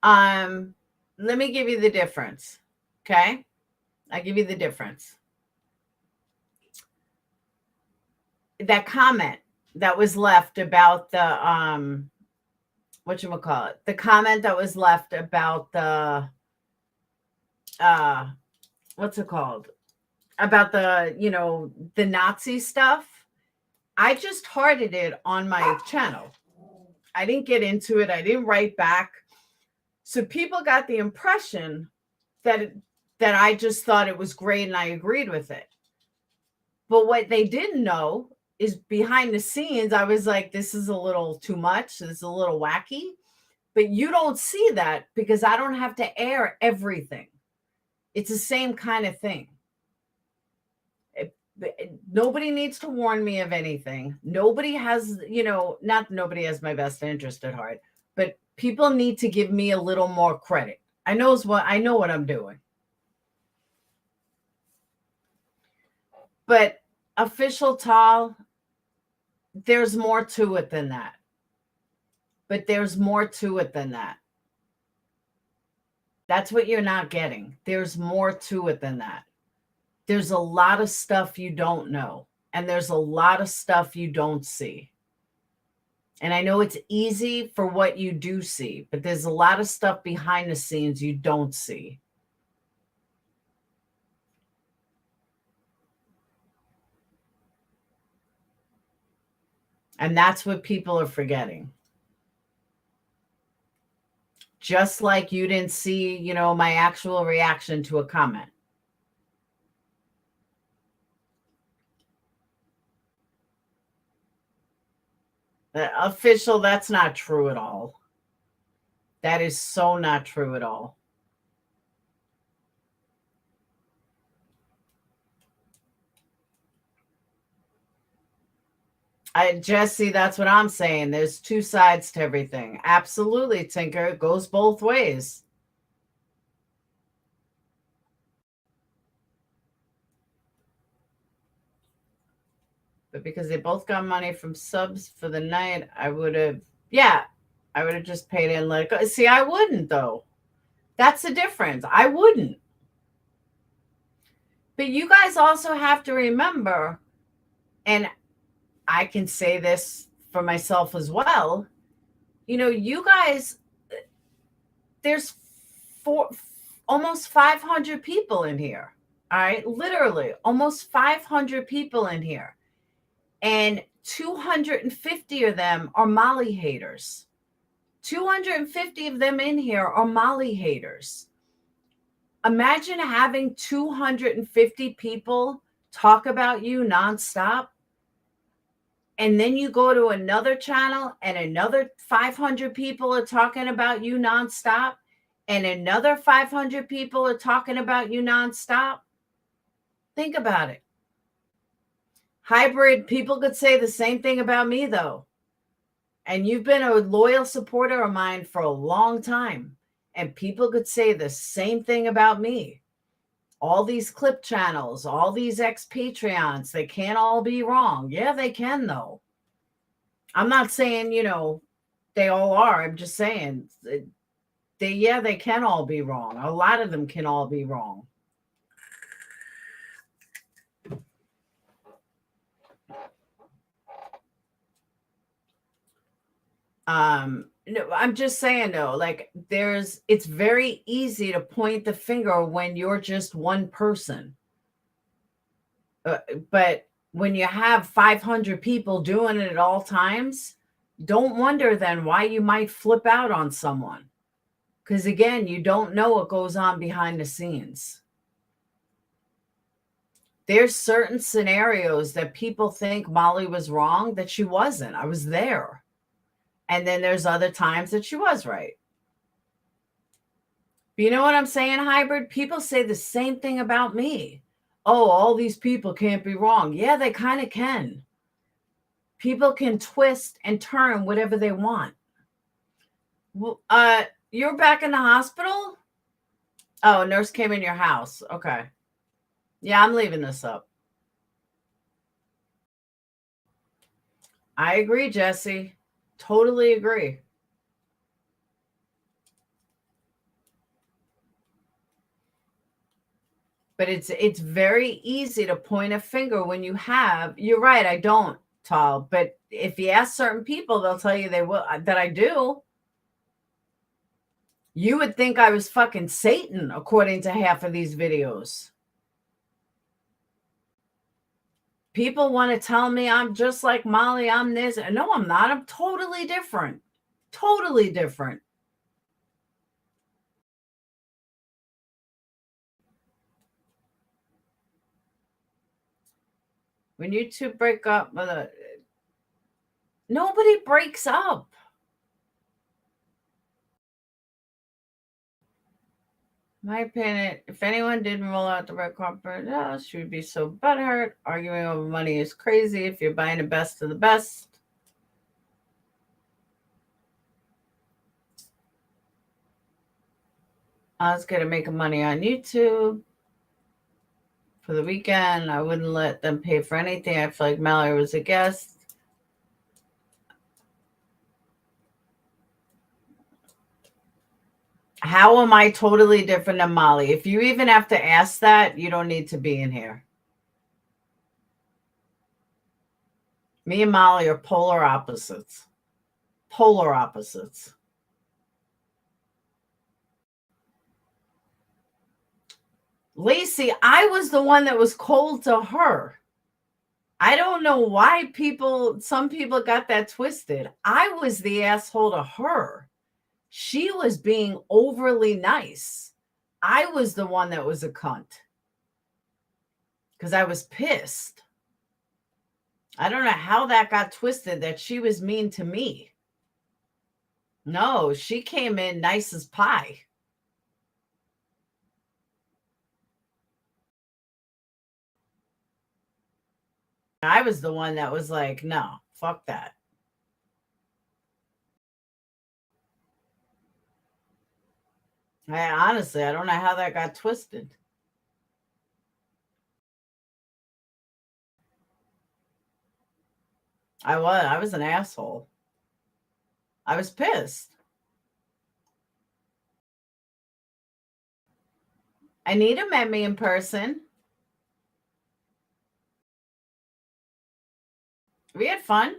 time. Let me give you the difference. Okay? I'll give you the difference. That comment that was left about the whatchamacallit, the comment that was left about the what's it called? About the, the Nazi stuff. I just hearted it on my channel. I didn't get into it. I didn't write back. So people got the impression that I just thought it was great and I agreed with it. But what they didn't know is behind the scenes, I was like, this is a little too much. This is a little wacky. But you don't see that because I don't have to air everything. It's the same kind of thing. Nobody needs to warn me of anything. Nobody has, not nobody has my best interest at heart, but people need to give me a little more credit. I know what I'm doing. But official Tal, there's more to it than that. But there's more to it than that. That's what you're not getting. There's more to it than that. There's a lot of stuff you don't know. And there's a lot of stuff you don't see. And I know it's easy for what you do see, but there's a lot of stuff behind the scenes you don't see. And that's what people are forgetting. Just like you didn't see, my actual reaction to a comment. Official, that's not true at all. That is so not true at all. Jesse, that's what I'm saying. There's two sides to everything. Absolutely, Tinker. It goes both ways. But because they both got money from subs for the night, I would have, I would have just paid in. Like, see, I wouldn't though. That's the difference. I wouldn't. But you guys also have to remember, and I can say this for myself as well. You know, you guys, there's almost 500 people in here. All right, literally almost 500 people in here. And 250 of them are Molly haters. 250 of them in here are Molly haters. Imagine having 250 people talk about you nonstop. And then you go to another channel and another 500 people are talking about you nonstop. And another 500 people are talking about you nonstop. Think about it. Hybrid, people could say the same thing about me, though. And you've been a loyal supporter of mine for a long time. And people could say the same thing about me. All these clip channels, all these ex-Patreons, they can't all be wrong. Yeah, they can, though. I'm not saying, you know, they all are. I'm just saying, they can all be wrong. A lot of them can all be wrong. No, I'm just saying though, like it's very easy to point the finger when you're just one person. But when you have 500 people doing it at all times, don't wonder then why you might flip out on someone. Because again, you don't know what goes on behind the scenes. There's certain scenarios that people think Molly was wrong, that she wasn't. I was there. And then there's other times that she was right. But you know what I'm saying, Hybrid? People say the same thing about me. Oh, all these people can't be wrong. Yeah, they kind of can. People can twist and turn whatever they want. You're back in the hospital? Oh, a nurse came in your house. Okay. Yeah, I'm leaving this up. I agree, Jesse. Totally agree. But it's very easy to point a finger when you have, you're right, I don't, Tal, but if you ask certain people, they'll tell you they will, that I do. You would think I was fucking Satan, according to half of these videos. People want to tell me I'm just like Molly, I'm this. No, I'm not. I'm totally different. Totally different. When you two break up, nobody breaks up. My opinion, if anyone didn't roll out the red carpet, she would be so butthurt. Arguing over money is crazy if you're buying the best of the best. I was going to make money on YouTube for the weekend. I wouldn't let them pay for anything. I feel like Mallory was a guest. How am I totally different than Molly? If you even have to ask that, you don't need to be in here. Me and Molly are polar opposites. Polar opposites. Lacey, I was the one that was cold to her. I don't know why some people got that twisted. I was the asshole to her. She was being overly nice. I was the one that was a cunt. Because I was pissed. I don't know how that got twisted that she was mean to me. No, she came in nice as pie. I was the one that was like, no, fuck that. Honestly, I don't know how that got twisted. I was an asshole. I was pissed. Anita met me in person. We had fun.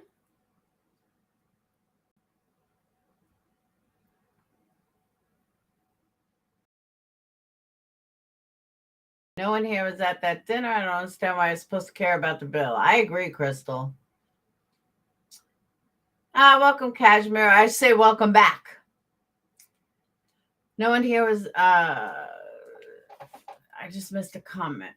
No one here was at that dinner. I don't understand why I'm supposed to care about the bill. I agree, Crystal. Welcome, Kashmir. I say welcome back. No one here was, I just missed a comment.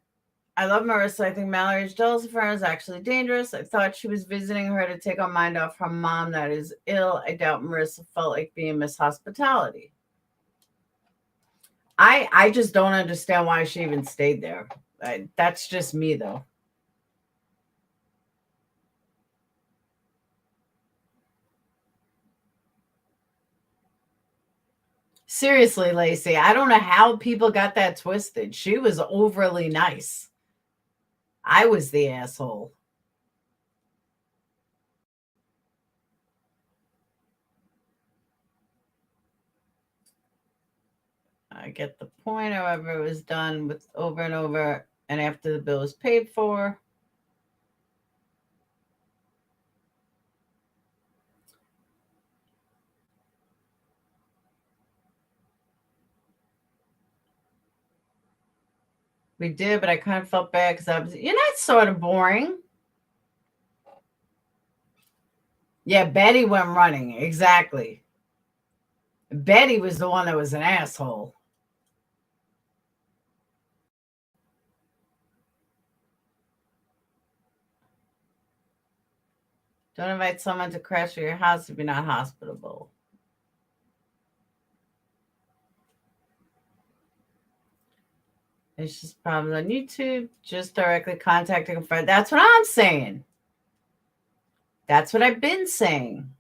I love Marissa. I think Mallory's jealous of her is actually dangerous. I thought she was visiting her to take her mind off her mom that is ill. I doubt Marissa felt like being mishospitality. I just don't understand why she even stayed there. That's just me, though. Seriously, Lacey, I don't know how people got that twisted. She was overly nice. I was the asshole. I get the point. However, it was done with over and over, and after the bill was paid for. We did, but I kind of felt bad because you're not sort of boring. Yeah, Betty went running. Exactly. Betty was the one that was an asshole. Don't invite someone to crash at your house if you're not hospitable. It's just problems on YouTube. Just directly contacting a friend. That's what I'm saying. That's what I've been saying.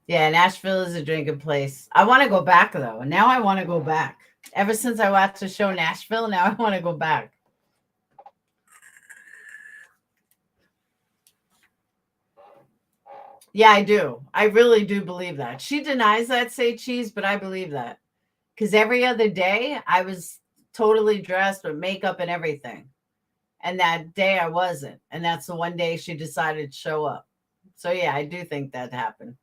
Yeah, Nashville is a drinking place. I want to go back, though. Now I want to go back. Ever since I watched the show Nashville, now I want to go back. Yeah, I do. I really do believe that. She denies that, say cheese, but I believe that. Because every other day, I was totally dressed with makeup and everything. And that day I wasn't. And that's the one day she decided to show up. So, yeah, I do think that happened.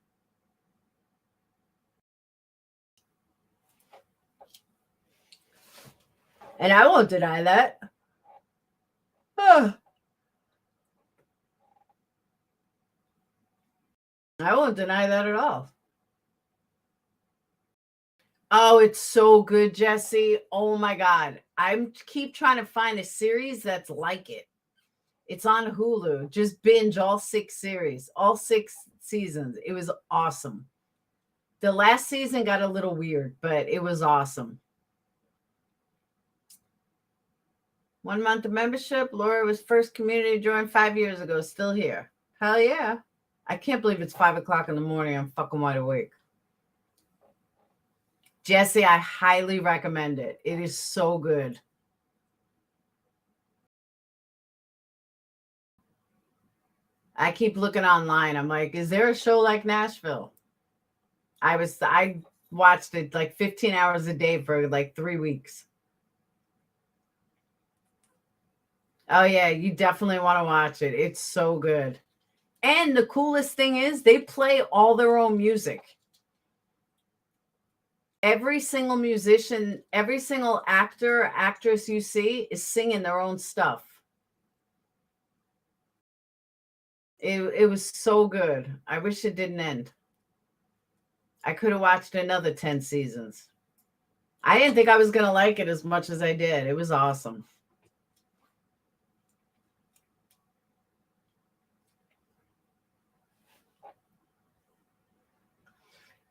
And I won't deny that. I won't deny that at all. Oh, it's so good, Jesse. Oh my God. I keep trying to find a series that's like it. It's on Hulu. Just binge all 6 series, all 6 seasons. It was awesome. The last season got a little weird, but it was awesome. 1 month of membership. Laura was first community joined 5 years ago. Still here. Hell yeah. I can't believe it's 5 o'clock in the morning. I'm fucking wide awake. Jesse, I highly recommend it. It is so good. I keep looking online. I'm like, is there a show like Nashville? I watched it like 15 hours a day for like 3 weeks. Oh yeah, you definitely want to watch it. It's so good. And the coolest thing is they play all their own music. Every single musician, every single actor, actress you see is singing their own stuff. It was so good. I wish it didn't end. I could have watched another 10 seasons. I didn't think I was going to like it as much as I did. It was awesome.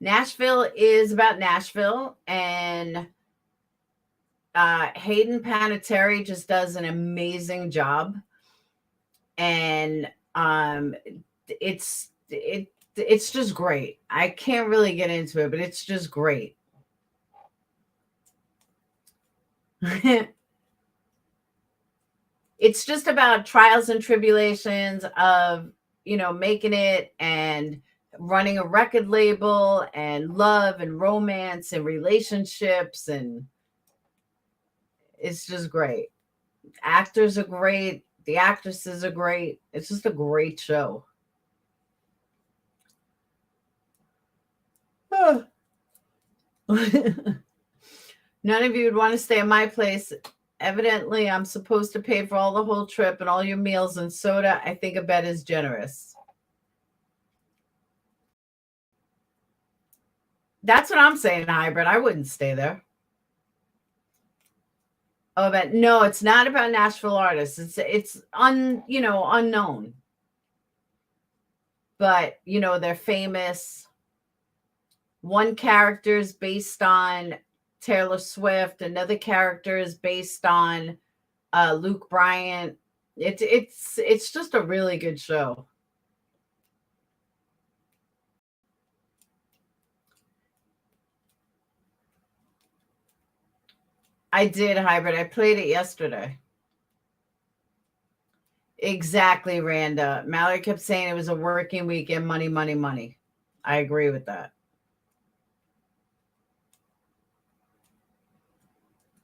Nashville is about Nashville, and Hayden Panettiere just does an amazing job, and it's just great. I can't really get into it, but it's just great. It's just about trials and tribulations of, making it and running a record label and love and romance and relationships, and it's just great. Actors are great. The actresses are great. It's just a great show. None of you would want to stay at my place. Evidently, I'm supposed to pay for all the whole trip and all your meals and soda. I think a bed is generous. That's what I'm saying, Hybrid. I wouldn't stay there. Oh, but no, it's not about Nashville artists. It's unknown. But, they're famous. One character is based on Taylor Swift. Another character is based on Luke Bryant. It's just a really good show. I did, Hybrid. I played it yesterday. Exactly, Randa. Mallory kept saying it was a working weekend. Money, money, money. I agree with that.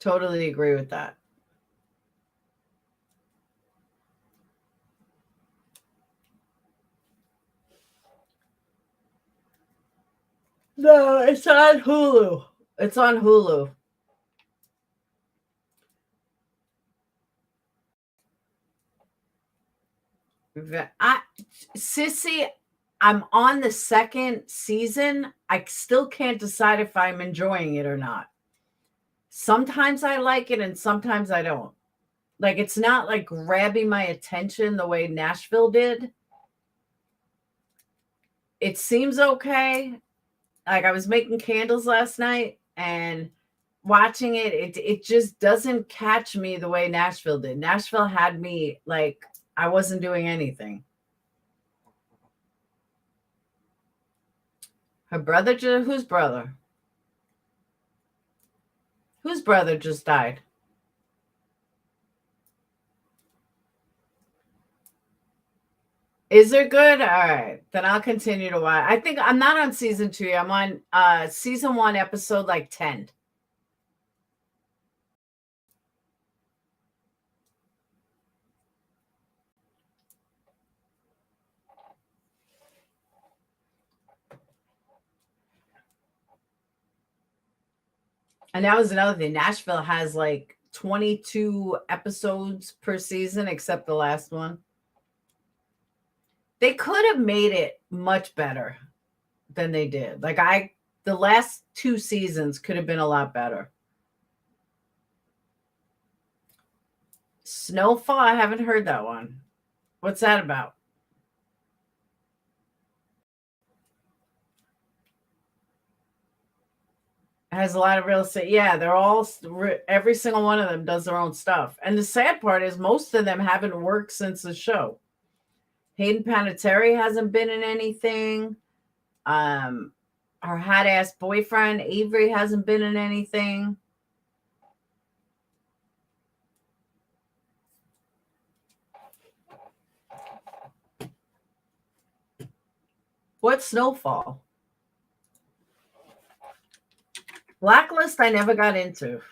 Totally agree with that. No, it's on Hulu. It's on Hulu. Sissy, I'm on the second season. I still can't decide if I'm enjoying it or not. Sometimes I like it and sometimes I don't. Like, it's not like grabbing my attention the way Nashville did. It seems okay. Like, I was making candles last night and watching it just doesn't catch me the way Nashville did. Nashville had me like I wasn't doing anything. Her brother, whose brother? Whose brother just died? Is it good? All right, then I'll continue to watch. I think I'm not on season 2. I'm on season 1, episode like 10. And that was another thing. Nashville has like 22 episodes per season, except the last one. They could have made it much better than they did. Like the last 2 seasons could have been a lot better. Snowfall, I haven't heard that one. What's that about? It has a lot of real estate. Yeah, they're all, every single one of them does their own stuff. And the sad part is most of them haven't worked since the show. Hayden Panettiere hasn't been in anything. Her hot ass boyfriend Avery hasn't been in anything. What's Snowfall? Blacklist I never got into.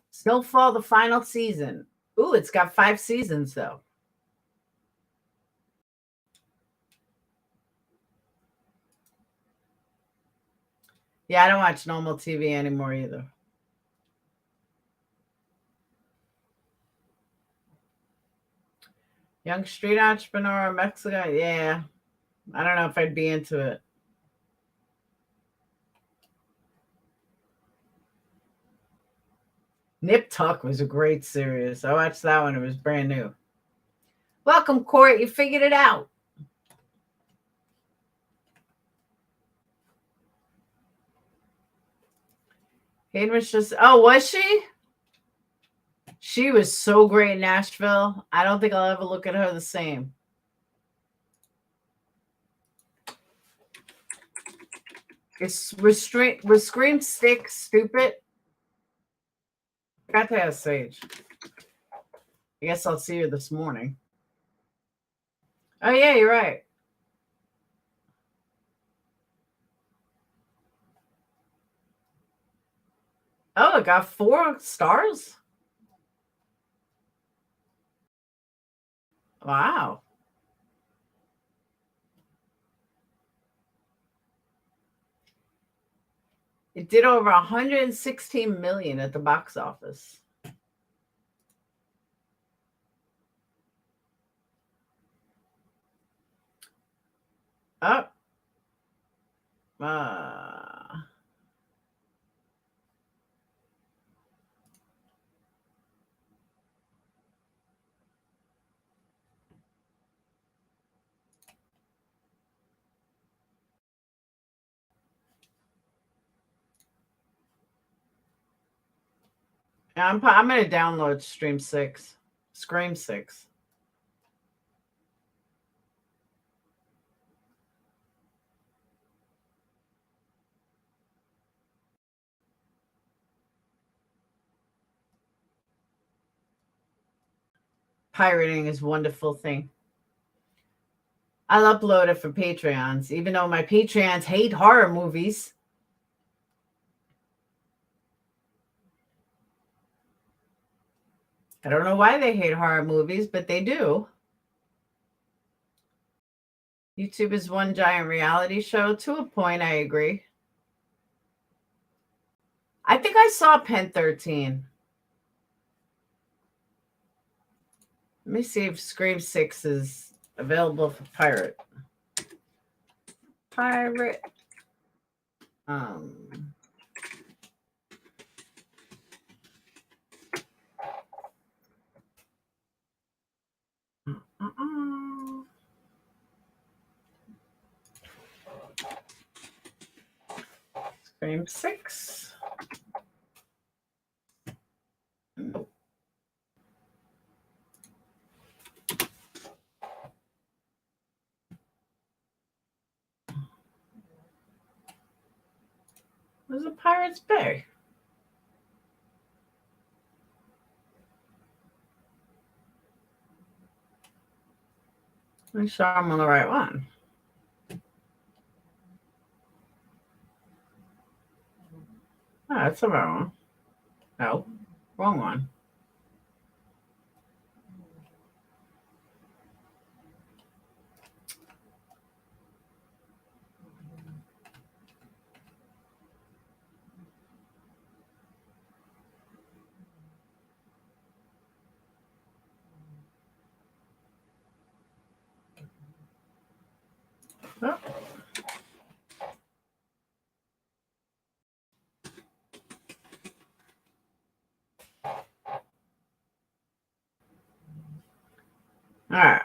Snowfall, the final season. Ooh, it's got 5 seasons though. Yeah, I don't watch normal TV anymore either. Young street entrepreneur, Mexico. Yeah, I don't know if I'd be into it. Nip Tuck was a great series. I watched that one. It was brand new. Welcome, Court. You figured it out. Hayden was just, oh, was she? She was so great in Nashville. I don't think I'll ever look at her the same. Was Scream Stick stupid? Got to ask Sage. I guess I'll see her this morning. Oh, yeah, you're right. Oh, it got 4 stars? Wow. It did over 116 million at the box office. Oh. I'm going to download Scream 6. Pirating is a wonderful thing. I'll upload it for Patreons, even though my Patreons hate horror movies. I don't know why they hate horror movies, but they do. YouTube is one giant reality show. To a point, I agree. I think I saw Pen 13. Let me see if Scream 6 is available for pirate. Scream 6. Where's the Pirates Bay? Make sure I'm on the right one. Oh, that's the right one. No, wrong one. Oh. All right.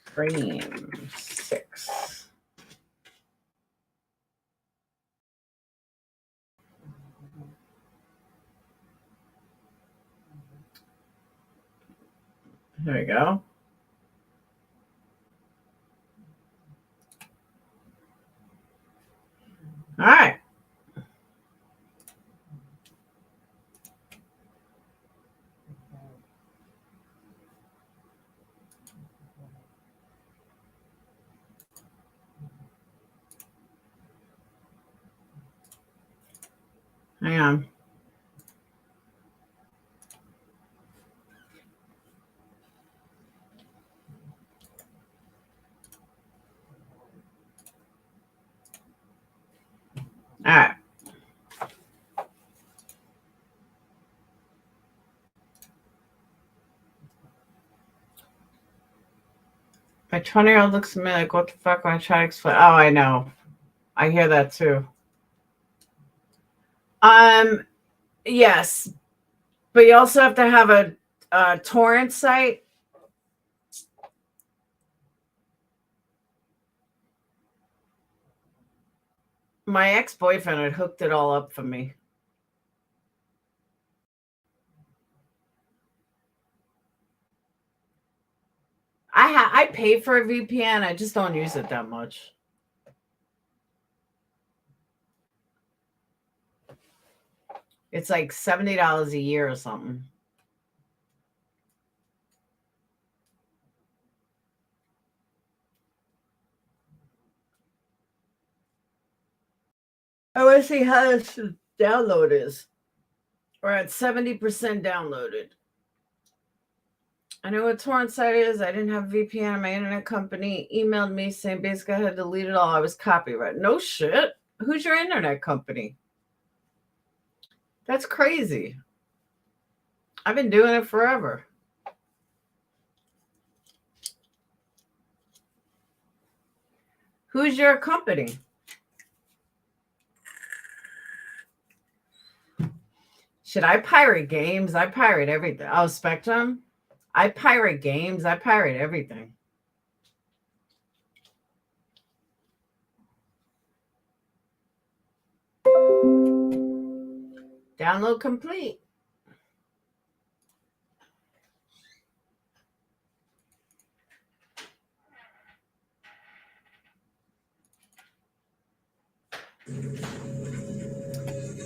Scream 6. There we go. All right. Hang on. All right. My 20-year-old looks at me like, what the fuck when I try to explain? Oh, I know. I hear that too. Yes. But you also have to have a torrent site. My ex-boyfriend had hooked it all up for me. I pay for a VPN. I just don't use it that much. It's like $70 a year or something. I want to see how this download is. We're at 70% downloaded. I know what torrent site is. I didn't have VPN. My internet company emailed me saying basically I had to delete it all. I was copyrighted. No shit. Who's your internet company? That's crazy. I've been doing it forever. Who's your company? Should I pirate games? I pirate everything. Oh, Spectrum? I pirate games. I pirate everything. Download complete.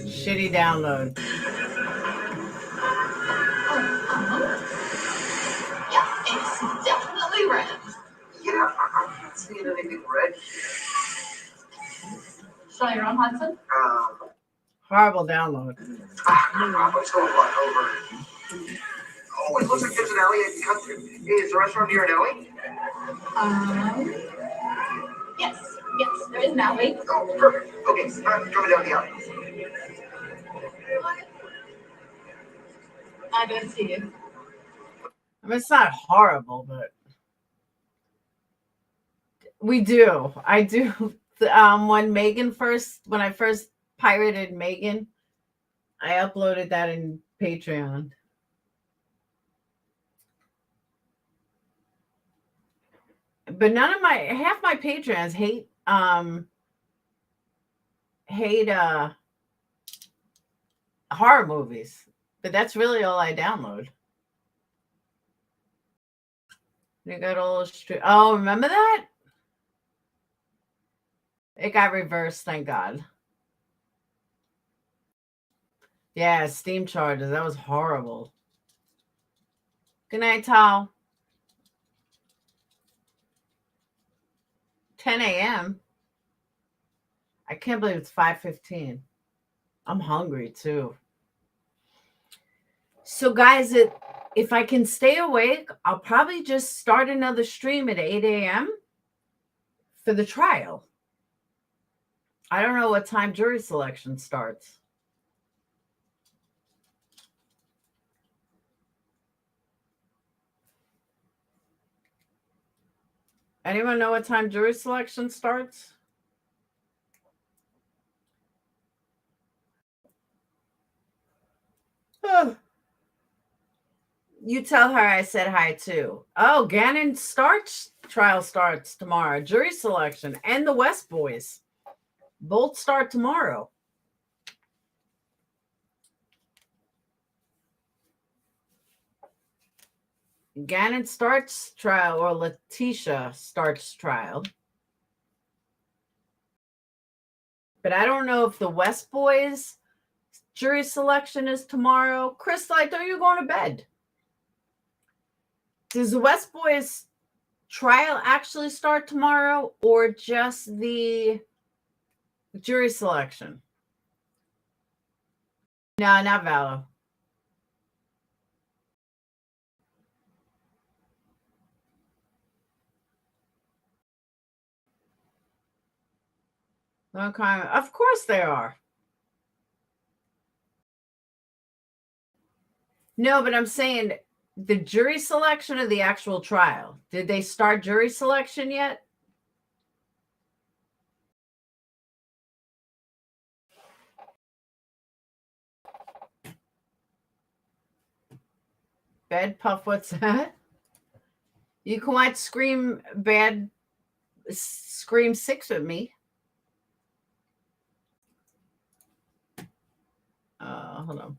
Shitty download. Yeah, it's definitely red. Yeah, I'm not seeing anything red. Show your own, Hudson? Horrible download. Let's go over. Oh, it looks like there's an alley I can cut through. Is the restaurant near an alley? Yes, there is an alley. Oh, perfect. Okay, I'm coming down the alley. I don't see you. I mean, it's not horrible, but we do. I do. When I first pirated Megan, I uploaded that in Patreon. But half my patrons hate horror movies. But that's really all I download. You got all oh, remember that? It got reversed, thank God. Yeah, Steam charges. That was horrible. Good night, Tal. 10 a.m. I can't believe it's 5:15. I'm hungry too. So guys, if I can stay awake, I'll probably just start another stream at 8 a.m. for the trial. I don't know what time jury selection starts. Anyone know what time jury selection starts? Oh. You tell her I said hi too. Oh, Gannon trial starts tomorrow. Jury selection and the West Boys both start tomorrow. Gannon starts trial, or Letitia starts trial. But I don't know if the West Boys jury selection is tomorrow. Chris, I thought you were going to bed. Does the West Boys trial actually start tomorrow, or just the jury selection? No, not Valor. Okay, of course they are. No, but I'm saying the jury selection or the actual trial. Did they start jury selection yet? Bed Puff, what's that? You can watch Scream 6 with me. Hold on.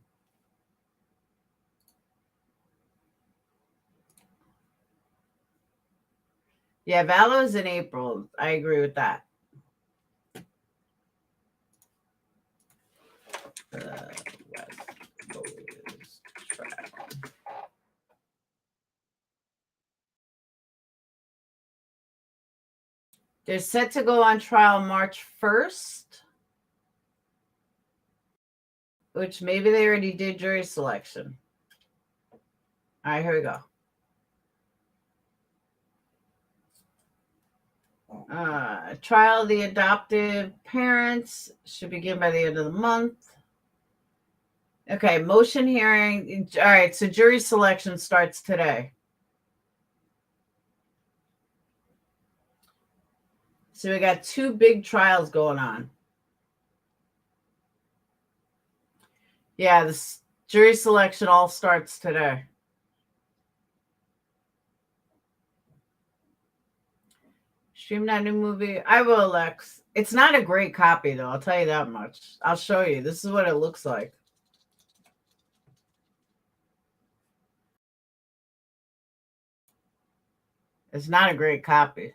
Yeah, Valo's in April. I agree with that. They're set to go on trial March 1st, which maybe they already did jury selection. All right, here we go. Trial of the adoptive parents should begin by the end of the month. Okay, motion hearing. All right, so jury selection starts today. So we got 2 big trials going on. Yeah, this jury selection all starts today. Stream that new movie. I will, Lex. It's not a great copy, though. I'll tell you that much. I'll show you. This is what it looks like. It's not a great copy.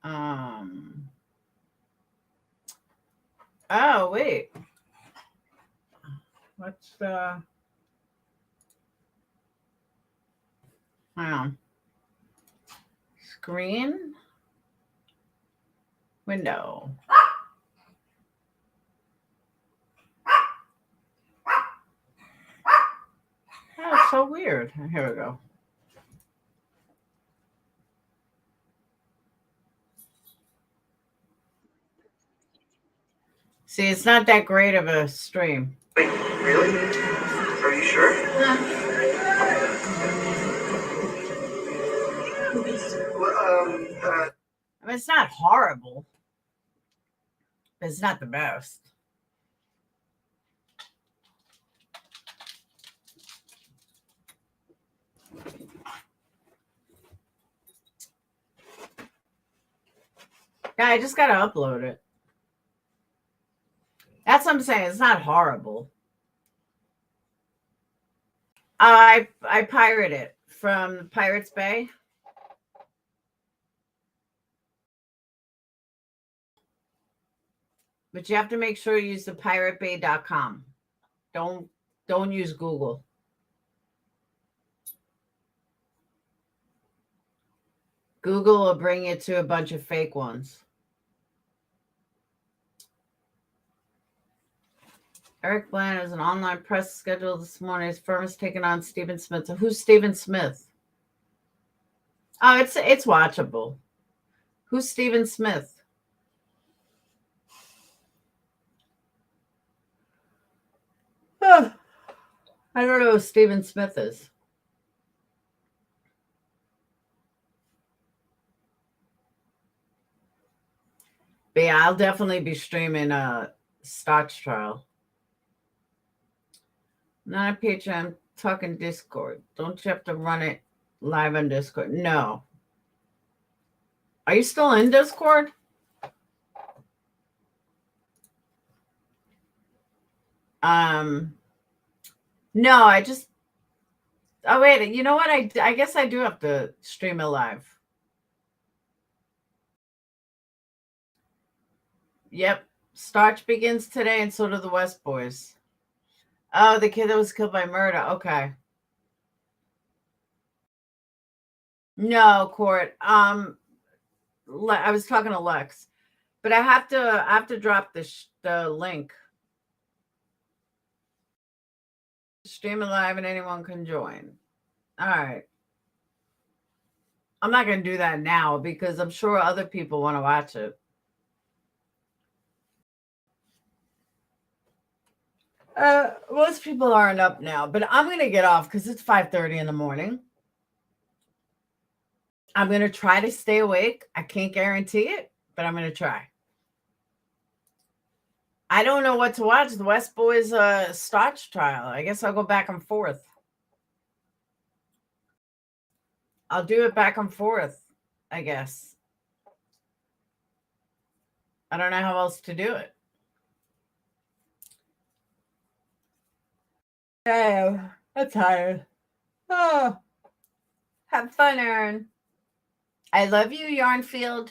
Oh. Oh, wait. What's the... Hang on. Screen. Window. Oh, it's so weird. Here we go. See, it's not that great of a stream. Wait, really? Are you sure? I mean, it's not horrible, but it's not the best. Yeah, I just got to upload it. That's what I'm saying. It's not horrible. I pirate it from Pirates Bay. But you have to make sure you use the piratebay.com. Don't use Google. Google will bring you to a bunch of fake ones. Eric Bland has an online press schedule this morning. His firm is taking on Stephen Smith. So who's Stephen Smith? Oh, it's watchable. Who's Stephen Smith? Oh, I don't know who Stephen Smith is. But yeah, I'll definitely be streaming Stotch Trial. Not a Patreon, I'm talking Discord. Don't you have to run it live on Discord? No. Are you still in Discord? No, I just... Oh, wait. You know what? I guess I do have to stream it live. Yep. Starch begins today, and so do the West Boys. Oh, the kid that was killed by murder. Okay. No, Court. I was talking to Lex, but I have to drop the link. Stream it live and anyone can join. All right. I'm not going to do that now because I'm sure other people want to watch it. Most people aren't up now, but I'm going to get off because it's 5:30 in the morning. I'm going to try to stay awake. I can't guarantee it, but I'm going to try. I don't know what to watch. The West Boys Starch trial. I guess I'll go back and forth. I'll do it back and forth, I guess. I don't know how else to do it. Yeah, I'm tired. Oh, have fun, Aaron. I love you, Yarnfield.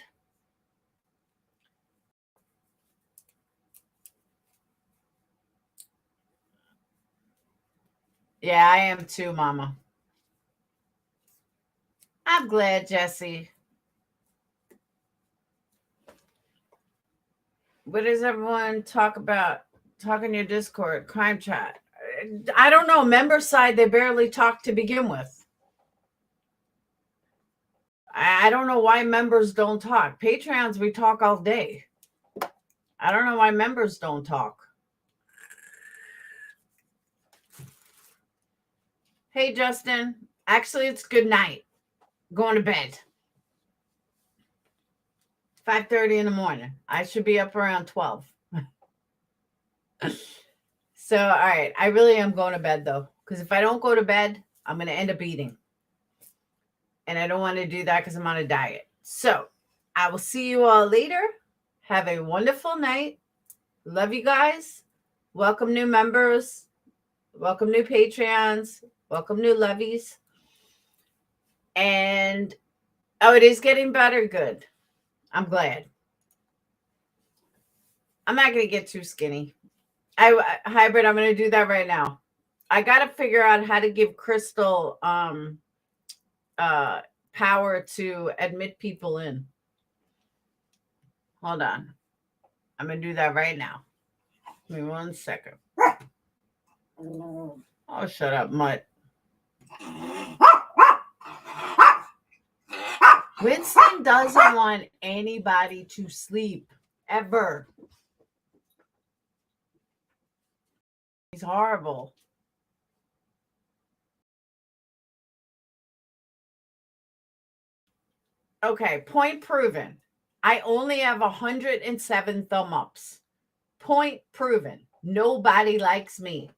Yeah, I am too, Mama. I'm glad, Jesse. What does everyone talk about? Talk in your Discord, crime chat. I don't know. Member side, they barely talk to begin with. I don't know why members don't talk. Patreons, we talk all day. I don't know why members don't talk. Hey, Justin. Actually, it's good night. Going to bed. 5:30 in the morning. I should be up around 12. So, all right. I really am going to bed, though, because if I don't go to bed, I'm going to end up eating. And I don't want to do that because I'm on a diet. So, I will see you all later. Have a wonderful night. Love you guys. Welcome new members. Welcome new Patreons. Welcome new levies. And, oh, it is getting better. Good. I'm glad. I'm not going to get too skinny. Hybrid, I'm going to do that right now. I got to figure out how to give Crystal power to admit people in. Hold on. I'm going to do that right now. Give me 1 second. Oh, shut up, Mutt. Winston doesn't want anybody to sleep ever. He's horrible. Okay, point proven. I only have 107 thumb ups. Point proven. Nobody likes me.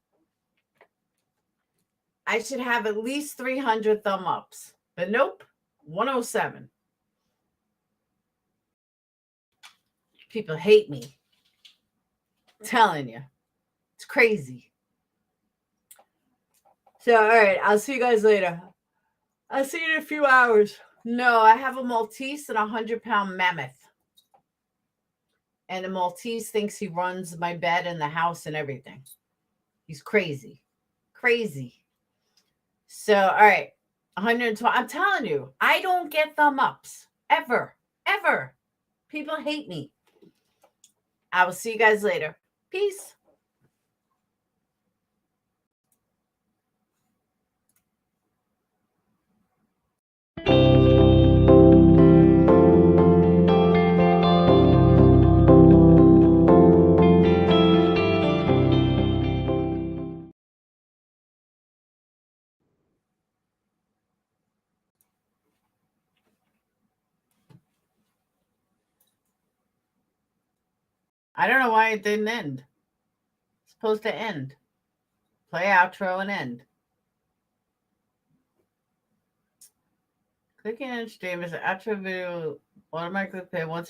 I should have at least 300 thumb ups. But nope, 107. People hate me. I'm telling you. It's crazy. So, all right, I'll see you guys later. I'll see you in a few hours. No, I have a Maltese and a 100-pound mammoth. And the Maltese thinks he runs my bed and the house and everything. He's crazy. Crazy. So, all right. 112. I'm telling you, I don't get thumb ups. Ever. Ever. People hate me. I will see you guys later. Peace. I don't know why it didn't end. It's supposed to end. Play outro and end. Clicking on stream is an outro video automatically play once